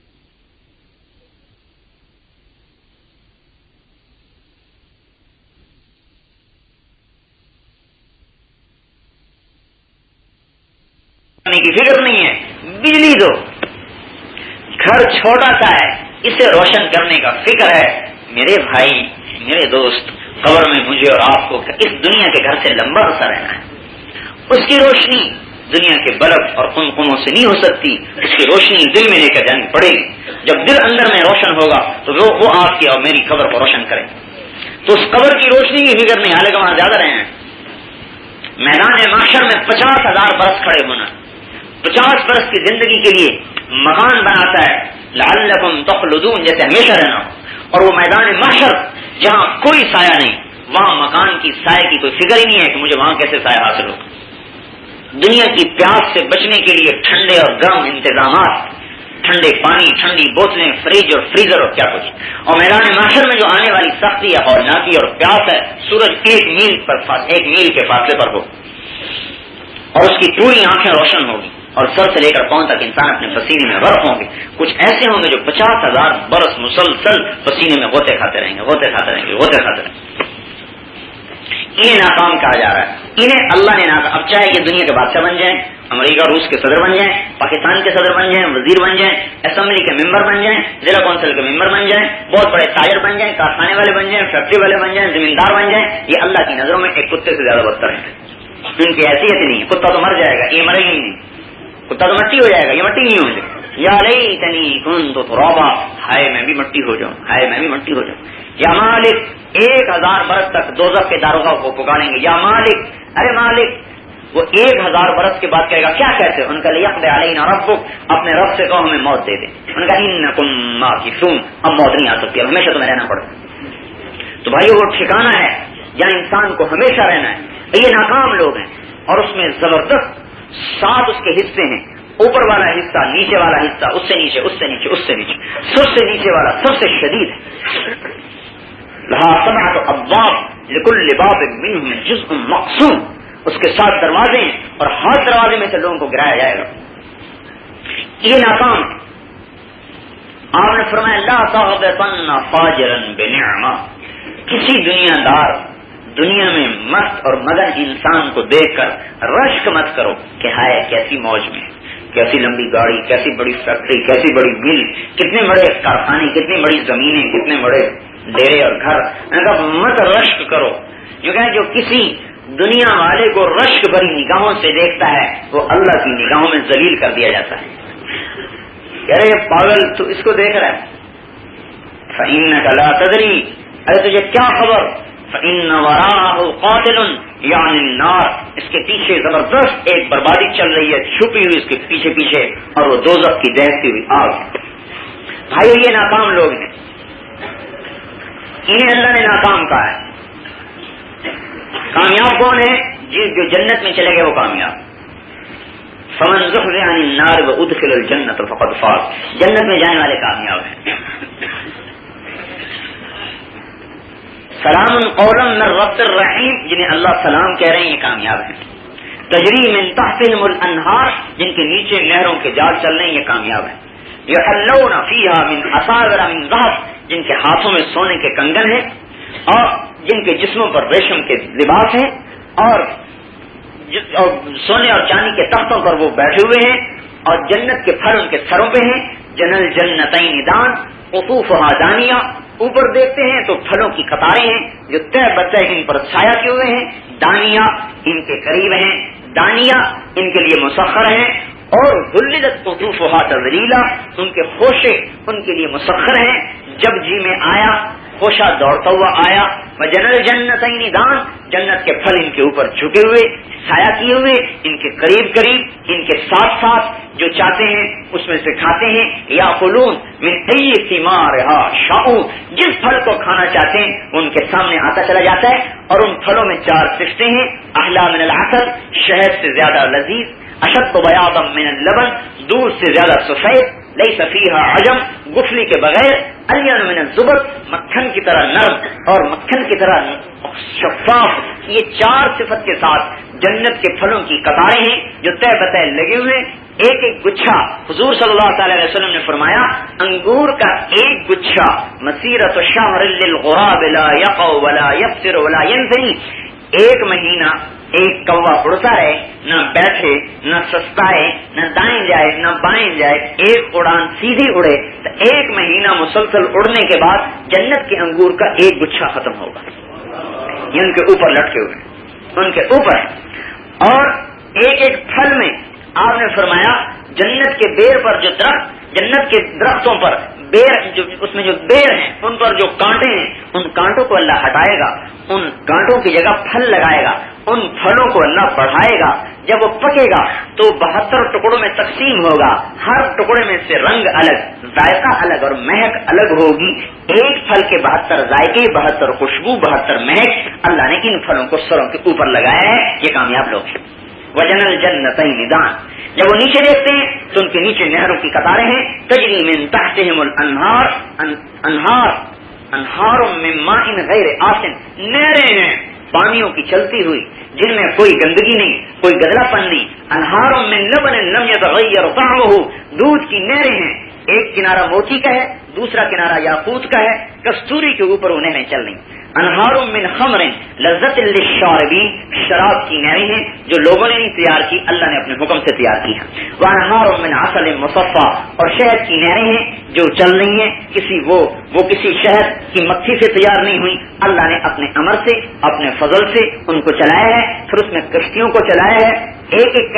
کی فکر نہیں ہے، بجلی دو۔ گھر چھوٹا سا ہے، اسے روشن کرنے کا فکر ہے۔ میرے بھائی، میرے دوست، قبر میں مجھے اور آپ کو اس دنیا کے گھر سے لمبا عرصہ رہنا ہے، اس کی روشنی دنیا کے بلب اور قمقموں سے نہیں ہو سکتی، اس کی روشنی دل میں لے کر جانی پڑے گی۔ جب دل اندر میں روشن ہوگا تو وہ آپ کی اور میری قبر کو روشن کرے۔ تو اس قبر کی روشنی کی فکر نہیں، حالانکہ وہاں زیادہ رہے ہیں۔ میدان محشر میں 50,000 برس کھڑے ہونا، 50 برس کی زندگی کے لیے مکان بناتا ہے، لعلکم تخلدون، جیسے ہمیشہ رہنا ہو۔ اور وہ میدان محشر جہاں کوئی سایہ نہیں، وہاں مکان کی سائے کی کوئی فکر ہی نہیں ہے کہ مجھے وہاں کیسے سایہ حاصل ہو۔ دنیا کی پیاس سے بچنے کے لیے ٹھنڈے اور گرم انتظامات، ٹھنڈے پانی، ٹھنڈی بوتلیں، فریج اور فریزر اور کیا کچھ۔ اور میدان محشر میں جو آنے والی سختی ہے، ہولناکی اور پیاس ہے، سورج 1 میل کے فاصلے پر ہو اور اس کی پوری آنکھیں روشن ہوگی اور سر سے لے کر پاؤں تک انسان اپنے پسینے میں غرق ہوں گے۔ کچھ ایسے ہوں گے جو 50,000 برس مسلسل پسینے میں غوطے کھاتے رہیں گے۔ انہیں ناکام کہا جا رہا ہے، انہیں اللہ نے ناکام۔ اب چاہے یہ دنیا کے بادشاہ بن جائیں، امریکہ روس کے صدر بن جائیں، پاکستان کے صدر بن جائیں، وزیر بن جائیں، اسمبلی کے ممبر بن جائیں، ضلع کونسل کے ممبر بن جائیں، بہت بڑے تاجر بن جائیں، کارخانے والے بن جائیں، فیکٹری والے بن جائیں، زمیندار بن جائیں، یہ اللہ کی نظروں میں ایک کتے سے زیادہ بدتر ہیں۔ ان کی حیثیت ہی نہیں ہے۔ کتا تو مر جائے گا، یہ مرے گی نہیں۔ کتا تو مٹی ہو جائے گا، یہ مٹی نہیں ہوگی۔ یا لیتنی کنت ترابا، ہائے میں بھی مٹی ہو جاؤں، ہائے میں بھی مٹی ہو جاؤں۔ یا مالک، 1000 برس تک دوزخ کے داروغہ کو پکاریں گے، یا مالک، ارے مالک۔ وہ 1000 برس کے بعد کہے گا، کیا کہتے ہیں؟ ان کا لیقضی علینا ربک، اپنے رب سے کہو ہمیں موت دے دے۔ ان کا انکم ماکثون، اب موت نہیں آ سکتی، اب ہمیشہ تمہیں رہنا پڑے۔ تو بھائیو، وہ ٹھکانہ ہے جہاں انسان کو ہمیشہ رہنا ہے۔ یہ ناکام لوگ ہیں، اور اس میں زبردست 7 اس کے حصے ہیں، اوپر والا حصہ، نیچے والا حصہ، اس سے نیچے، اس سے نیچے، اس سے نیچے، سب سے نیچے والا سب سے شدید ہے۔ لہا 7 ابواب لکل باب منہم جزء مقسوم، اس کے 7 دروازے ہیں اور ہر دروازے میں سے لوگوں کو گرایا جائے گا۔ یہ ناکام ہے۔ آپ نے فرمایا لا تغبطن فاجرا بنعمہ، کسی دنیا میں مست اور مگن انسان کو دیکھ کر رشک مت کرو کہ ہائے کیسی موج میں، کیسی لمبی گاڑی، کیسی بڑی فیکٹری، کیسی بڑی مل، کتنے بڑے کارخانے، کتنی بڑی زمینیں، کتنے بڑے ڈیرے اور گھر۔ مت رشک کرو، کیونکہ جو کسی دنیا والے کو رشک بھری نگاہوں سے دیکھتا ہے وہ اللہ کی نگاہوں میں ذلیل کر دیا جاتا ہے۔ ارے پاگل، تو اس کو دیکھ رہا ہے، فإنک لا تدری، ارے تجھے کیا خبر، فإن وراءہ قاتل یعنی النار، اس کے پیچھے زبردست ایک بربادی چل رہی ہے، چھپی ہوئی اس کے پیچھے، اور وہ دوزخ کی دہتی ہوئی آگ۔ بھائی یہ ناکام لوگ ہیں، انہیں اللہ نے ناکام کہا ہے۔ کامیاب کون ہے؟ جو جنت میں چلے گئے وہ کامیاب۔ فمن زحزح عن النار وادخل الجنة فقد فاز، جنت میں جانے والے کامیاب ہیں۔ سلام قولا من رب الرحیم، جنہیں اللہ سلام کہہ رہے ہیں یہ کامیاب ہیں۔ تجری من تحتهم الانہار، جن کے نیچے نہروں کے جال چل رہے ہیں یہ کامیاب ہیں۔ یحلون فیہا من اساور من ذهب، جن کے ہاتھوں میں سونے کے کنگن ہیں اور جن کے جسموں پر ریشم کے لباس ہیں، اور سونے اور چاندی کے تختوں پر وہ بیٹھے ہوئے ہیں، اور جنت کے پھل ان کے سروں پہ ہیں۔ جنل جنتین دان قطوفها دانیہ، اوپر دیکھتے ہیں تو پھلوں کی قطاریں ہیں جو تہ بتہ ان پر چھایا کیے ہوئے ہیں، دانیہ ان کے قریب ہیں، دانیہ ان کے لیے مسخر ہیں، اور ذللت قطوفها تذلیلا، ان کے خوشے ان کے لیے مسخر ہیں، جب جی میں آیا خوشا دوڑتا ہوا آیا، وجنل جنتین دان، جنت کے پھل ان کے اوپر جھکے ہوئے، سایہ کیے ہوئے، ان کے قریب قریب، ان کے ساتھ ساتھ، جو چاہتے ہیں اس میں سے کھاتے ہیں، یاکلون من ای ثمارھا شاؤ، جس پھل کو کھانا چاہتے ہیں ان کے سامنے آتا چلا جاتا ہے، اور ان پھلوں میں 4 صفتیں ہیں، احلی من العسل، شہد سے زیادہ لذیذ، اشد بیاضا من اللبن، دودھ سے زیادہ سفید، لیس فیہا عجم، گفلی کے بغیر، الین من الزبر، مکھن کی طرح نرم اور مکھن کی طرح شفاف، یہ 4 صفت کے ساتھ جنت کے پھلوں کی قطاریں ہیں جو طے بتہ لگے ہوئے، ایک ایک گچھا۔ حضور صلی اللہ تعالی علیہ وسلم نے فرمایا انگور کا ایک گچھا مسیرۃ شہر للغراب لا یقع ولا یفسر ولا ینثنی، 1 مہینہ ایک کوا اڑتا رہے، نہ بیٹھے، نہ سستائے، نہ دائیں جائے نہ بائیں جائے، ایک اڑان سیدھی اڑے، تو 1 مہینہ مسلسل اڑنے کے بعد جنت کے انگور کا ایک گچھا ختم ہوگا، یہ ان کے اوپر لٹکے ہوئے، ان کے اوپر ہے۔ اور ایک ایک پھل میں آپ نے فرمایا جنت کے بیر پر جو درخت، جنت کے درختوں پر بیر، جو اس میں جو بیر ہیں ان پر جو کانٹے ہیں، ان کانٹوں کو اللہ ہٹائے گا، ان کانٹوں کی جگہ پھل لگائے گا، ان پھلوں کو اللہ بڑھائے گا، جب وہ پکے گا تو 72 ٹکڑوں میں تقسیم ہوگا، ہر ٹکڑے میں سے رنگ الگ، ذائقہ الگ اور مہک الگ ہوگی، ایک پھل کے 72 ذائقے، 72 خوشبو، 72 مہک، اللہ نے ان پھلوں کو سروں کے اوپر لگایا ہے، یہ کامیاب لوگ ہیں۔ وجنل جنتین دان، جب وہ نیچے دیکھتے ہیں تو ان کے نیچے نہروں کی قطاریں ہیں، تجری من تحتہم الانہار، انہار من ماء غیر آسن، نہریں ہیں پانیوں کی چلتی ہوئی جن میں کوئی گندگی نہیں، کوئی گدلا پن نہیں، انہار من لبن لم یتغیر طعمہ، دودھ کی نہریں ہیں، ایک کنارہ موتی کا ہے، دوسرا کنارہ یاقوت کا ہے، کستوری کے اوپر وہ نہریں چل رہی، انہار من خمر لذت للشاربین، شراب کی نہریں ہیں جو لوگوں نے نہیں تیار کی، اللہ نے اپنے حکم سے تیار کی ہے، وانہار من عسل مصفى، اور شہد کی نہریں ہیں جو چل رہی ہیں، وہ کسی شہد کی مکھی سے تیار نہیں ہوئی، اللہ نے اپنے امر سے، اپنے فضل سے ان کو چلایا ہے، پھر اس میں کشتیوں کو چلایا ہے، ایک ایک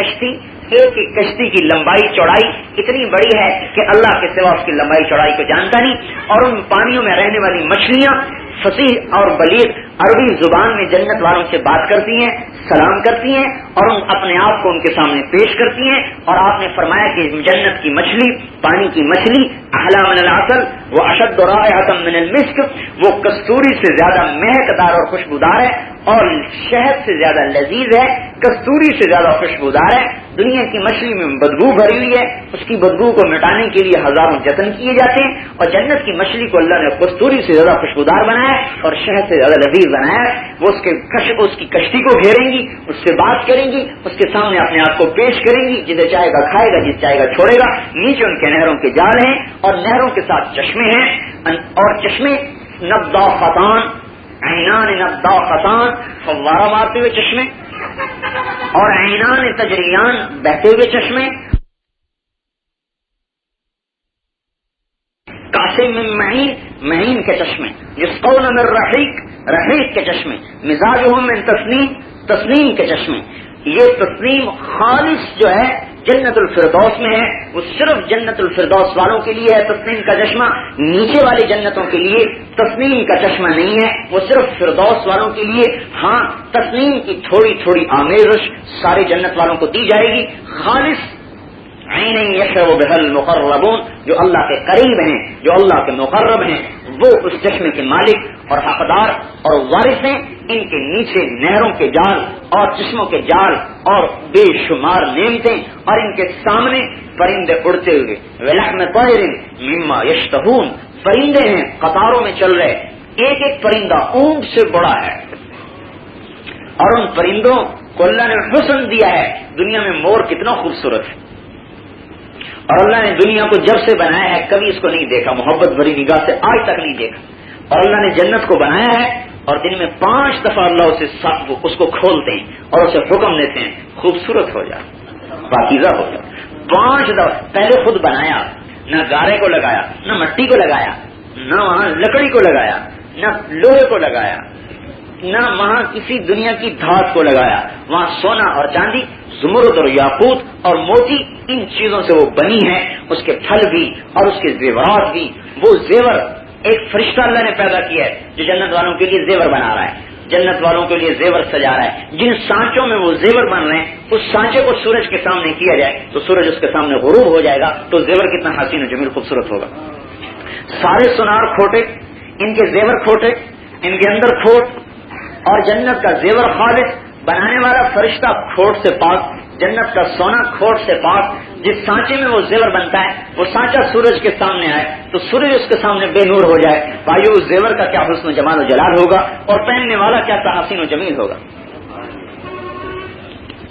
کشتی کی لمبائی چوڑائی اتنی بڑی ہے کہ اللہ کے سوا اس کی لمبائی چوڑائی کو جانتا نہیں، اور ان پانیوں میں رہنے والی مچھلیاں فصیح اور بلیغ عربی زبان میں جنت والوں سے بات کرتی ہیں، سلام کرتی ہیں، اور ان اپنے آپ کو ان کے سامنے پیش کرتی ہیں، اور آپ نے فرمایا کہ جنت کی مچھلی، پانی کی مچھلی، احلی من العسل و اشد رائحۃ من المسک، وہ کستوری سے زیادہ مہکدار اور خوشبودار ہے، اور شہد سے زیادہ لذیذ ہے، کستوری سے زیادہ خوشبودار ہے۔ دنیا کی مچھلی میں بدبو بھری ہوئی ہے، اس کی بدبو کو مٹانے کے لیے ہزاروں جتن کیے جاتے ہیں، اور جنت کی مچھلی کو اللہ نے کستوری سے زیادہ خوشبودار بنایا ہے اور شہد سے زیادہ لذیذ بنایا ہے۔ وہ اس کی کشتی کو گھیریں گی، اس سے بات کریں گی، اس کے سامنے اپنے آپ کو پیش کریں گی، جسے چاہے گا کھائے گا، جس چاہے گا چھوڑے گا، نیچے ان کے نہروں کے جال ہیں، اور نہروں کے ساتھ چشمے ہیں، اور چشمے نضاختان، عینان نضاختان، فوارہ مارتے ہوئے چشمے، اور عینان تجریان، بہتے ہوئے چشمے، کاسے میں معین کے چشمے، یسقون من رحیق کے چشمے، مزاجہم من تسنیم کے چشمے، یہ تسنیم خالص جو ہے جنت الفردوس میں ہے، وہ صرف جنت الفردوس والوں کے لیے ہے تسنیم کا چشمہ، نیچے والی جنتوں کے لیے تسنیم کا چشمہ نہیں ہے، وہ صرف فردوس والوں کے لیے۔ ہاں، تسنیم کی تھوڑی تھوڑی آمیزش سارے جنت والوں کو دی جائے گی، خالص عین یشرب بها المقربون، جو اللہ کے قریب ہیں، جو اللہ کے مقرب ہیں، وہ اس چشمے کے مالک اور حقدار اور وارث ہیں۔ ان کے نیچے نہروں کے جال اور چشموں کے جال اور بے شمار نعمتیں، اور ان کے سامنے پرندے اڑتے ہوئے، ولحم طیر مما یشتہون، پرندے ہیں قطاروں میں چل رہے، ایک ایک پرندہ اونٹ سے بڑا ہے، اور ان پرندوں کو اللہ نے حسن دیا ہے۔ دنیا میں مور کتنا خوبصورت ہے، اور اللہ نے دنیا کو جب سے بنایا ہے کبھی اس کو نہیں دیکھا، محبت بھری نگاہ سے آج تک نہیں دیکھا، اور اللہ نے جنت کو بنایا ہے، اور دن میں 5 دفعہ اللہ اس کو کھولتے ہیں اور اسے حکم دیتے ہیں خوبصورت ہو جا، پاکیزہ ہو جا۔ 5 دفعہ پہلے خود بنایا، نہ گارے کو لگایا، نہ مٹی کو لگایا، نہ وہاں لکڑی کو لگایا، نہ لوہے کو لگایا، نہ وہاں کسی دنیا کی دھات کو لگایا، وہاں سونا اور چاندی، زمرد اور یاقوت اور موتی، ان چیزوں سے وہ بنی ہے، اس کے پھل بھی اور اس کے زیورات بھی، وہ زیور ایک فرشتہ اللہ نے پیدا کیا ہے جو جنت والوں کے لیے زیور بنا رہا ہے، جنت والوں کے لیے زیور سجا رہا ہے. جن سانچوں میں وہ زیور بن رہے ہیں اس سانچے کو سورج کے سامنے کیا جائے تو سورج اس کے سامنے غروب ہو جائے گا تو زیور کتنا حسین و جمیل خوبصورت ہوگا. سارے سونار کھوٹے، ان کے زیور کھوٹے، ان کے اندر کھوٹ، اور جنت کا زیور خالص، بنانے والا فرشتہ کھوٹ سے پاک، جنت کا سونا کھوٹ سے پاک. جس سانچے میں وہ زیور بنتا ہے وہ سانچا سورج کے سامنے آئے تو سورج اس کے سامنے بے نور ہو جائے. بھائیو اس زیور کا کیا حسن و جمال و جلال ہوگا اور پہننے والا کیا حسین و جمیل ہوگا.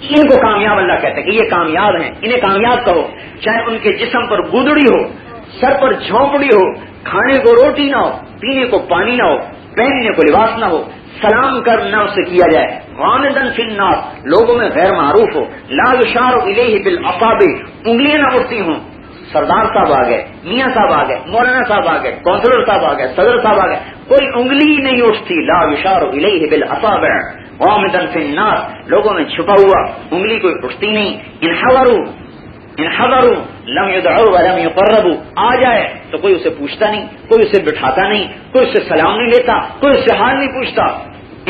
ان کو کامیاب اللہ کہتے ہیں کہ یہ کامیاب ہیں، انہیں کامیاب کہو. چاہے ان کے جسم پر گودڑی ہو، سر پر جھونپڑی ہو، کھانے کو روٹی نہ ہو، پینے کو پانی نہ ہو، پہننے کو لباس نہ ہو، سلام کر نہ اسے کیا جائے، غامضاً فی الناس لوگوں میں غیر معروف ہو، لا یشار الیہ بالاصابع انگلیاں نہ اٹھتی ہوں. سردار صاحب آ گئے، میاں صاحب آ گئے، مولانا صاحب آ گئے، کونسلر صاحب آ گئے، صدر صاحب آ گئے، کوئی انگلی نہیں اٹھتی. لا یشار الیہ بالاصابع غامضاً فی الناس لوگوں میں چھپا ہوا، انگلی کوئی اٹھتی نہیں. انحضروا لم يدعوا ولم يقربوا آ جائے تو کوئی اسے پوچھتا نہیں، کوئی اسے بٹھاتا نہیں، کوئی اسے سلام نہیں لیتا، کوئی اسے حال نہیں پوچھتا.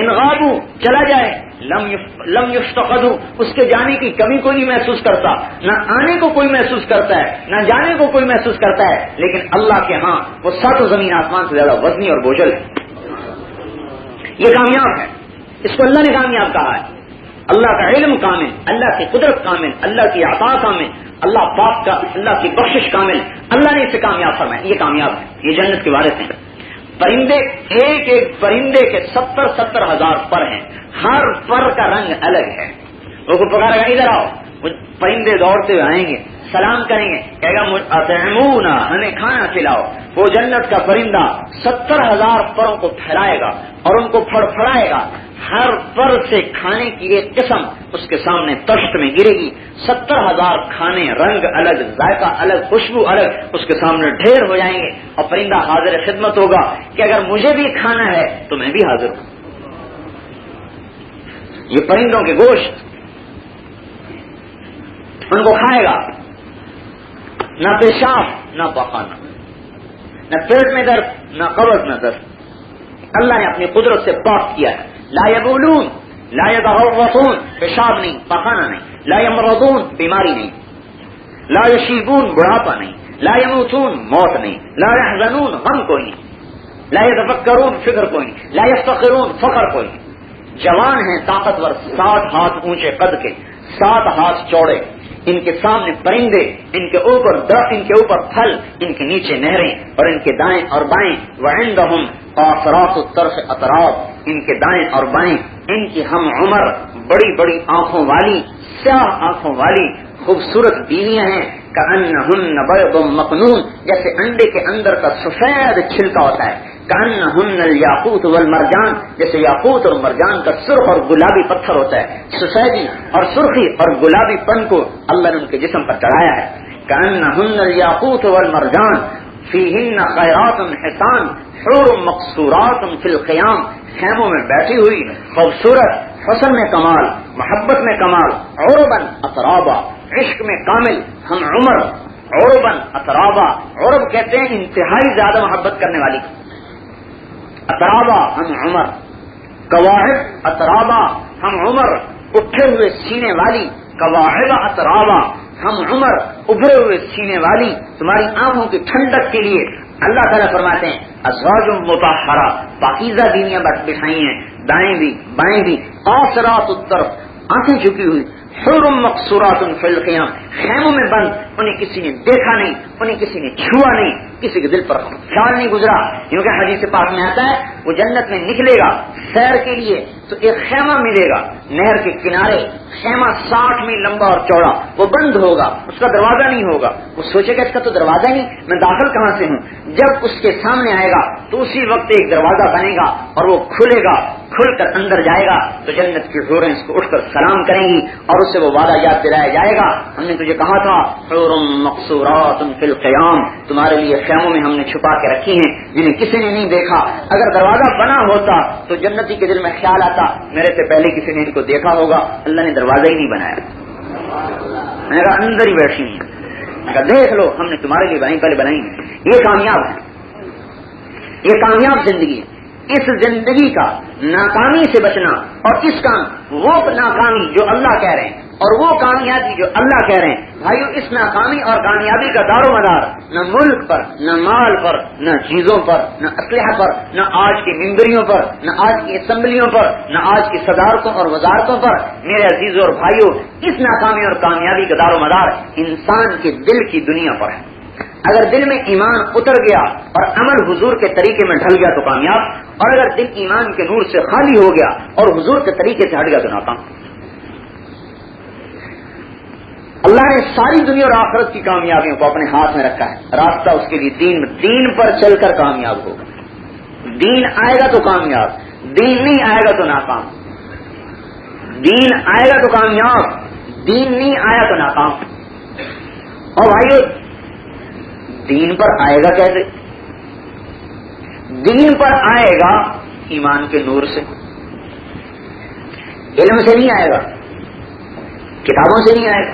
انغابوا چلا جائے لم يفتقدوا اس کے جانے کی کمی کوئی نہیں محسوس کرتا، نہ آنے کو کوئی محسوس کرتا ہے نہ جانے کو کوئی محسوس کرتا ہے. لیکن اللہ کے ہاں وہ سات و زمین آسمان سے زیادہ وزنی اور بوجھل ہے. یہ کامیاب ہے، اس کو اللہ نے کامیاب کہا ہے. اللہ کا علم کامل، اللہ کی قدرت کامل، اللہ کی عطا کامل، اللہ پاک کا اللہ کی بخشش کامل، اللہ نے اسے کامیاب فرمایا. یہ کامیاب ہے، یہ جنت کے وارث ہیں. پرندے ایک ایک پرندے کے 70 ہزار پر ہیں، ہر پر کا رنگ الگ ہے. وہ کو پکارے گا ادھر آؤ، وہ پرندے دوڑتے ہوئے آئیں گے، سلام کریں گے، کہے گا اطعمونا ہمیں کھانا کھلاؤ. وہ جنت کا پرندہ 70,000 پروں کو پھیلائے گا اور ان کو پھڑپھڑائے گا. ہر پر سے کھانے کی ایک قسم اس کے سامنے تشت میں گرے گی. 70,000 کھانے، رنگ الگ، ذائقہ الگ، خوشبو الگ اس کے سامنے ڈھیر ہو جائیں گے اور پرندہ حاضر خدمت ہوگا کہ اگر مجھے بھی کھانا ہے تو میں بھی حاضر ہوں. یہ پرندوں کے گوشت ان کو کھائے گا. نہ پیشاب نہ پخانا، نہ پیٹ میں درد نہ قبض نہ درد. اللہ نے اپنی قدرت سے پاک کیا ہے. لا یبولون لا یتغوطون پیشاب نہیں، پخانا نہیں. لا یمرضون بیماری نہیں. لا یشیبون بڑھاپا نہیں. لا یموتون موت نہیں. لا یحزنون غم کوئی نہیں. لا یتفکرون فکر کوئی نہیں. لا یفتخرون فخر کوئی نہیں. جوان ہیں، طاقتور، 60 ہاتھ اونچے قد کے، 7 ہاتھ چوڑے. ان کے سامنے پرندے، ان کے اوپر درخت، ان کے اوپر پھل، ان کے نیچے نہریں اور ان کے دائیں اور بائیں. وعندهم قاصرات الطرف اطراف ان کے دائیں اور بائیں ان کی ہم عمر بڑی بڑی آنکھوں والی، سیاہ آنکھوں والی خوبصورت بیویاں ہیں. کأنہن بیض مکنون جیسے انڈے کے اندر کا سفید چھلکا ہوتا ہے. کأنہن الیاقوت والمرجان جیسے یاقوت اور مرجان کا سرخ اور گلابی پتھر ہوتا ہے. سفیدی اور سرخی اور گلابی پن کو اللہ نے ان کے جسم پر چڑھایا ہے. کأنہن الیاقوت والمرجان فیہن خیرات حسان حور مقصورات فی الخیام خیموں میں بیٹھی ہوئی خوبصورت، حسن میں کمال، محبت میں کمال. عربا اترابا عشق میں کامل ہم عمر. عربا اترابا عرب کہتے ہیں انتہائی زیادہ محبت کرنے والی. اترابا ہم عمر. قواعد اترابا ہم عمر اٹھے ہوئے سینے والی. قواعد اترابا ہم عمر ابھرے ہوئے سینے والی. تمہاری آنکھوں کی ٹھنڈک کے لیے اللہ تعالیٰ فرماتے ہیں ازواج مطہرہ پاکیزہ بیویاں بٹھائی ہیں، دائیں بھی بائیں بھی. قاصرات الطرف آنکھیں جھکی ہوئی. حور مقصورات فی الخیام خیموں میں بند، انہیں کسی نے دیکھا نہیں، انہیں کسی نے چھوا نہیں، کسی کے دل پر خیال نہیں گزرا. کیونکہ حدیث پاک میں آتا ہے وہ جنت میں نکلے گا سیر کے لیے تو ایک خیمہ ملے گا نہر کے کنارے. خیمہ 60 میل لمبا اور چوڑا، وہ بند ہوگا، اس کا دروازہ نہیں ہوگا. وہ سوچے گا اس کا تو دروازہ نہیں، میں داخل کہاں سے ہوں. جب اس کے سامنے آئے گا تو اسی وقت ایک دروازہ بنے گا اور وہ کھلے گا. کھل کر اندر جائے گا تو جنت کی حوریں اس کو اٹھ کر سلام کریں گی اور اسے وہ وعدہ یاد دلایا جائے گا ہم نے تجھے کہا تھا حور مقصورات فی القیام تمہارے لیے خیموں میں ہم نے چھپا کے رکھی ہیں جنہیں کسی نے نہیں دیکھا. اگر دروازہ بنا ہوتا تو جنتی کے دل میں خیال آتا میرے سے پہلے کسی نے ان کو دیکھا ہوگا. اللہ نے دروازہ ہی نہیں بنایا. میں نے کہا اندر ہی بیٹھی ہیں، دیکھ لو ہم نے تمہارے لیے پہلے بنائی ہیں. یہ کامیاب ہے. یہ کامیاب زندگی ہے. اس زندگی کا ناکامی سے بچنا اور اس کا وہ ناکامی جو اللہ کہہ رہے ہیں اور وہ کامیابی جو اللہ کہہ رہے ہیں. بھائیو اس ناکامی اور کامیابی کا دار و مدار نہ ملک پر، نہ مال پر، نہ چیزوں پر، نہ اسلحہ پر، نہ آج کی ممبریوں پر، نہ آج کی اسمبلیوں پر، نہ آج کی صدارتوں اور وزارتوں پر. میرے عزیزوں اور بھائیو اس ناکامی اور کامیابی کا دار و مدار انسان کے دل کی دنیا پر ہے. اگر دل میں ایمان اتر گیا اور عمل حضور کے طریقے میں ڈھل گیا تو کامیاب، اور اگر دل ایمان کے نور سے خالی ہو گیا اور حضور کے طریقے سے ہٹ گیا تو ناکام. اللہ نے ساری دنیا اور آخرت کی کامیابیوں کو اپنے ہاتھ میں رکھا ہے. راستہ اس کے لیے دین پر چل کر کامیاب ہوگا. دین آئے گا تو کامیاب، دین نہیں آئے گا تو ناکام. دین آئے گا تو کامیاب، دین نہیں آیا تو ناکام. اور بھائیو دین پر آئے گا کیسے؟ دین پر آئے گا ایمان کے نور سے. علم سے نہیں آئے گا، کتابوں سے نہیں آئے گا،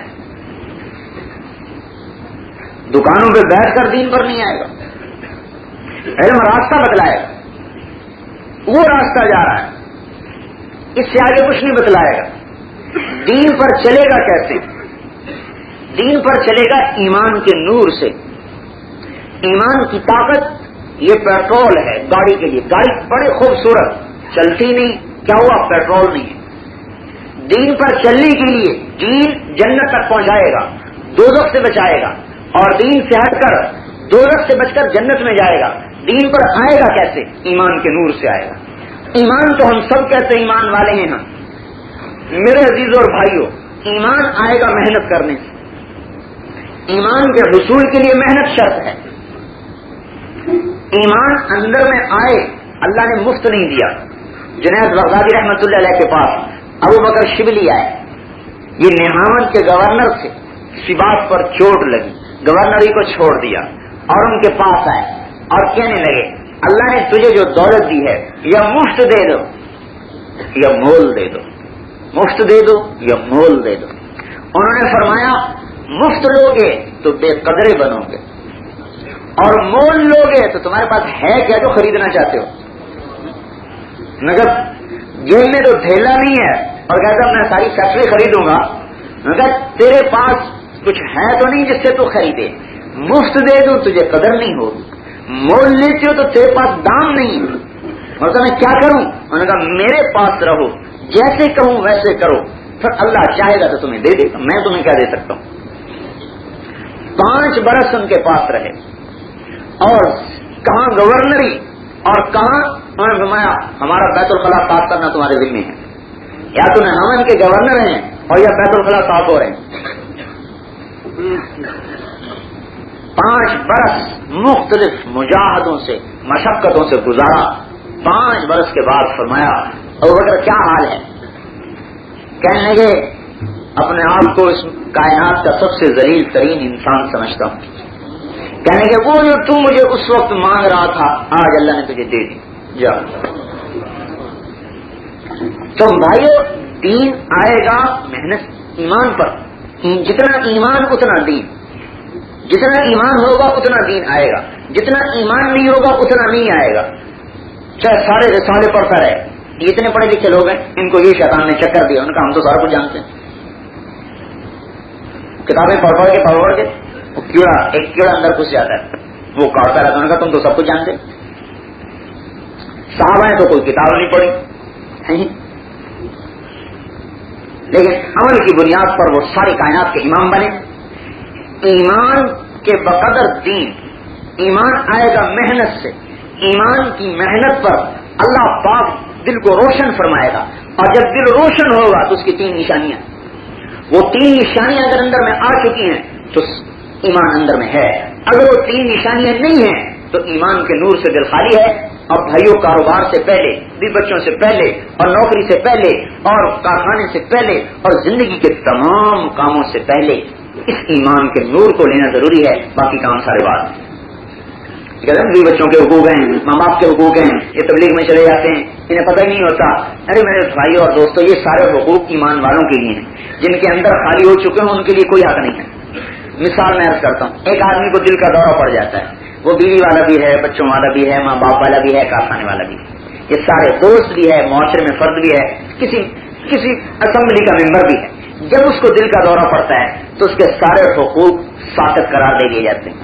دکانوں پہ بیٹھ کر دین پر نہیں آئے گا. علم راستہ بتلائے گا، وہ راستہ جا رہا ہے، اس سے آگے کچھ نہیں بتلائے گا. دین پر چلے گا کیسے؟ دین پر چلے گا ایمان کے نور سے. ایمان کی طاقت یہ پیٹرول ہے گاڑی کے لیے. گاڑی بڑی خوبصورت چلتی نہیں، کیا ہوا؟ پیٹرول نہیں ہے. دین پر چلنے کے لیے دین جنت تک پہنچائے گا، دوزخ سے بچائے گا، اور دین سے ہٹ کر دوزخ سے بچ کر جنت میں جائے گا. دین پر آئے گا کیسے؟ ایمان کے نور سے آئے گا. ایمان تو ہم سب کہتے ہیں ایمان والے ہیں ہم. میرے عزیزوں اور بھائیوں ایمان آئے گا محنت کرنے سے. ایمان کے حصول کے لیے محنت شرط ہے. ایمان اندر میں آئے اللہ نے مفت نہیں دیا. جنید بغدادی رحمت اللہ علیہ کے پاس ابو بکر شبلی آئے. یہ نیہاون کے گورنر سے کسی بات پر چوٹ لگی، گورنری کو چھوڑ دیا اور ان کے پاس آئے اور کہنے لگے اللہ نے تجھے جو دولت دی ہے یا مفت دے دو یا مول دے دو، مفت دے دو یا مول دے دو. انہوں نے فرمایا مفت لوگے تو بے قدرے بنو گے، اور مول لوگے تو تمہارے پاس ہے کیا جو خریدنا چاہتے ہو. مگر جیل میں تو ڈھیلا نہیں ہے اور کہتا میں ساری فیکٹری خریدوں گا. مگر تیرے پاس کچھ ہے تو نہیں جس سے تو خریدے. مفت دے دوں تجھے قدر نہیں ہوگی، مول لیتے ہو تو تیرے پاس دام نہیں. اور میں کیا کروں؟ انہوں نے کہا میرے پاس رہو، جیسے کہوں ویسے کرو، پھر اللہ چاہے گا تو تمہیں دے دے گا. میں تمہیں کیا دے سکتا ہوں. 5 برس ان کے پاس رہے اور کہاں گورنری اور کہاں انہوں نے فرمایا ہمارا بیت الخلا صاف کرنا تمہارے ذمہ ہے. یا تو نیہاون کے گورنر ہیں اور یا بیت الخلا صاف ہو رہے ہیں. 5 برس مختلف مجاہدوں سے مشقتوں سے گزارا. 5 برس کے بعد فرمایا ابوبکر کیا حال ہے؟ کہنے لگے اپنے آپ کو اس کائنات کا سب سے ذلیل ترین انسان سمجھتا ہوں. کہنے کہ وہ جو تم مجھے اس وقت مانگ رہا تھا آج اللہ نے تجھے دے دی. جا تو بھائیو دین آئے گا محنت ایمان پر. جتنا ایمان اتنا دین، جتنا ایمان ہوگا اتنا دین آئے گا، جتنا ایمان نہیں ہوگا اتنا نہیں آئے گا. چاہے سارے رسالے پڑھتا رہے. یہ اتنے پڑھے لکھے لوگ ہیں ان کو یہ شیطان نے چکر دیا. ان کا ہم تو سارا کچھ جانتے ہیں، کتابیں پڑھ کے وہ ایک کیڑا اندر گھس جاتا ہے، وہ کاٹتا رہتا ہے. ان کا تم تو سب کچھ جانتے. صحابہ ہیں تو کوئی کتاب نہیں پڑھی، لیکن عمل کی بنیاد پر وہ ساری کائنات کے امام بنے. ایمان کے بقدر دین. ایمان آئے گا محنت سے. ایمان کی محنت پر اللہ پاک دل کو روشن فرمائے گا، اور جب دل روشن ہوگا تو اس کی 3 نشانیاں، وہ 3 نشانیاں اگر اندر میں آ چکی ہیں تو ایمان اندر میں ہے. اگر وہ 3 نشانیاں نہیں ہیں تو ایمان کے نور سے دل خالی ہے. اور بھائیوں کاروبار سے پہلے، بھی بچوں سے پہلے، اور نوکری سے پہلے، اور کارخانے سے پہلے، اور زندگی کے تمام کاموں سے پہلے اس ایمان کے نور کو لینا ضروری ہے. باقی کام سارے بات. بھی بچوں کے حقوق ہیں، ماں باپ کے حقوق ہیں، یہ تبلیغ میں چلے جاتے ہیں، انہیں پتہ ہی نہیں ہوتا. ارے میرے بھائیوں اور دوستوں یہ سارے حقوق ایمان والوں کے لیے ہیں. جن کے اندر خالی ہو چکے ہیں ان کے لیے کوئی حق نہیں ہے. مثال میں عرض کرتا ہوں، ایک آدمی کو دل کا دورہ پڑ جاتا ہے، وہ بیوی والا بھی ہے، بچوں والا بھی ہے، ماں باپ والا بھی ہے، کارخانے والا بھی ہے، یہ سارے دوست بھی ہے، معاشرے میں فرد بھی ہے، کسی اسمبلی کا ممبر بھی ہے. جب اس کو دل کا دورہ پڑتا ہے تو اس کے سارے حقوق ساقط قرار دے دیے جاتے ہیں.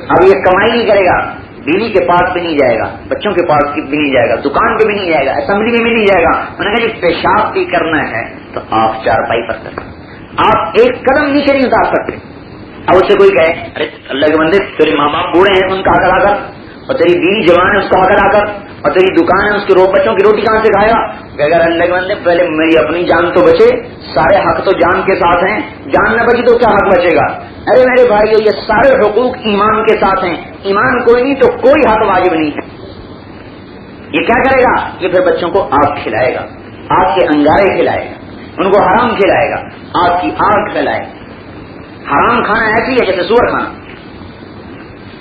اب یہ کمائی نہیں کرے گا، بیوی کے پاس بھی نہیں جائے گا، بچوں کے پاس بھی نہیں جائے گا، دکان پہ بھی نہیں جائے گا، اسمبلی میں بھی نہیں جائے گا. انہوں نے کہا جی پیشاب بھی کرنا ہے تو آپ چارپائی پر کریں، آپ ایک قدم نیچے نہیں اتار سکتے. اب اسے کوئی کہے ارے اللہ کے بندے تیرے ماں باپ بوڑھے ہیں ان کا حق ادا کر، اور تیری بیوی جوان ہے اس کا حق ادا کر، اور تیری دکان ہے اس کے بچوں کی روٹی کہاں سے کھائے گا؟ اگر اللہ کے بندے پہلے میری اپنی جان تو بچے، سارے حق تو جان کے ساتھ ہیں، جان نہ بچی تو کیا حق بچے گا؟ ارے میرے بھائی یہ سارے حقوق ایمان کے ساتھ ہیں، ایمان کوئی نہیں تو کوئی حق واجب نہیں ہے. یہ کیا کرے گا؟ یہ پھر بچوں کو آگ کھلائے گا، آگ کے انگارے کھلائے گا، ان کو حرام کھلائے گا، آگ کی آگ کھلائے گا. حرام کھانا ایسی ہے جیسے سور کھانا.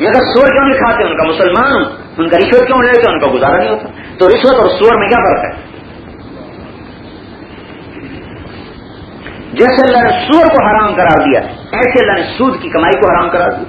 یہ اگر سور کیوں نہیں کھاتے؟ ان کا مسلمان ہوں، ان کا رشوت کیوں لیتے؟ ان کا گزارا نہیں ہوتا. تو رشوت اور سور میں کیا فرق ہے؟ جیسے اللہ نے سور کو حرام قرار دیا ایسے اللہ نے سود کی کمائی کو حرام قرار دیا.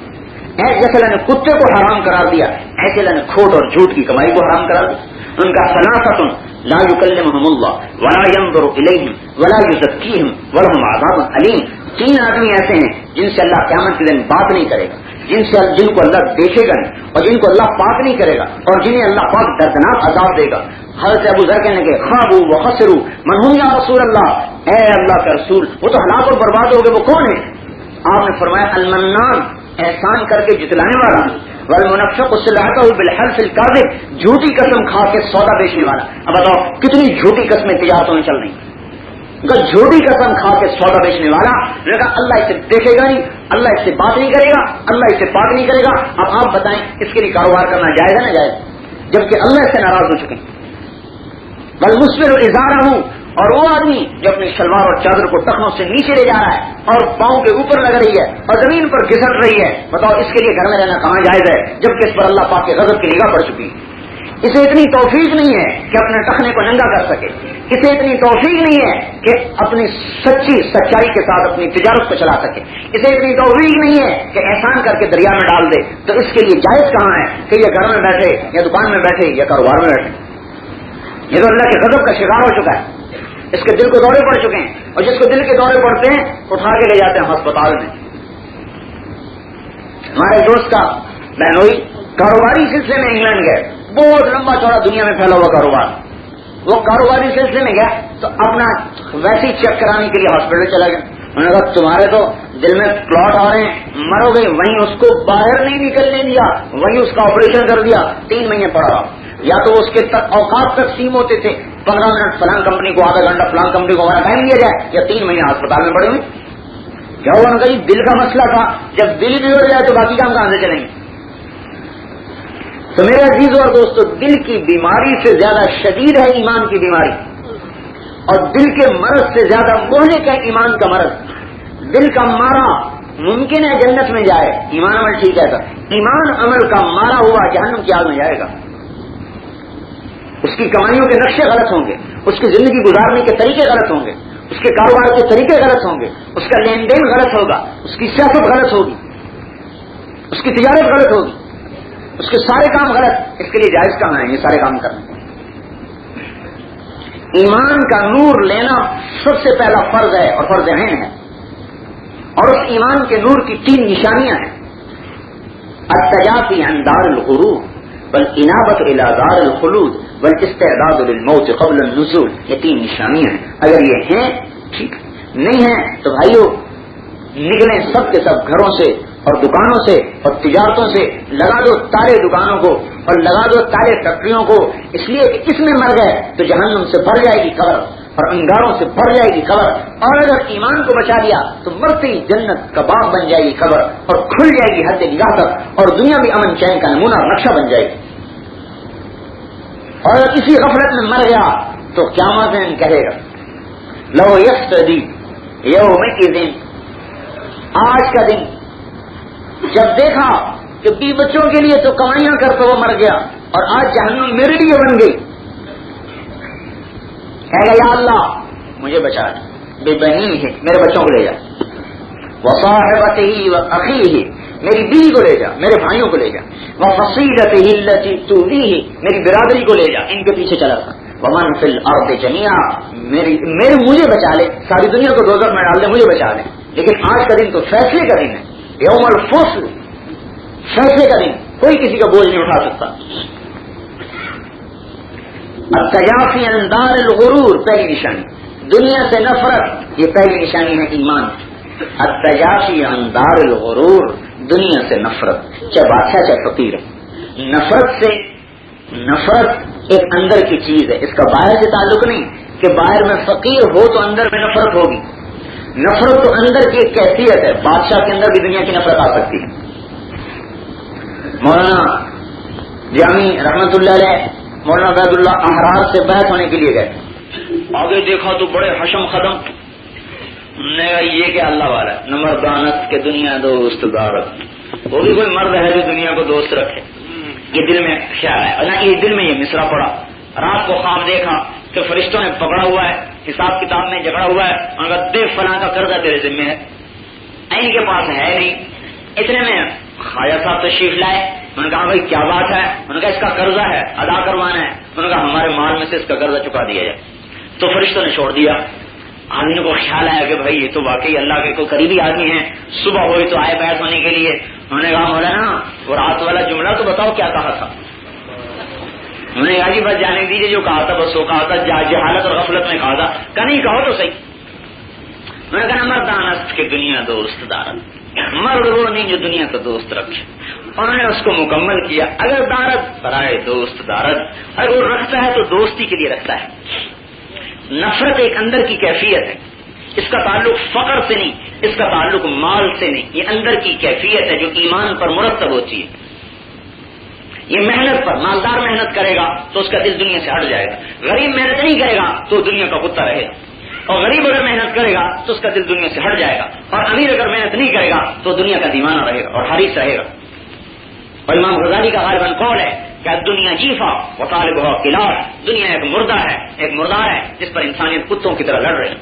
جیسے اللہ نے کتے کو حرام قرار دیا ایسے اللہ نے کھوٹ اور جھوٹ کی کمائی کو حرام قرار دیا. ان کا ثلاثۃ لا یکلمہم اللہ ولا ینظر الیہم ولا یزکیہم ولہم عذاب علیم. 3 آدمی ایسے ہیں جن سے اللہ قیامت کے دن بات نہیں کرے گا، جن کو اللہ دیکھے گا نہیں، اور جن کو اللہ پاک نہیں کرے گا، اور جنہیں اللہ پاک دردناک عذاب دے گا. حضرت ابو ذر کہنے لگے خابوا وخسروا من هم یا رسول اللہ، اے اللہ کا رسول وہ تو ہلاک اور برباد ہو گئے، وہ کون ہے؟ آپ نے فرمایا المنان، احسان کر کے جتلانے والا، والمنفق صلعته بالحلف الكاذب، جھوٹی قسم کھا کے سودا بیچنے والا. اب بتاؤ کتنی جھوٹی قسمیں تجارتوں میں چل رہی ہیں. جھوٹی قسم کھا کے سودا بیچنے والا، لیکن اللہ اسے دیکھے گا نہیں، اللہ اس سے بات نہیں کرے گا، اللہ اسے پاک نہیں کرے گا. اب آپ بتائیں اس کے لیے کاروبار کرنا جائز ہے نا جائز؟ جبکہ اللہ اس سے ناراض ہو چکے ہیں. والمسبل ازارہ ہوں، اور وہ آدمی جو اپنی شلوار اور چادر کو ٹخنوں سے نیچے لے جا رہا ہے اور پاؤں کے اوپر لگ رہی ہے اور زمین پر گھسٹ رہی ہے، بتاؤ اس کے لیے گھر میں رہنا کہاں جائز ہے؟ جبکہ اس پر اللہ پاک کے غضب کی نگاہ پڑ چکی ہے. اسے اتنی توفیق نہیں ہے کہ اپنے ٹخنے کو ننگا کر سکے، اسے اتنی توفیق نہیں ہے کہ اپنی سچائی کے ساتھ اپنی تجارت کو چلا سکے، اسے اتنی توفیق نہیں ہے کہ احسان کر کے دریا میں ڈال دے. تو اس کے لیے جائز کہاں ہے کہ یہ گھر میں بیٹھے یا دکان میں بیٹھے یا کاروبار میں بیٹھے؟ یہ تو اللہ کے غضب کا شکار ہو چکا ہے، اس کے دل کو دورے پڑ چکے ہیں، اور جس کو دل کے دورے پڑتے ہیں اٹھا کے لے جاتے ہیں ہسپتال میں. ہمارے دوست کا بہنوئی کاروباری سلسلے میں انگلینڈ گئے، بہت لمبا چوڑا دنیا میں پھیلا ہوا کاروبار. وہ کاروباری سلسلے میں گیا تو اپنا ویسے ہی چیک کرانے کے لیے ہاسپٹل چلا گیا. انہوں نے کہا تمہارے تو دل میں کلاٹ آ رہے ہیں، مرو گے. وہیں اس کو باہر نہیں نکلنے دیا، وہیں اس کا آپریشن کر دیا. 3 مہینے پڑا. یا تو اس کے اوقات تقسیم ہوتے تھے، 15 منٹ فلان کمپنی کو، آدھا گھنٹہ فلان کمپنی کو ہمارا ٹائم دیا جائے، یا 3 مہینے ہسپتال میں پڑے ہوئے. کیا ہوا؟ ان کا دل کا مسئلہ تھا. جب دل بگڑ جائے تو باقی کام کہاں سے چلیں گے؟ تو میرے عزیزوں اور دوستو، دل کی بیماری سے زیادہ شدید ہے ایمان کی بیماری، اور دل کے مرض سے زیادہ مہلک ہے ایمان کا مرض. دل کا مارا ممکن ہے جنت میں جائے، ایمان عمل ٹھیک ہے، ایمان عمل کا مارا ہوا جہنم کی آگ میں جائے گا. اس کی کمائیوں کے نقشے غلط ہوں گے، اس کی زندگی گزارنے کے طریقے غلط ہوں گے، اس کے کاروبار کے طریقے غلط ہوں گے، اس کا لین دین غلط ہوگا، اس کی سیاست غلط ہوگی، اس کی تجارت غلط ہوگی، اس کے سارے کام غلط. اس کے لیے جائز کہاں ہے یہ سارے کام کرنے؟ ایمان کا نور لینا سب سے پہلا فرض ہے اور فرض عین ہے. اور اس ایمان کے نور کی 3 نشانیاں ہیں. التجافی عن دار الغرور والانابۃ الی دار الخلود والاستعداد للموت قبل النزول. یہ 3 نشانیاں ہیں. اگر یہ ہیں ٹھیک، نہیں ہیں تو بھائیو نکلیں سب کے سب گھروں سے اور دکانوں سے اور تجارتوں سے، لگا دو تالے دکانوں کو اور لگا دو تالے فیکٹریوں کو، اس لیے کہ اس میں مر گئے تو جہنم سے بھر جائے گی قبر اور انگاروں سے بھر جائے گی قبر. اور اگر ایمان کو بچا لیا تو مرتے ہی جنت کا باغ بن جائے گی قبر، اور کھل جائے گی حد نگاہ تک، اور دنیا بھی امن چین کا نمونہ نقشہ بن جائے گی. اور اگر کسی غفلت میں مر گیا تو قیامت میں کہے گا لو یفتدی یومئذ، آج کا دن جب دیکھا کہ 20 بچوں کے لیے تو کمائیاں کرتا وہ مر گیا، اور آج جہنم میرے لیے بن گئی، کہے گا یا اللہ مجھے بچا بے بنی ہے، میرے بچوں کو لے جا، وصاحبتہ واخیہ میری بیوی کو لے جا، میرے بھائیوں کو لے جا، وفصیلتہ التی تؤویہ، میری برادری کو لے جا، ان کے پیچھے چلا تھا، ومن فی الارض جميعا، مجھے بچا لے، ساری دنیا کو دوزخ میں ڈال دے، مجھے بچا لے۔ لیکن آج کا دن تو فیصلے کا دن ہے، یوم الفصل، فیصلے کا دن، کوئی کسی کا بوجھ نہیں اٹھا سکتا۔ التجافی عن دار الغرور، پہلی نشانی، دنیا سے نفرت، یہ پہلی نشانی ہے ایمان۔ التجافی عن دار الغرور، دنیا سے نفرت، چاہے بادشاہ چاہے فقیر ہے۔ نفرت ایک اندر کی چیز ہے، اس کا باہر سے تعلق نہیں کہ باہر میں فقیر ہو تو اندر میں نفرت ہوگی۔ نفرت تو اندر کی ایک کیفیت ہے، بادشاہ کے اندر بھی دنیا کی نفرت آ سکتی ہے۔ مولانا جامی رحمت اللہ علیہ مولانا عبید اللہ احرار سے بحث ہونے کے لیے گئے، آگے دیکھا تو بڑے حشم ختم، نے کہا یہ کہ اللہ والا ہے، نمبر دانت کے دنیا دوست دارت، وہ بھی کوئی مرد ہے جو دنیا کو دوست رکھے، یہ دل میں خیال ہے۔ اور یہ دل میں یہ مصرع پڑا، رات کو خواب دیکھا کہ فرشتوں نے پکڑا ہوا ہے، حساب کتاب میں جھگڑا ہوا ہے، ان کا دیکھ فلاں کا قرضہ تیرے ذمہ ہے، ان کے پاس ہے نہیں۔ اتنے میں خواجہ صاحب تشریف لائے، انہوں نے کہا بھائی کیا بات ہے؟ انہوں نے کہا اس کا قرضہ ہے، ادا کروانا ہے۔ انہوں نے کہا ہمارے مال میں سے اس کا قرضہ چکا دیا جائے۔ تو فرشتوں نے چھوڑ دیا۔ آدمی کو خیال آیا کہ بھائی یہ تو واقعی اللہ کے کوئی قریبی آدمی ہیں، صبح ہوئی تو آئے بیعت ہونے کے لیے۔ انہوں نے کہا مولانا وہ رات والا جملہ تو بتاؤ کیا کہا تھا؟ انہوں نے کہا جی بس جانے دیجیے، جو کہا تھا بس وہ کہا تھا، جہالت اور غفلت میں کہا تھا، کہ نہیں کہو تو صحیح۔ انہوں نے کہا مردانست کے دنیا دوست دارت، مرد وہ نہیں جو دنیا کا دوست رکھے۔ انہوں نے اس کو مکمل کیا، اگر دارت برائے دوست دارت، اگر وہ رکھتا ہے تو دوستی کے لیے رکھتا ہے۔ نفرت ایک اندر کی کیفیت ہے، اس کا تعلق فقر سے نہیں، اس کا تعلق مال سے نہیں، یہ اندر کی کیفیت ہے جو ایمان پر مرتب ہوتی ہے۔ یہ محنت پر، مالدار محنت کرے گا تو اس کا دل دنیا سے ہٹ جائے گا، غریب محنت نہیں کرے گا تو دنیا کا کتا رہے گا، اور غریب اگر محنت کرے گا تو اس کا دل دنیا سے ہٹ جائے گا، اور امیر اگر محنت نہیں کرے گا تو دنیا کا دیوانہ رہے گا اور حریص رہے گا۔ اور امام غزالی کا غالباً قول ہے کہ دنیا جیفا و طالبها کلاب، دنیا ایک مردہ ہے، ایک مردار ہے جس پر انسانیت کتوں کی طرح لڑ رہی ہے۔